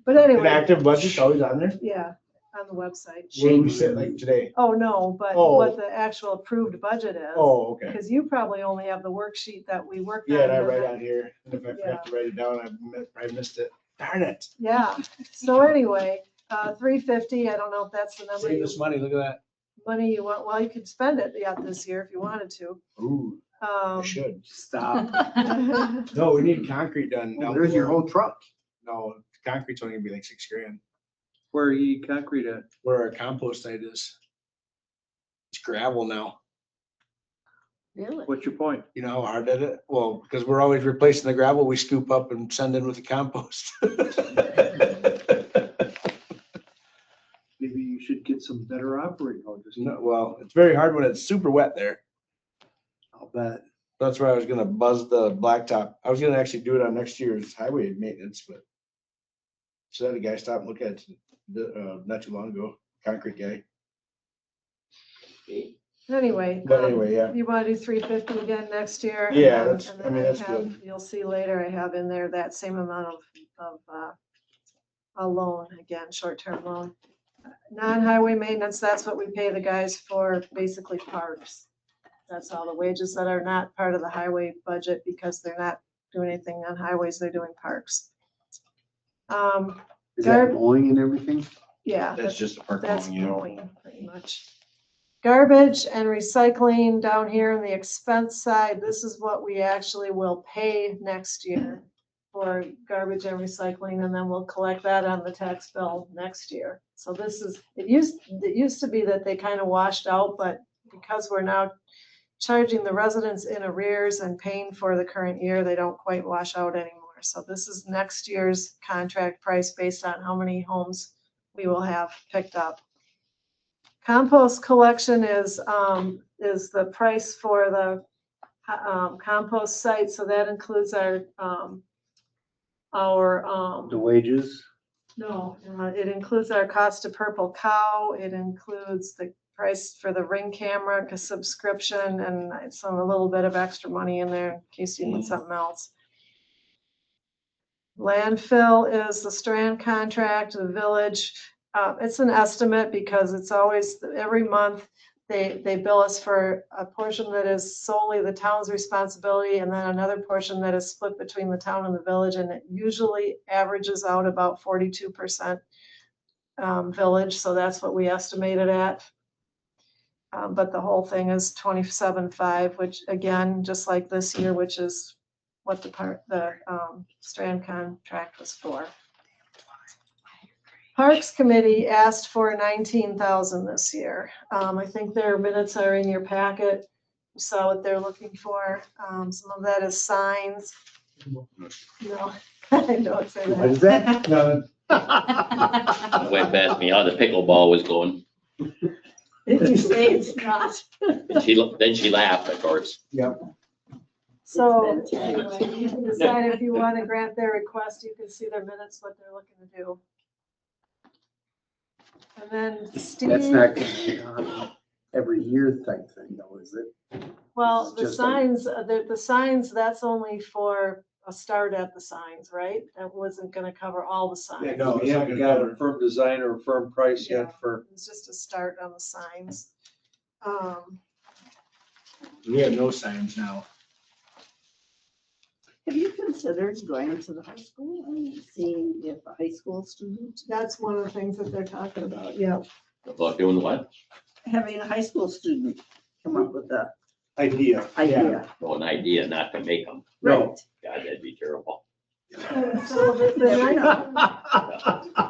but An anyway, active budget's always on there? yeah, on the website. Where do we sit like today? Oh, no, but Oh. what the actual approved budget is. Oh, okay. Because you probably only have the worksheet that we worked on. Yeah, and I and write then- on here, and if I forgot to write it down, I missed it. Darn it. Yeah, so anyway, 350, I don't know if that's the number Save us money, look at money you want, well, you could spend it, this year if you wanted to. that. Ooh, I Um, should. Stop. No, we need concrete done. Well, down there's your below. whole truck. No, concrete's only gonna be like $6,000. Where you concrete at? Where our compost site is. It's gravel now. Really? What's your point? You know how hard that is? Well, because we're always replacing the gravel we scoop up and send in with the compost. Maybe you should get some better operating. No, well, it's very hard when it's super wet there. I'll bet. That's where I was gonna buzz the blacktop. I was gonna actually do it on next year's highway maintenance, but. So had a guy stop and look at it, not too long ago, concrete guy. Anyway. But anyway, yeah. You want to do 350 again next year? and Yeah, then- that's- and I then mean, that's have- good. You'll see later, I have in there that same amount of a loan, again, short-term loan. Non-highway maintenance, that's what we pay the guys for, basically parks. That's all the wages that are not part of the highway budget because they're not doing anything on highways, they're doing parks. Is that mowing and everything? Yeah. That's just a park That's mowing, you know. mowing, pretty much. Garbage and recycling down here on the expense side, this is what we actually will pay next year for garbage and recycling, and then we'll collect that on the tax bill next year. So this is, it used to be that they kind of washed out, but because we're now charging the residents in arrears and paying for the current year, they don't quite wash out anymore. So this is next year's contract price based on how many homes we will have picked up. Compost collection is the price for the compost site, so that includes The wages? no, it includes our cost to Purple Cow, it includes the price for the Ring camera subscription, and a little bit of extra money in there in case you need something else. Landfill is the Strand contract, the village. It's an estimate because it's always, every month, they bill us for a portion that is solely the town's responsibility and then another portion that is split between the town and the village, and it usually averages out about 42% village, so that's what we estimate it at. But the whole thing is 27.5, which again, just like this year, which is what the Strand contract was for. Parks Committee asked for 19,000 this year. I think their minutes are in your packet. You saw what they're looking for. Some of that is signs. No, I don't say What that. is that? No, It went past me how the pickleball was going. Did you say it's not? Then she laughed, of course. yep. So It's been anyway, you can decide if you want to grant their request. You can see their minutes, what they're looking to do. And then Steve. That's not gonna be on every year type thing though, is it? Well, It's the just a- signs, the signs, that's only for a start at the signs, right? That wasn't gonna cover all the signs. Yeah, no, We it's not haven't gonna got a cover. firm design or a firm price Yeah. yet for, It's just a start on the signs. We have no signs now. Have you considered going to the high school and seeing if a high school student, That's one of the things that they're talking about, yeah. About doing what? having a high school student come up with the idea. idea? Well, an idea not to make them. No. Right. God, that'd be terrible. So the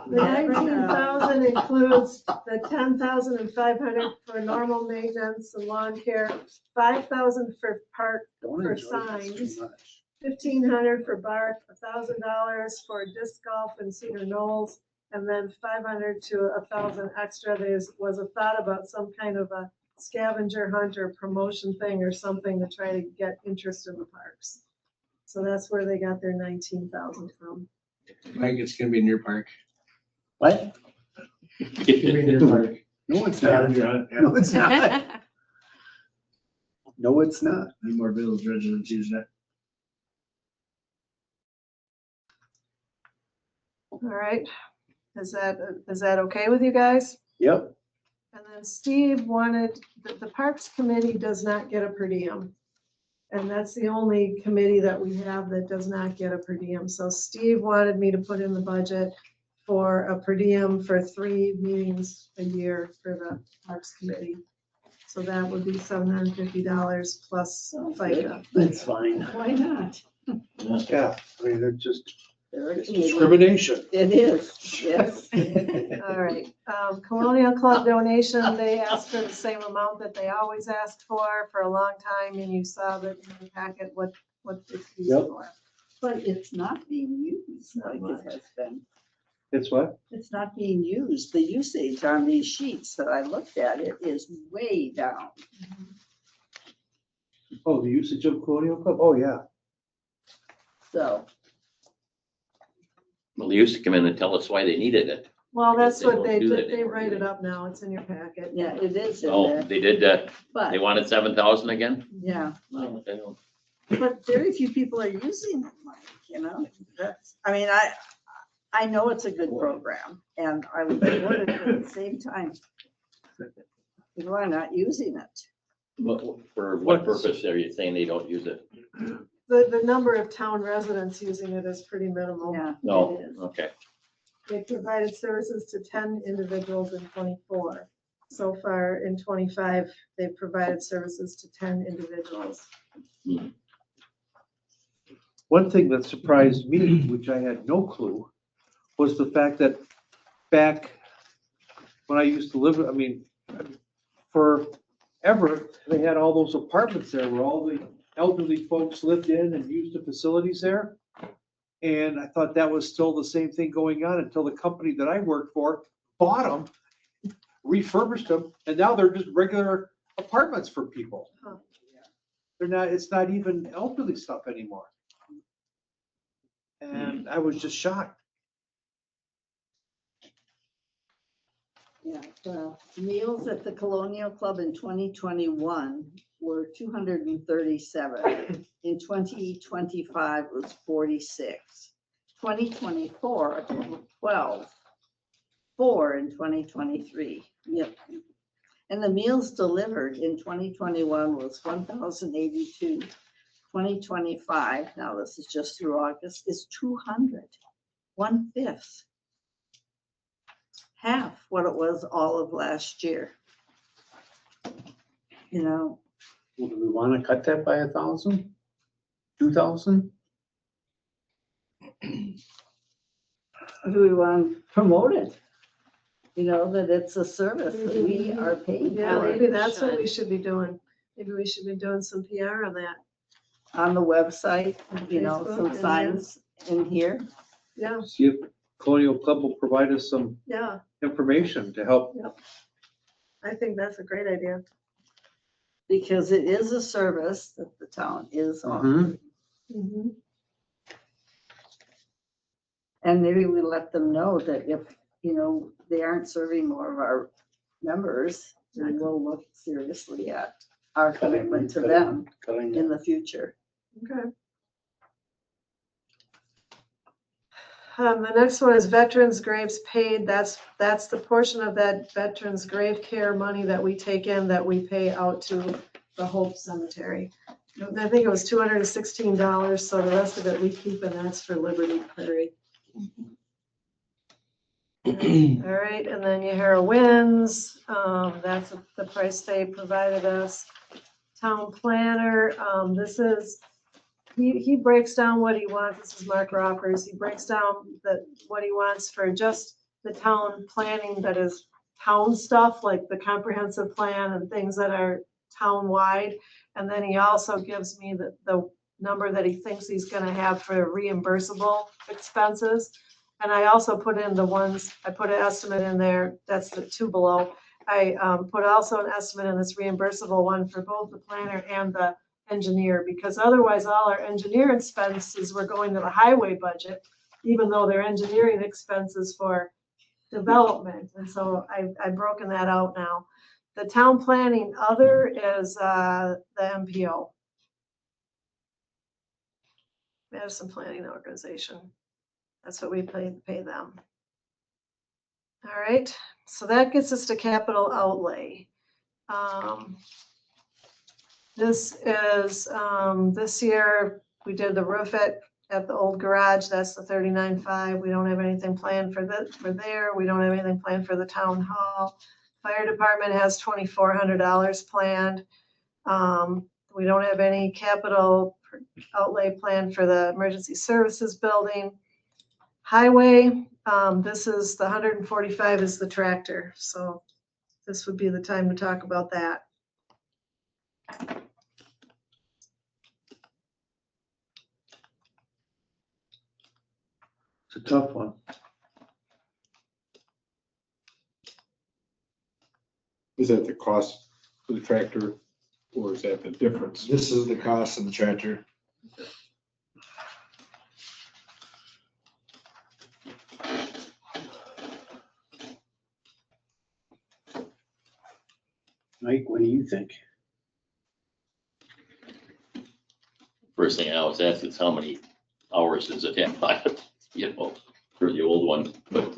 Never know. 19,000 includes the 10,500 for normal maintenance and lawn care, 5,000 for park, Don't For enjoy this too signs. much. 1,500 for bark, $1,000 for disc golf and Cedar Knolls, and then 500 to 1,000 extra. There was a thought about some kind of a scavenger hunt or promotion thing or something to try to get interest in the parks. So that's where they got their 19,000 from. Mike, it's gonna be in your park. What? It's gonna be in your park. No, it's not. No, it's not. No, it's not. Need more village residents using it. All right, is that okay with you guys? Yep. And then Steve wanted, the Parks Committee does not get a per diem. And that's the only committee that we have that does not get a per diem. So Steve wanted me to put in the budget for a per diem for 3 meetings a year for the Parks Committee. So that would be $750 plus FICA. That's fine. Why not? Yeah, I mean, they're just They're a it's community. discrimination. It is, yes. All right, Colonial Club donation, they asked for the same amount that they always asked for a long time, and you saw that in the packet what it's used Yep. for. But it's not being used like it has been. It's what? It's not being used. The usage on these sheets that I looked at, it is way down. Oh, the usage of Colonial Club? Oh, yeah. So, Well, they used to come in and tell us why they needed it. Well, that's They what don't they do that did, they anymore, write do it they? up now, it's in your packet. yeah, it is in Oh, there, they did, they but, wanted 7,000 again? yeah, Well, they don't- but very few people are using it, Mike, you know? That's, I mean, I know it's a good program and I would support it, but at the same time, people are not using it. For what purpose are you saying they don't use it? The number of town residents using it is pretty minimal. Yeah, No, it is. okay. They provided services to 10 individuals in 24. So far in 25, they've provided services to 10 individuals. One thing that surprised me, which I had no clue, was the fact that back when I used to live, I mean, forever, they had all those apartments there where all the elderly folks lived in and used the facilities there. And I thought that was still the same thing going on until the company that I worked for bought them, refurbished them, and now they're just regular apartments for people. Huh. They're not, it's not even elderly stuff anymore. And I was just shocked. Yeah, meals at the Colonial Club in 2021 were 237. In 2025 was 46. 2024, a total of 12. 4 in 2023. Yep. And the meals delivered in 2021 was 1,082. 2025, now this is just through August, is 200. 1/5. Half what it was all of last year. You know, Well, do we want to cut that by 1,000? 2,000? do we want to promote it? You know, that it's a service that we are paying Yeah, for maybe that's what we should be doing. Maybe we should be doing some PR on that. on the website, you know, Facebook some and, signs in here. Yeah, See if Colonial Club will provide us some yeah, information to help. I think that's a great idea. because it is a service that the town is offering. Mhm. And maybe we let them know that if, they aren't serving more of our members, then we'll look seriously at our commitment to them Cutting in the future. Okay. The next one is veterans graves paid. That's the portion of that veterans grave care money that we take in that we pay out to the Hope Cemetery. I think it was $216, so the rest of it we keep, and that's for Liberty Prairie. All right, and then Yahara Winds, that's the price they provided us. Town planner, this is, he breaks down what he wants. This is Mark Rockers. He breaks down what he wants for just the town planning that is town stuff, like the comprehensive plan and things that are town-wide. And then he also gives me the number that he thinks he's gonna have for reimbursable expenses. And I also put in I put an estimate in there, that's the two below. I put also an estimate in this reimbursable one for both the planner and the engineer, because otherwise all our engineer expenses were going to the highway budget, even though they're engineering expenses for development. And so I've broken that out now. The town planning other is the MPO. Madison Planning Organization. That's what we pay them. All right, so that gets us to capital outlay. This is, this year, we did the roof at the old garage, that's the 39.5. We don't have anything planned for there. We don't have anything planned for the town hall. Fire department has $2,400 planned. We don't have any capital outlay planned for the emergency services building. Highway, this is the 145 is the tractor, so this would be the time to talk about that. It's a tough one. Is that the cost for the tractor or is that the difference? This is the cost of the tractor. Mike, what do you think? First thing I always ask is how many hours does it have on it, for the old one, but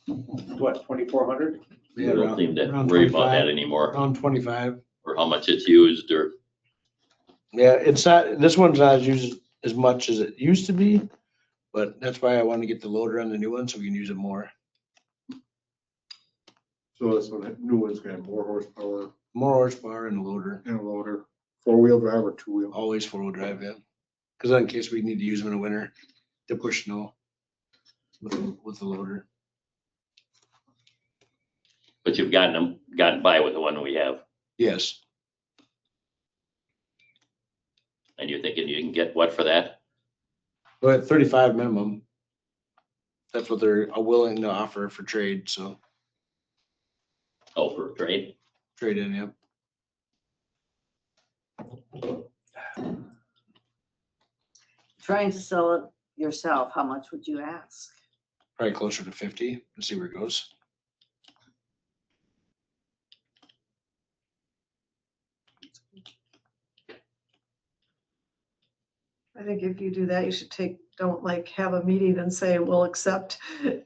What, 2,400? we don't seem to around worry about that 25. anymore, Around 25. or how much it's used, or, Yeah, it's not, this one's not used as much as it used to be, but that's why I want to get the loader on the new one so we can use it more. So this one, that new one's gonna have more horsepower More horsepower and a loader, and a loader, 4-wheel drive or 2-wheel. always 4-wheel drive, yeah. Because in case we need to use them in the winter to push snow with the loader. but you've gotten by with the one we have, Yes, and you're thinking you can get what for that? but at 35 minimum. That's what they're willing to offer for trade, so Oh, for trade? trade in, yeah. Trying to sell it yourself, how much would you ask? Probably closer to 50 and see where it goes. I think if you do that, you should don't like have a meeting and say, we'll accept, I think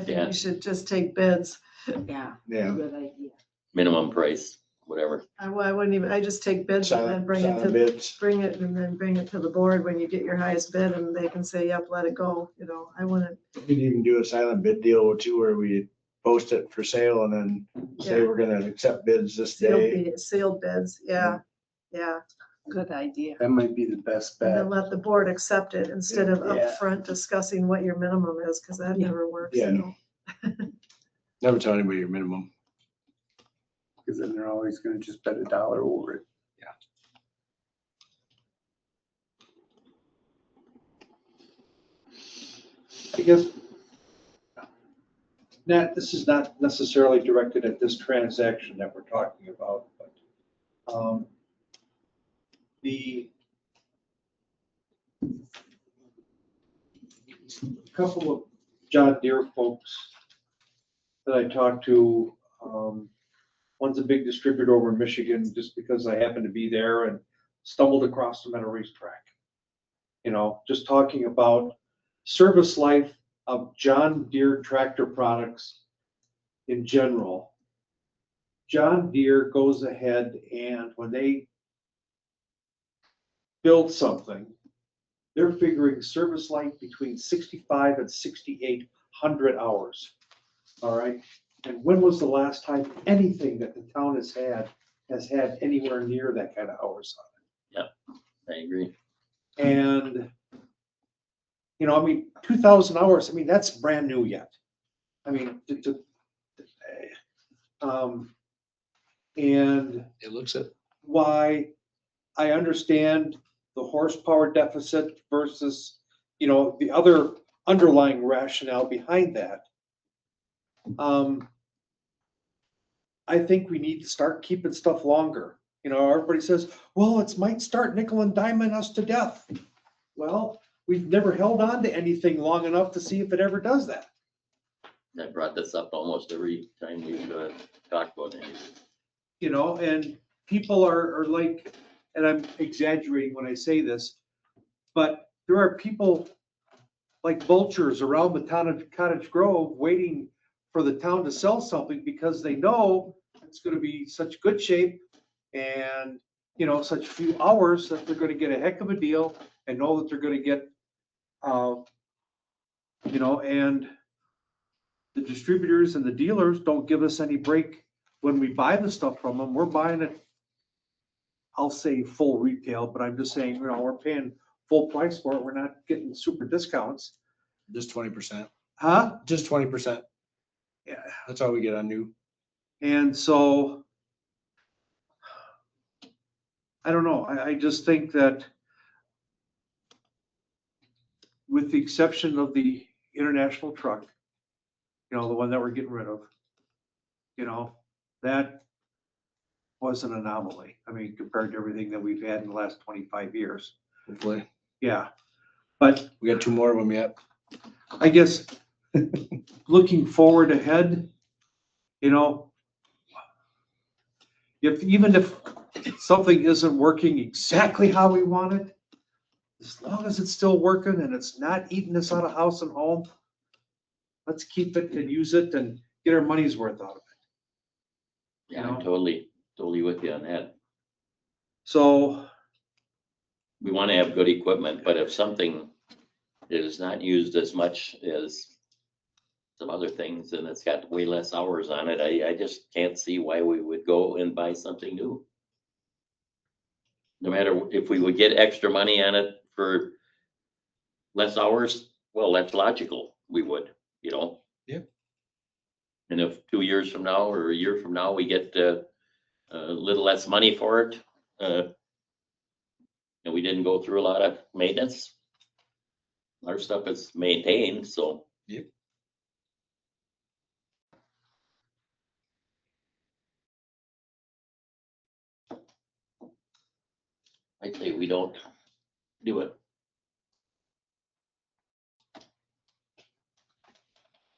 Yeah. you should just take bids. Yeah, Yeah. good idea. Minimum price, whatever. I wouldn't even, I just take bids and then Silent bring it bids. bring it to the board when you get your highest bid and they can say, yep, let it go, I wouldn't, We could even do a silent bid deal too, where we post it for sale and then say Yeah. we're gonna accept bids this day. sealed bids, yeah. Good idea. That might be the best And bet. then let the board accept it instead of Yeah. upfront discussing what your minimum is, because that never works. Yeah, no. Never tell anybody your minimum. Because then they're always gonna just bet $1 over it. I guess, Nat, this is not necessarily directed at this transaction that we're talking about, but The couple of John Deere folks that I talked to, one's a big distributor over in Michigan, just because I happened to be there and stumbled across them at a racetrack. You know, just talking about service life of John Deere tractor products in general. John Deere goes ahead and when they build something, they're figuring service life between 65 and 6,800 hours. All right. And when was the last time anything that the town has had anywhere near that kind of hours on I agree. it? And, you know, I mean, 2,000 hours, I mean, that's brand new yet. I mean, and It looks at, why I understand the horsepower deficit versus, you know, the other underlying rationale behind that. I think we need to start keeping stuff longer. You know, everybody says, well, it might start nickel and diming us to death. Well, we've never held on to anything long enough to see if it ever does that. I brought this up almost every time we've talked about it. You know, and people are like, and I'm exaggerating when I say this, but there are people like vultures around the town of Cottage Grove waiting for the town to sell something because they know it's going to be such good shape and, you know, such few hours that they're going to get a heck of a deal and know that they're going to get, you know, and the distributors and the dealers don't give us any break when we buy the stuff from them. We're buying it, I'll say full retail, but I'm just saying, you know, we're paying full price for it. We're not getting super discounts. just 20%, Huh? just 20%. Yeah. That's all we get on new. And so, I don't know. I just think that with the exception of the international truck, you know, the one that we're getting rid of, you know, that was an anomaly. I mean, compared to everything that we've had in the last 25 years. Hopefully, Yeah. But we got 2 more of them yet. I guess looking forward ahead, you know, even if something isn't working exactly how we want it, as long as it's still working and it's not eating us out of house and home, let's keep it and use it and get our money's worth out of it. Yeah, I'm totally with you on that. So, We want to have good equipment, but if something is not used as much as some other things and it's got way less hours on it, I just can't see why we would go and buy something new. No matter if we would get extra money on it for less hours, well, that's logical. We would, you know? Yep. And if 2 years from now or a year from now, we get a little less money for it, and we didn't go through a lot of maintenance, our stuff is maintained, so. Yep. I'd say we don't do it.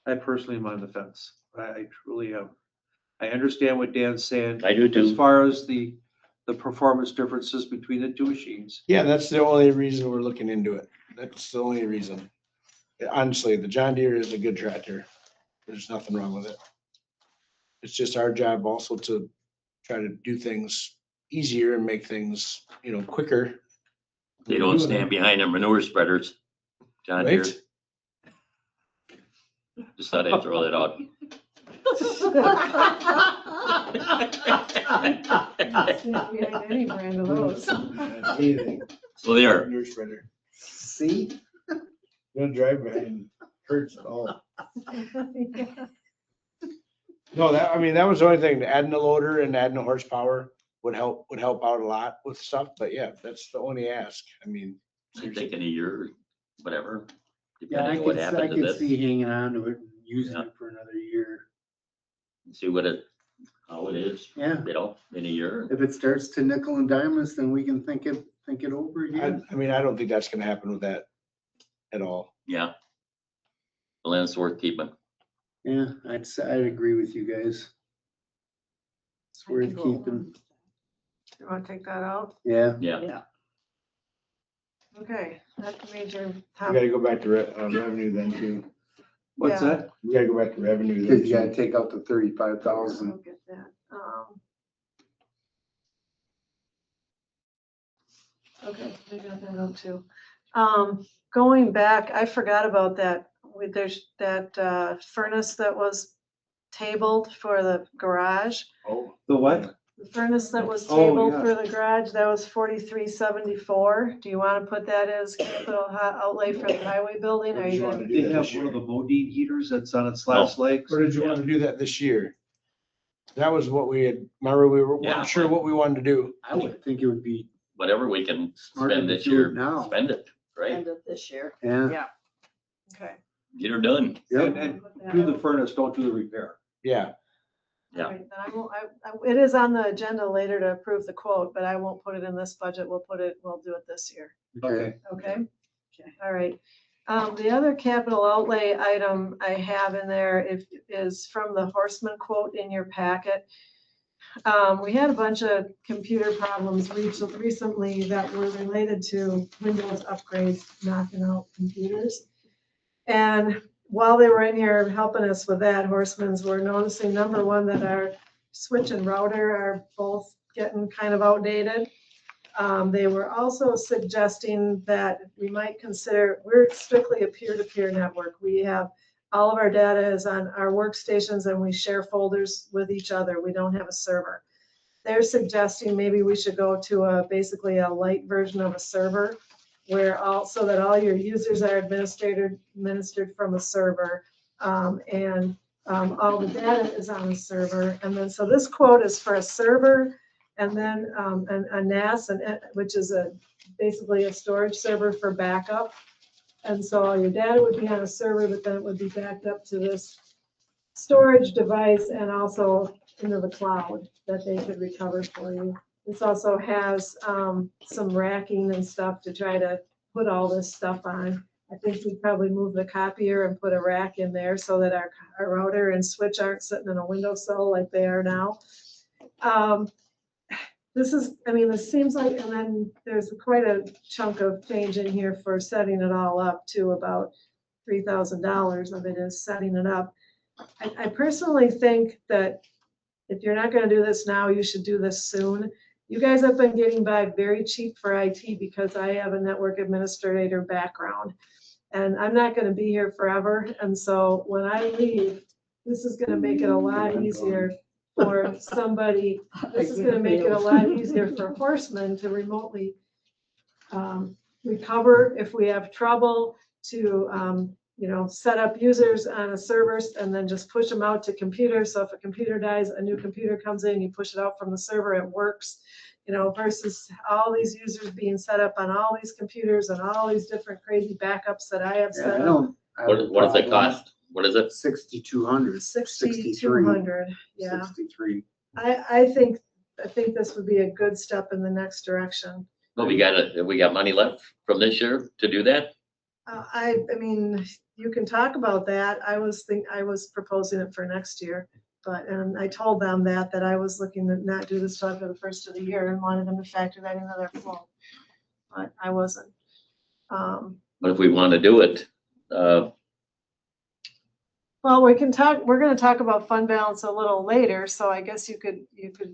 I personally am on the fence. I truly am. I understand what Dan's saying. I do As too. far as the performance differences between the two machines. Yeah, that's the only reason we're looking into it. That's the only reason. Honestly, the John Deere is a good tractor. There's nothing wrong with it. It's just our job also to try to do things easier and make things, you know, quicker. They don't stand behind their manure spreaders. John Deere, Right? just thought I'd throw that out. Behind any brand of those. Anything. So there, Manure spreader. See? Don't drive by and hurts at all. No, that, I mean, that was the only thing, adding a loader and adding a horsepower would help out a lot with stuff, but yeah, that's the only ask. I mean, I'm thinking a year, whatever, Yeah, I depending on what could, I happened to could this. see hanging on to it, using Yeah. it for another year. See what it, how it is, Yeah. in a year. If it starts to nickel and dime us, then we can think it over again. I mean, I don't think that's gonna happen with that at all. Yeah. Well, then it's worth keeping. Yeah, I'd agree with you guys. It's I worth can go keeping. You want to take that out? Yeah. Yeah. Yeah. Okay, that major We top. gotta go back to revenue then too. What's Yeah. that? We gotta go back to revenue then Cause you gotta too. take out the 35,000. I'll get that. Okay, I got that out too. Going back, I forgot about that. There's that furnace that was tabled for the garage. Oh, The what? The furnace that was Oh, tabled yeah. for the garage, that was 4374. Do you want to put that as capital outlay for the highway building? What Or did you you gonna? want to They do that have this one of year? the Modine heaters that's on its last legs. Or did you want to do that this year? That was what we had, remember, we Yeah. weren't sure what we wanted to do. I would think it would be Whatever we can smarter spend to this do year, it now. spend it, right? End of this year. Yeah. Okay. Get her done. Yep. And do the furnace, don't do the repair. Yeah, Yeah. Alright, then I won't, it is on the agenda later to approve the quote, but I won't put it in this budget. We'll do it this year. Okay. Okay? All right. The other capital outlay item I have in there is from the Horseman quote in your packet. We had a bunch of computer problems recently that were related to Windows upgrades, knocking out computers. And while they were in here helping us with that, Horsemen's were noticing, number one, that our switch and router are both getting kind of outdated. They were also suggesting that we might consider, we're strictly a peer-to-peer network. We have, all of our data is on our workstations and we share folders with each other. We don't have a server. They're suggesting maybe we should go to basically a light version of a server where so that all your users are administered from a server, and all the data is on a server. And then, so this quote is for a server and then a NAS, which is basically a storage server for backup. And so all your data would be on a server, but then it would be backed up to this storage device and also into the cloud that they could recover for you. This also has some racking and stuff to try to put all this stuff on. I think we'd probably move the copier and put a rack in there so that our router and switch aren't sitting in a windowsill like they are now. This seems like, and then there's quite a chunk of change in here for setting it all up to about $3,000 of it is setting it up. I personally think that if you're not gonna do this now, you should do this soon. You guys have been getting by very cheap for IT because I have a network administrator background. And I'm not gonna be here forever. And so when I leave, this is gonna make it a lot easier for somebody. This is gonna make it a lot easier for Horsemen to remotely recover if we have trouble, to set up users on a server and then just push them out to computers. So if a computer dies, a new computer comes in, you push it out from the server, it works, versus all these users being set up on all these computers and all these different crazy backups that I have Yeah, set I up. don't. have a What does it problem. cost? What is it? 6,200. 6,200, yeah. 63. I think this would be a good step in the next direction. Well, we got money left from this year to do that? I mean, you can talk about that. I was proposing it for next year, and I told them that I was looking to not do this till after the first of the year and wanted them to factor that into their flow. But I wasn't. But if we want to do it, Well, we can talk, we're gonna talk about fund balance a little later, so I guess you could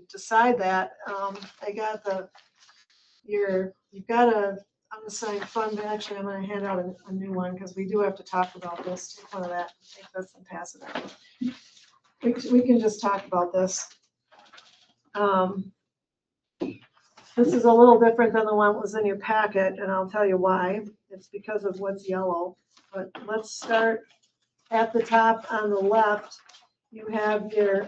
decide that. I got you've got a unassigned fund. Actually, I'm gonna hand out a new one because we do have to talk about this. Take one of that, take this and pass it out. We can just talk about this. This is a little different than the one that was in your packet, and I'll tell you why. It's because of what's yellow. But let's start at the top on the left. You have your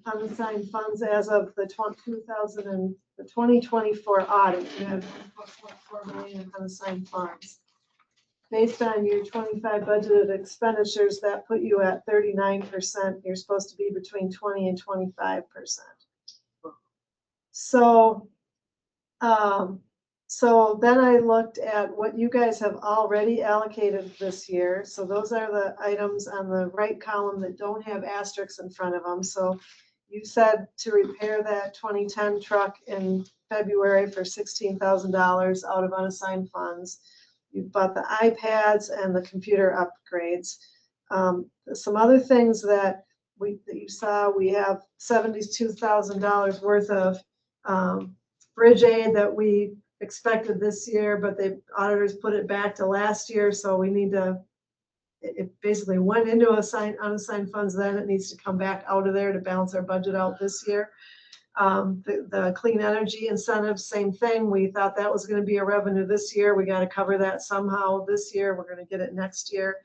unassigned funds as of the 2024 audit. You have 1.4 million in unassigned funds. based on your 25 budgeted expenditures, that put you at 39%. You're supposed to be between 20 and 25%. So, so then I looked at what you guys have already allocated this year. So those are the items on the right column that don't have asterisks in front of them. So you said to repair that 2010 truck in February for $16,000 out of unassigned funds. You bought the iPads and the computer upgrades. Some other things that you saw, we have $72,000 worth of bridge aid that we expected this year, but the auditors put it back to last year, so we need to, it basically went into unassigned funds, then it needs to come back out of there to balance our budget out this year. The clean energy incentives, same thing. We thought that was gonna be a revenue this year. We gotta cover that somehow this year. We're gonna get it next year.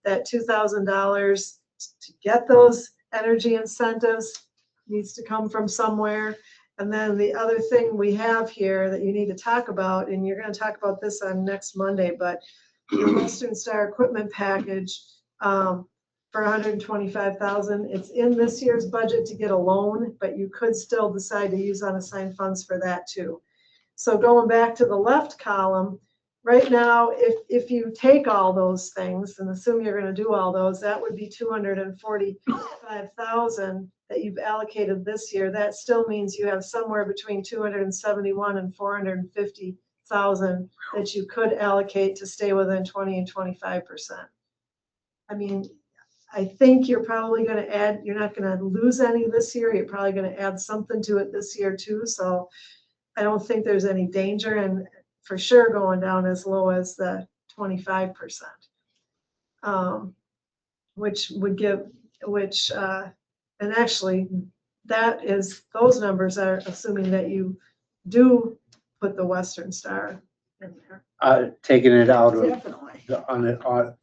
That $2,000 to get those energy incentives needs to come from somewhere. And then the other thing we have here that you need to talk about, and you're gonna talk about this on next Monday, but the Western Star equipment package for $125,000. It's in this year's budget to get a loan, but you could still decide to use unassigned funds for that too. So going back to the left column, right now, if you take all those things and assume you're gonna do all those, that would be $245,000 that you've allocated this year. That still means you have somewhere between $271,000 and $450,000 that you could allocate to stay within 20 and 25%. I mean, I think you're probably gonna add, you're not gonna lose any this year. You're probably gonna add something to it this year too. So I don't think there's any danger, and for sure going down as low as the 25%. Which would give, and actually that is, those numbers are assuming that you do put the Western Star in there. Taking it out of, Definitely.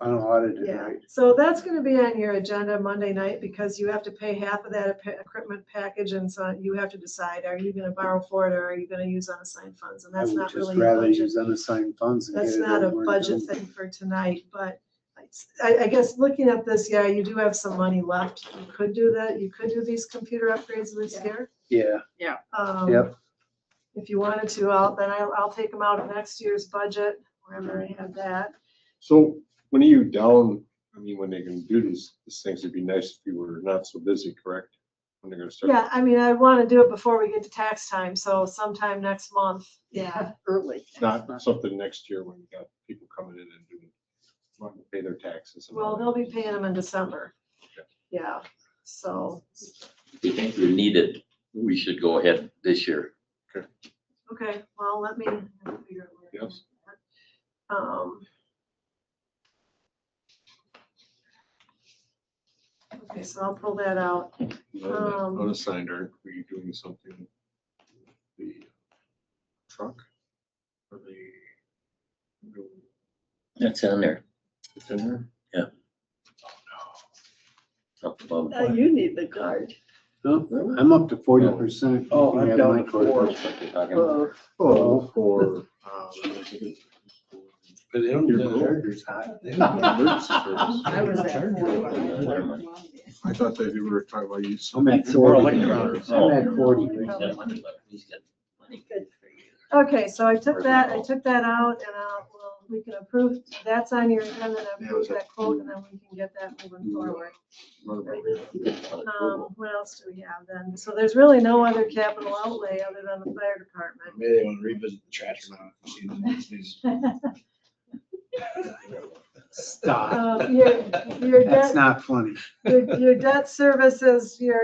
unaudited, Yeah, right? so that's gonna be on your agenda Monday night, because you have to pay half of that equipment package, and so you have to decide, are you gonna borrow for it, or are you gonna use unassigned funds? And I that's would not just really a rather budget. use unassigned funds and That's get it not a over and budget done. thing for tonight, but I guess looking at this, yeah, you do have some money left. You could do that. You could do these computer upgrades this year. Yeah, yep. If you wanted to, I'll take them out of next year's budget, wherever I have that. So when are you down, I mean, when they can do these things, it'd be nice if you were not so busy, correct? When they're gonna start. Yeah, I mean, I want to do it before we get to tax time, so sometime next month. Yeah, early. Not something next year when you got people coming in and doing, wanting to pay their taxes. and all Well, that. they'll be paying them in December. Okay. Yeah, so, If you think we need it, we should go ahead this year. okay, well, let me figure out where. Yes. Okay, so I'll pull that out. Unassigned, aren't we doing something with the truck? Or the? That's on there. It's in there? Up above. Now you need the card. No, I'm up to 40%. Oh, You I'm can have down my to card. 4. That's what you're talking about. For, But they don't do the chargers hot. They don't do emergency service. I was at Charger. 4. I thought that you were talking about use. I'm at More 40. electronics. I'm at 40. He's got money left. He's got money. Good for you. Okay, so I took that out, and we can approve, that's on your agenda, and approve that quote, and then we can get that moving forward. What else do we have then? So there's really no other capital outlay other than the fire department. Maybe they want to revisit the trash amount. Stop. Your That's debt, not funny. your debt services, your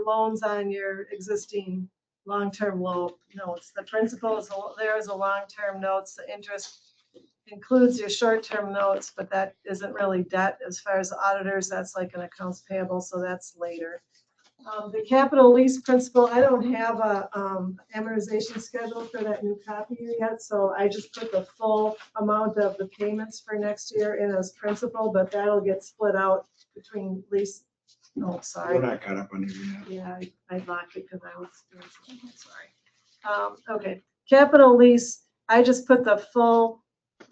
loans on your existing long-term notes. The principal is, there is a long-term notes, the interest includes your short-term notes, but that isn't really debt as far as the auditors, that's like an accounts payable, so that's later. The capital lease principal, I don't have a amortization schedule for that new copier yet, so I just put the full amount of the payments for next year in as principal, but that'll get split out between lease, We're sorry. not caught up on it yet. Yeah, I locked it because I was doing something, I'm sorry. Okay, capital lease, I just put the full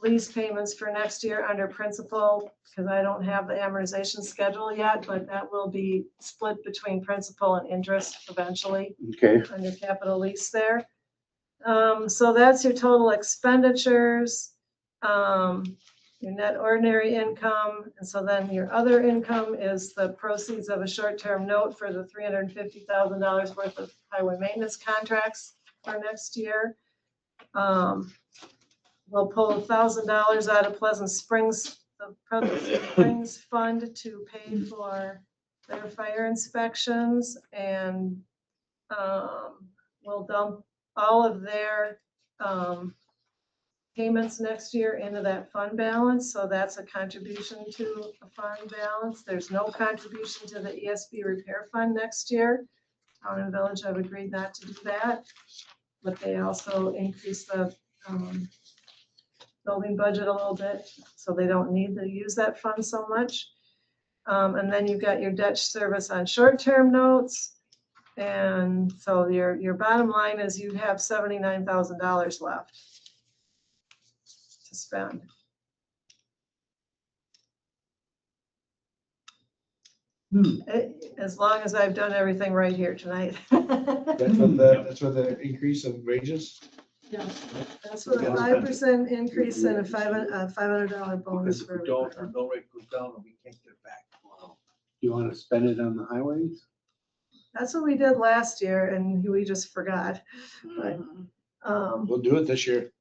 lease payments for next year under principal, because I don't have the amortization schedule yet, but that will be split between principal and interest eventually Okay, under capital lease there. So that's your total expenditures, your net ordinary income. And so then your other income is the proceeds of a short-term note for the $350,000 worth of highway maintenance contracts for next year. We'll pull $1,000 out of Pleasant Springs, the Pleasant Springs Fund to pay for their fire inspections, and we'll dump all of their payments next year into that fund balance. So that's a contribution to a fund balance. There's no contribution to the ESB repair fund next year. Town and Village have agreed not to do that, but they also increased the building budget a little bit, so they don't need to use that fund so much. And then you've got your debt service on short-term notes. And so your bottom line is you have $79,000 left to spend. As long as I've done everything right here tonight. That's what the increase of wages. Yeah, that's what a 5% increase and a $500 bonus Because if for we don't, our everybody. mill rate goes down and we can't get it back. you want to spend it on the highways? That's what we did last year and we just forgot. But, We'll do it this year.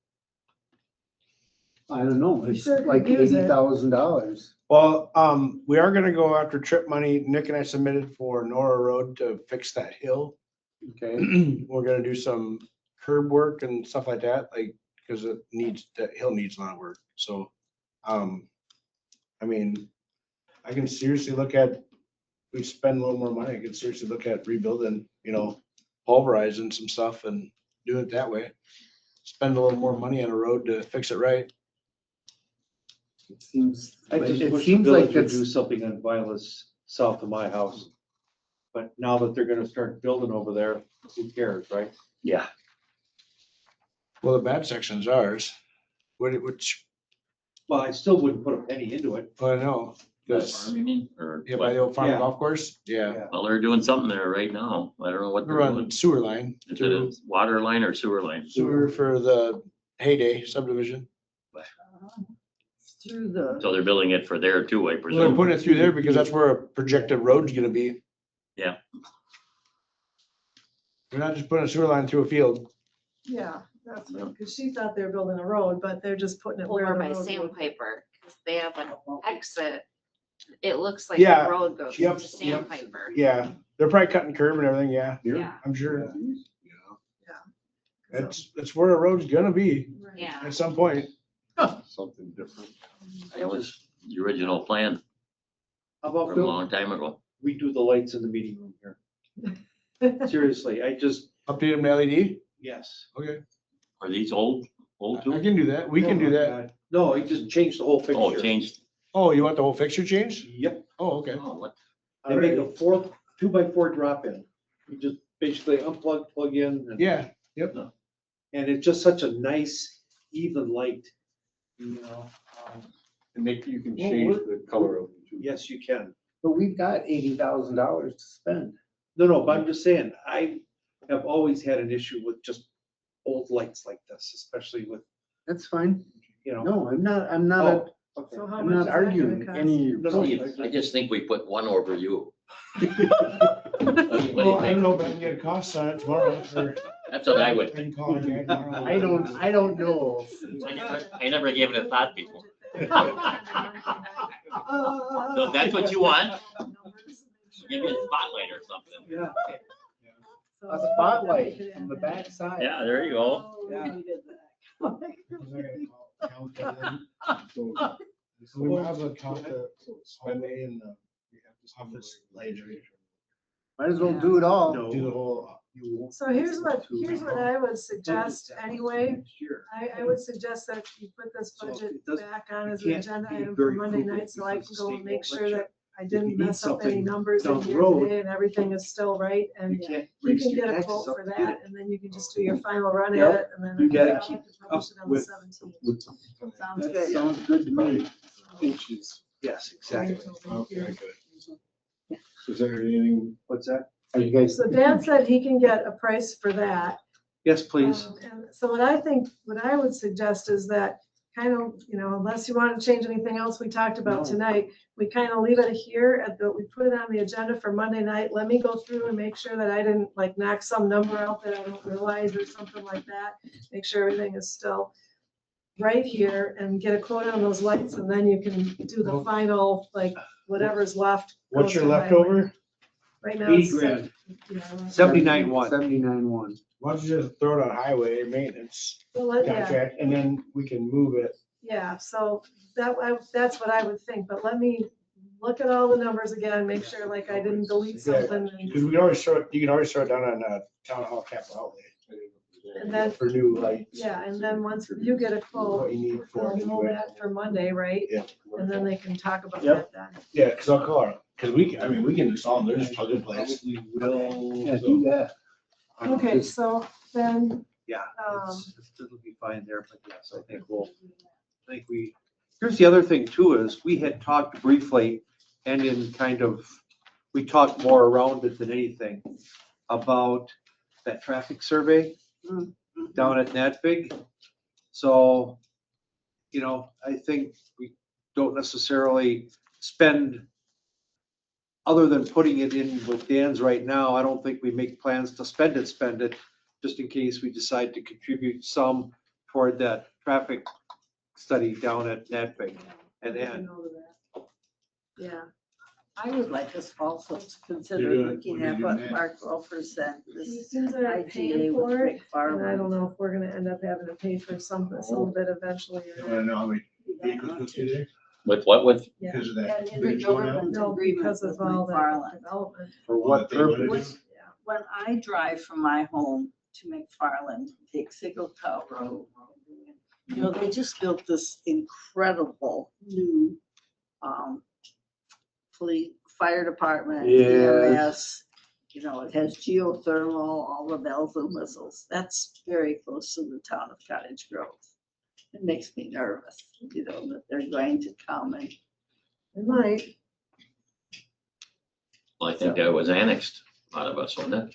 I don't know, You it's sure could like use it. $80,000. Well, we are gonna go after trip money. Nick and I submitted for Nora Road to fix that hill. Okay, We're gonna do some curb work and stuff like that, like, because that hill needs a lot of work, so, I mean, I can seriously look at, we spend a little more money, I can seriously look at rebuilding, pulverizing some stuff and do it that way. Spend a little more money on a road to fix it right. it seems, I just it wish the seems like village would do it's, something on Vilas south of my house. But now that they're gonna start building over there, who cares, right? Yeah. Well, the bad section's ours, which, Well, I still wouldn't put a penny into it. I know, because, You mean, or yeah, by what? the old farm Yeah. golf course, yeah. Yeah. Well, they're doing something there right now. I don't know what They're they're running doing. sewer line Is it through a water line or sewer line? sewer for the Heyday subdivision. Through the, So they're building it for there too, I Well, they're presume. putting it through there because that's where a projected road's gonna be. Yeah. They're not just putting a sewer line through a field. yeah, that's because she thought they were building a road, but they're just putting it where Over the by road would- Sandpiper, because they have an exit. It looks like Yeah, the road goes yep, to Sandpiper. Yeah, they're probably cutting curb and everything, yeah, Yeah, I'm sure. So- That's where a road's gonna be Right. yeah. at some point. Something different. That was the original plan How about from a Phil? long time ago. Redo the lights in the meeting room here. Seriously, Update them to LED? yes. Okay, Are these old I too? can do that. We can do that. No, he just changed the whole fixture. Oh, changed. Oh, you want the whole fixture changed? Yep. Oh, okay. Oh, what? They make a 2x4 drop in. You just basically unplug, plug in. and- Yeah, And it's just such a nice, even light. And you can change the color of it too. Yes, you can. but we've got $80,000 to spend. No, but I'm just saying, I have always had an issue with just old lights like this, especially with, That's fine. you know. No, I'm not, Okay. So how I'm much not is that gonna arguing cost? any. No, I just think we put one over you. What do you well, I don't think? know if I can get a cost on it tomorrow or. That's what I would I think. can call a guy tomorrow. I don't know. I never gave it a thought before. So if that's what you want, give me a spotlight or something. Yeah. A spotlight on the back side. Yeah, there you go. So we might as well talk to Wendy and the office later. Might as well do it all. No. Do the whole. So here's what I would suggest anyway. Next year. I would suggest that you put this So budget it doesn't- back on you as an can't agenda be item for very Monday frugal night, so I can because go the and make state sure won't let that I didn't need mess up any something numbers in down the here road, today and everything is still right, and You can't you raise can your get a taxes quote up for to get that, it. and then you can just do your final run at Yep. it, and then. You gotta I'll keep publish it on the with- 17th. Sounds That good. sounds good to me. Inches. Yes, exactly. Okay, good. Is there anything, What's that? Are you guys? So Dan said he can get a price for that. Yes, please. And so what I would suggest is that kind of, unless you want to change anything else we talked about No. tonight, we kind of leave it here we put it on the agenda for Monday night. Let me go through and make sure that I didn't like knock some number out that I don't realize or something like that. Make sure everything is still right here and get a quote on those lights, and then you can do the final, like, whatever's left. What's goes your to highway. leftover? Right now. 80 it's grand. yeah. 79.1. 79.1. Why don't you just throw it on highway maintenance Well, yeah. contract and then we can move it. Yeah, so that's what I would think, but let me look at all the numbers again, make sure like I didn't delete Yeah. something. Because we can always you can always throw it down on town hall capital outlay And then, for new lights. yeah, and then once you get a quote, What you need for we'll it. hold that for Monday, right? Yeah. And then they can talk about Yep. that then. Yeah, because I'll call her. Because we can install them. They're just plug and play. Probably will. Yeah, do that. Okay, so then, Yeah, Um, it'll be fine there, but yes, I think here's the other thing too, is we had talked briefly and we talked more around it than anything about that traffic survey down at Natfig. So, I think we don't necessarily spend, other than putting it in with Dan's right now, I don't think we make plans to spend it, just in case we decide to contribute some toward that traffic study down at Natfig. And then, yeah, I would like us also to consider You're doing- looking what are at you what doing Mark Wolfer said, this these things are IGA paying with for it, and I don't McFarland. know if we're gonna end up having to pay for some of it eventually. You want to know how many vehicles go through there? With what? Yeah. Because of And that. in the big showdown? government No, agreement because with of all that McFarland. development. For What what they wanna purpose? do? When I drive from my home to McFarland, take Sickle Cow Road, they just built this incredible new, police, fire department, EMS. It has geothermal, all the bells and whistles. That's very close to the town of Cottage Grove. It makes me nervous, that they're going to come and It might. Well, I think that was annexed out of us, wasn't it?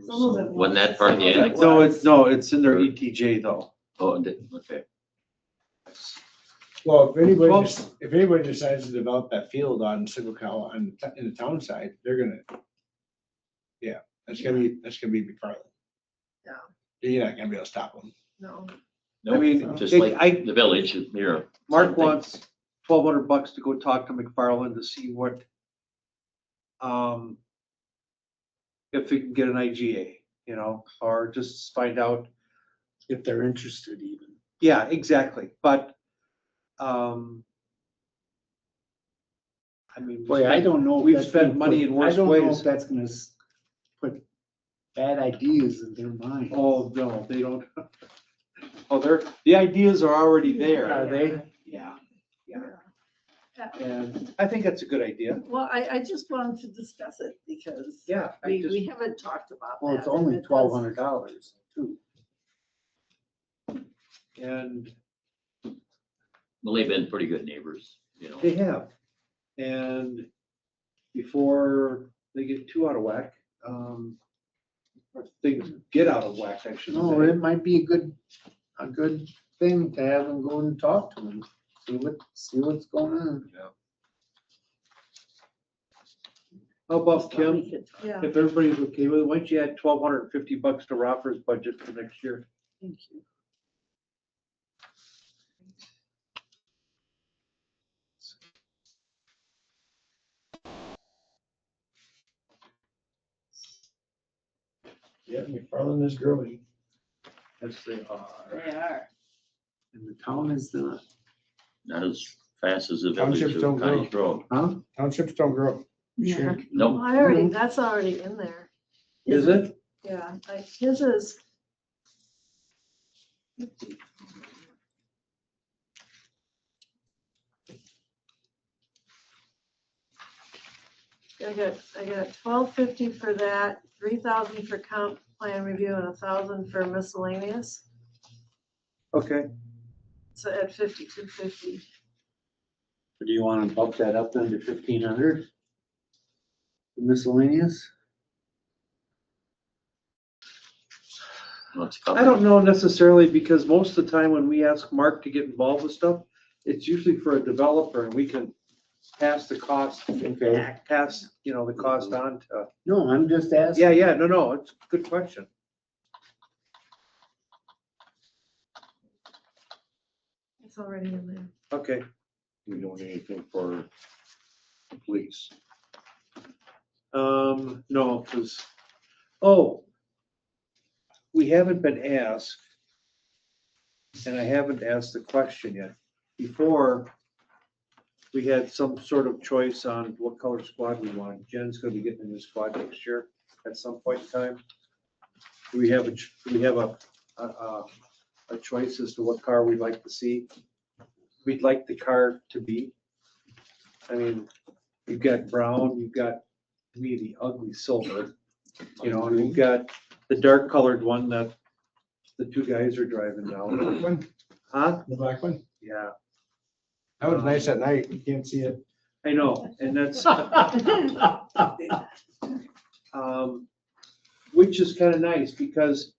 Some of it Wasn't that part of the annex? no, it's in their ETJ though. Oh, it did, okay. Well, Well- if anybody decides to develop that field on Sickle Cow in the town side, they're gonna, yeah, that's gonna be McFarland. Yeah. You're not gonna be able to stop them. No. No, just like the village here. Mark same thing. wants $1,200 to go talk to McFarland to see what, if we can get an IGA, or just find out. If they're interested even. Yeah, exactly, but, Boy, I don't know. if We've that's spent gonna money put- in worse I don't know ways. if that's gonna put bad ideas in their mind. Oh, no, they don't. Oh, the ideas are already there. Are they? Yeah, Yeah. and I think that's a good idea. well, I just wanted to discuss it because Yeah. we haven't talked about that. Well, it's and only it does- $1,200 too. And Well, they've been pretty good neighbors, they have. And before they get too out of whack, or things get out of whack, I should No, say. it might be a good thing to have them go and talk to them, see what's going on. How about Kim? We could talk. Yeah. If everybody's okay with it, why don't you add $1,250 to Roffers' budget for next year? Thank you. Yeah, McFarland is growing. Yes, they are. They are. And the town is not, not as fast as the village Townships of don't grow. Cottage Grove. huh? Townships don't grow. Yeah. Shrink. Nope, That's already in there. Is it? Yeah, like his is. I got $12.50 for that, $3,000 for comp plan review and $1,000 for miscellaneous. Okay, So at $52.50. Do you wanna bump that up then to 1,500? Miscellaneous? Let's I cover. don't know necessarily, because most of the time when we ask Mark to get involved with stuff, it's usually for a developer and we can pass the cost, Okay. pass, the cost on to. No, I'm just asking. Yeah, no, it's a good question. It's already in there. Okay, We don't need anything for the police. no, because, we haven't been asked, and I haven't asked the question yet. Before, we had some sort of choice on what color squad we want. Jen's gonna be getting a new squad next year at some point in time. Do we have a choice as to what car we'd like to see? We'd like the car to be. I mean, you've got brown, you've got really ugly silver, and you've got the dark colored one that the two guys are driving The now. black one, Huh? the black one. Yeah, That was nice at night. You can't see it. I know, and that's, which is kind of nice because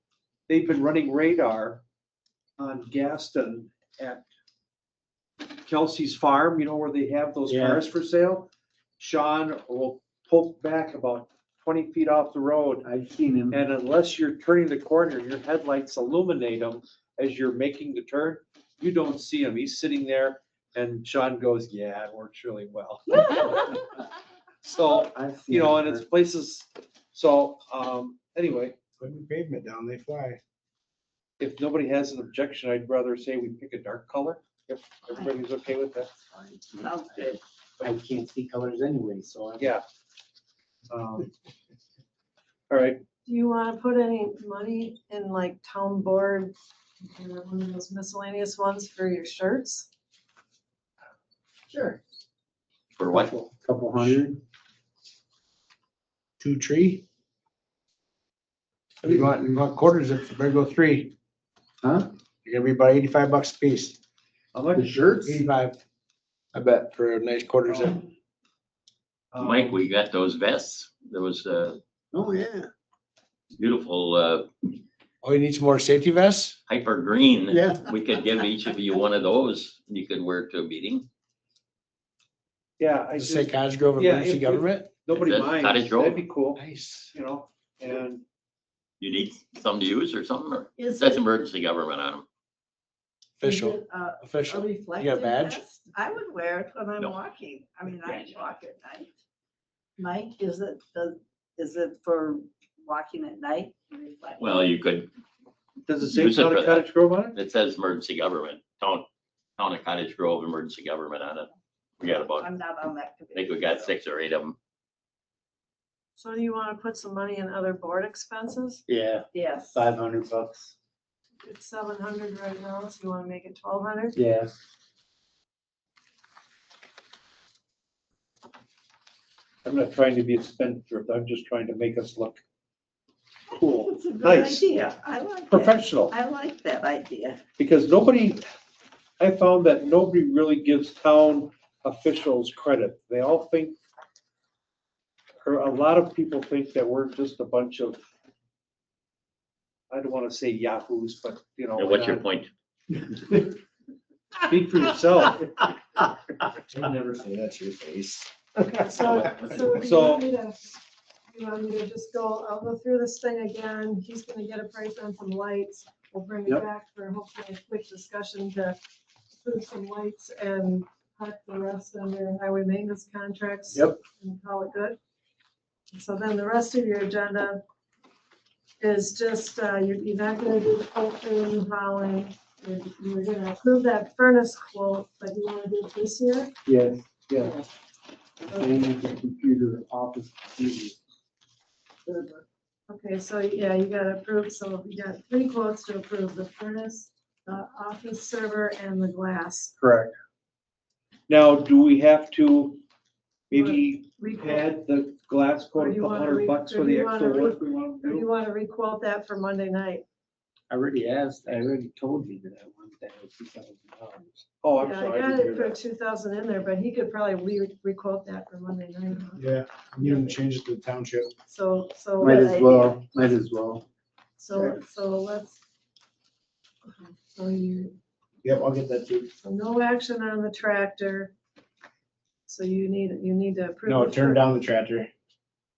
they've been running radar on Gaston at Kelsey's farm, where they have those Yeah. cars for sale. Sean will poke back about 20 feet off the road, I've seen him. and unless you're turning the corner, your headlights illuminate them as you're making the turn, you don't see him. He's sitting there, and Sean goes, "Yeah, it works really well." So, I've seen and it's places, so, anyway, Put the pavement down, they fly. if nobody has an objection, I'd rather say we pick a dark color, if everybody's okay with that. Sounds good. I can't see colors anyway, so. Yeah. All right, Do you want to put any money in like town board, one of those miscellaneous ones for your shirts? Sure. For what? Couple hundred. 2 tree. You want quarters, it better go 3. Huh? You're gonna be about $85 a piece. how The much? shirts? 85, I bet, for a nice quarter zip. Mike, we got those vests. There was a Oh, yeah. beautiful, Oh, you need some more safety vests? hyper green. Yeah. We could give each of you one of those. You could wear to a meeting. Yeah, I Does it say just, Cottage Grove Yeah, Emergency if- Government? nobody Is that minds, Cottage Grove? that'd be cool, Nice. and You need some to use or something, or Is that's it, emergency government on them. Official, is it, a official. reflective badge? vest? I would wear it when I'm No. walking. I mean, I Yeah. walk at night. Mike, is it for walking at night? Reflective? Well, you could, does it say Use it Town for of that. Cottage Grove on it? it says emergency government, town of Cottage Grove emergency government on it. We got about, I'm not on that I committee. think we got so- 6 or 8 of them. So do you want to put some money in other board expenses? Yeah, Yes. $500. It's 700 right now, so you want to make it 1,200? Yeah. I'm not trying to be a spendthrift, I'm just trying to make us look cool, It's a good nice, idea. I like that. professional. I like that idea. Because I found that nobody really gives town officials credit. They all think, or a lot of people think that we're just a bunch of, I don't want to say yahoos, but And what's your point? Speak for yourself. You'll never say that to your face. So you So- want me to just I'll go through this thing again. He's gonna get a price on some lights. We'll bring it Yep. back for hopefully a quick discussion to approve some lights and cut the rest under highway maintenance contracts. Yep. And call it good. So then the rest of your agenda is just, you're not gonna do the quote for New Holland. You're gonna approve that furnace quote, but you wanna do it this year? Yes, yeah. Same as the computer office. computers. Okay, so yeah, you gotta approve, so you got 3 quotes to approve, the furnace, the office server, and the glass. Correct. Now, do we have to, maybe Requote. pad the glass Or code you a wanna $100 or for the you wanna extra work we want Or to you do. want to requote that for Monday night? I already asked, I already told you that I wanted that at $2,000. Oh, I'm Yeah, sorry. I I got didn't it hear for that. 2,000 in there, but he could probably requote that for Monday night. huh? Yeah, you can change it to the township. So, Might Good as idea. well, might as well. so let's. So Yep, I'll get that too. so no action on the tractor. So you need to approve. No, it turn for- down the tractor.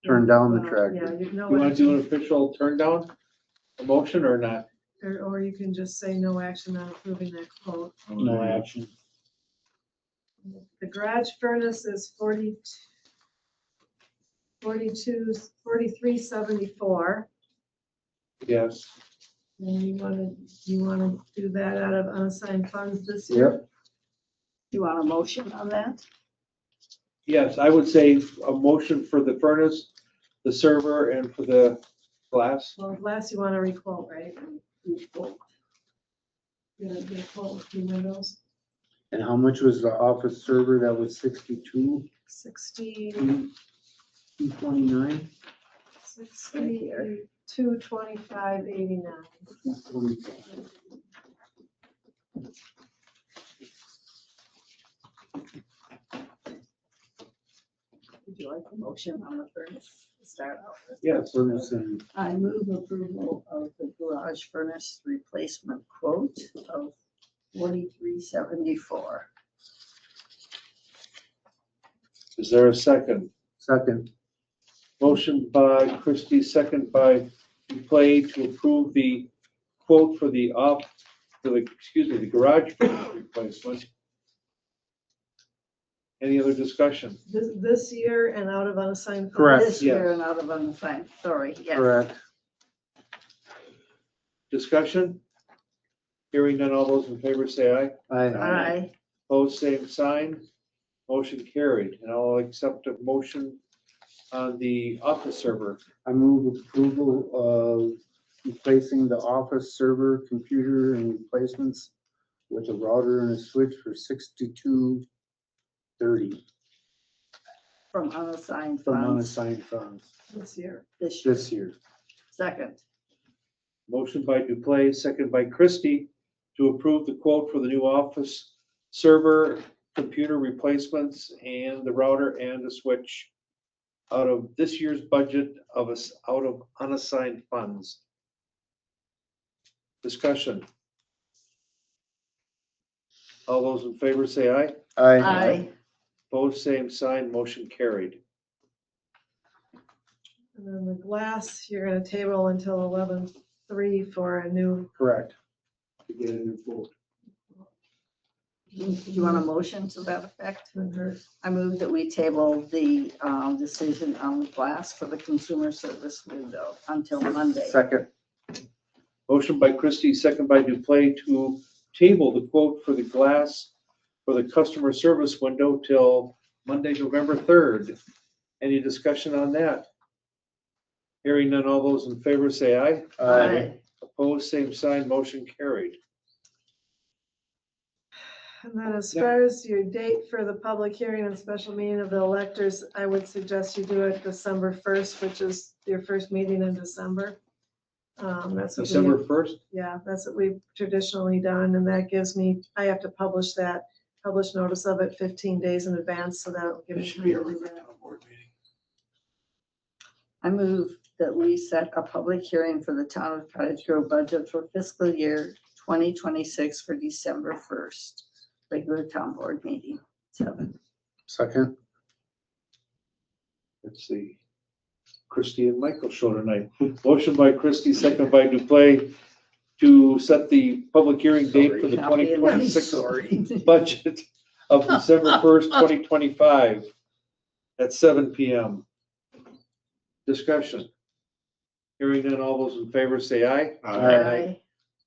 Turn down the Well, tractor. Yeah, you know. You want to do an official turn down, a motion or not? Or you can just say no action on approving that quote. No action. The garage furnace is 4374. Yes. And you wanna do that out of unassigned funds this year? Yep. You want a motion on that? Yes, I would say a motion for the furnace, the server, and for the glass. Well, last you wanna requote, right? Requote. Get a quote with 2 windows, And how much was the office server? That was 62, 229? 225.89. Would you like a motion on the furnace to start out with? Yes. Furnace and I move approval of the garage furnace replacement quote of 4374. Is there a second? second. Motion by Christie, second by Duplay to approve the quote for the the garage replacement. Any other discussion? This year and out of unassigned funds. Correct. This year and out of unassigned, sorry, yes. Correct. Discussion? Hearing none, all those in favor say aye. Aye. Opposed, same sign. Motion carried. And I'll accept a motion on the office server. I move approval of replacing the office server, computer and replacements with a router and a switch for $62.30 From unassigned from funds unassigned funds This year. this year. this year. Second. Motion by Duplay, second by Christie to approve the quote for the new office server, computer replacements, and the router and the switch out of this year's budget out of unassigned funds. Discussion. All those in favor say aye. Aye. Opposed, same sign, motion carried. And then the glass, you're gonna table until 11/3 for a new. Correct. To get a new quote. Do you want a motion to that effect? Mhm. I move that we table the decision on the glass for the consumer service window until Monday. Second. Motion by Christie, second by Duplay to table the quote for the glass for the customer service window till Monday, November 3rd. Any discussion on that? Hearing none, all those in favor say aye. Aye. Opposed, same sign, motion carried. And then as far as your date for the public hearing and special meeting of the electors, I would suggest you do it December 1st, which is your first meeting in December. That's what we- December 1st? Yeah, that's what we've traditionally done, and that gives me, I have to publish notice of it 15 days in advance, so that'll give me time to do that. I move that we set a public hearing for the town of Cottage Grove budget for fiscal year 2026 for December 1st. Regular town board meeting, 7. Second. Let's see. Christie and Michael show tonight. Motion by Christie, second by Duplay to set the public hearing date for the Not being 2026 sorry. budget of December 1st, 2025 at 7 PM. Discussion. Hearing none, all those in favor say aye. Aye.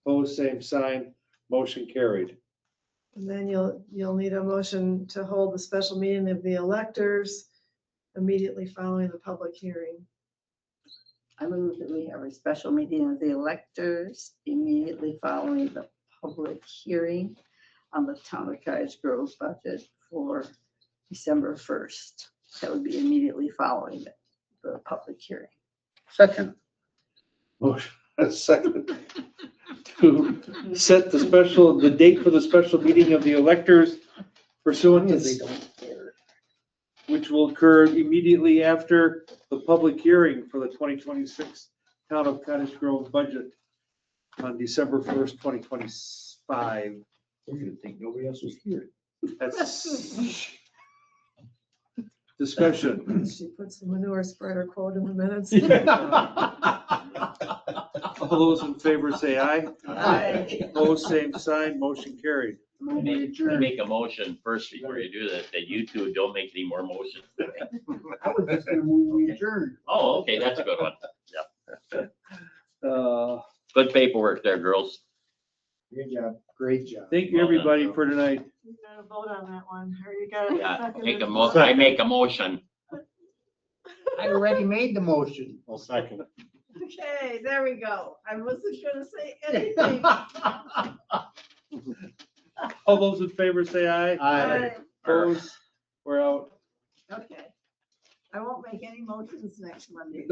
Opposed, same sign, motion carried. And then you'll need a motion to hold the special meeting of the electors immediately following the public hearing. I move that we have a special meeting of the electors immediately following the public hearing on the town of Cottage Grove budget for December 1st. That would be immediately following the public hearing. Second. Motion, a second. To set the date for the special meeting of the electors pursuant to They don't care. which will occur immediately after the public hearing for the 2026 Town of Cottage Grove budget on December 1st, 2025. You're gonna think nobody else was here. That's discussion. She puts the manure spreader quote in the minutes. All those in favor say aye. Aye. Opposed, same sign, motion carried. I make a motion first before you do that you two don't make any more motions. I was just gonna move we adjourn. Oh, okay, that's a good one. Good paperwork there, girls. Good job. Great job. Thank you, everybody, for tonight. You gotta vote on that one, or you gotta. Yeah, second make it. I make a motion. I already made the motion. Well, second. Okay, there we go. I wasn't gonna say anything. All those in favor say aye. Aye. Opposed, we're out. Okay. I won't make any motions next Monday.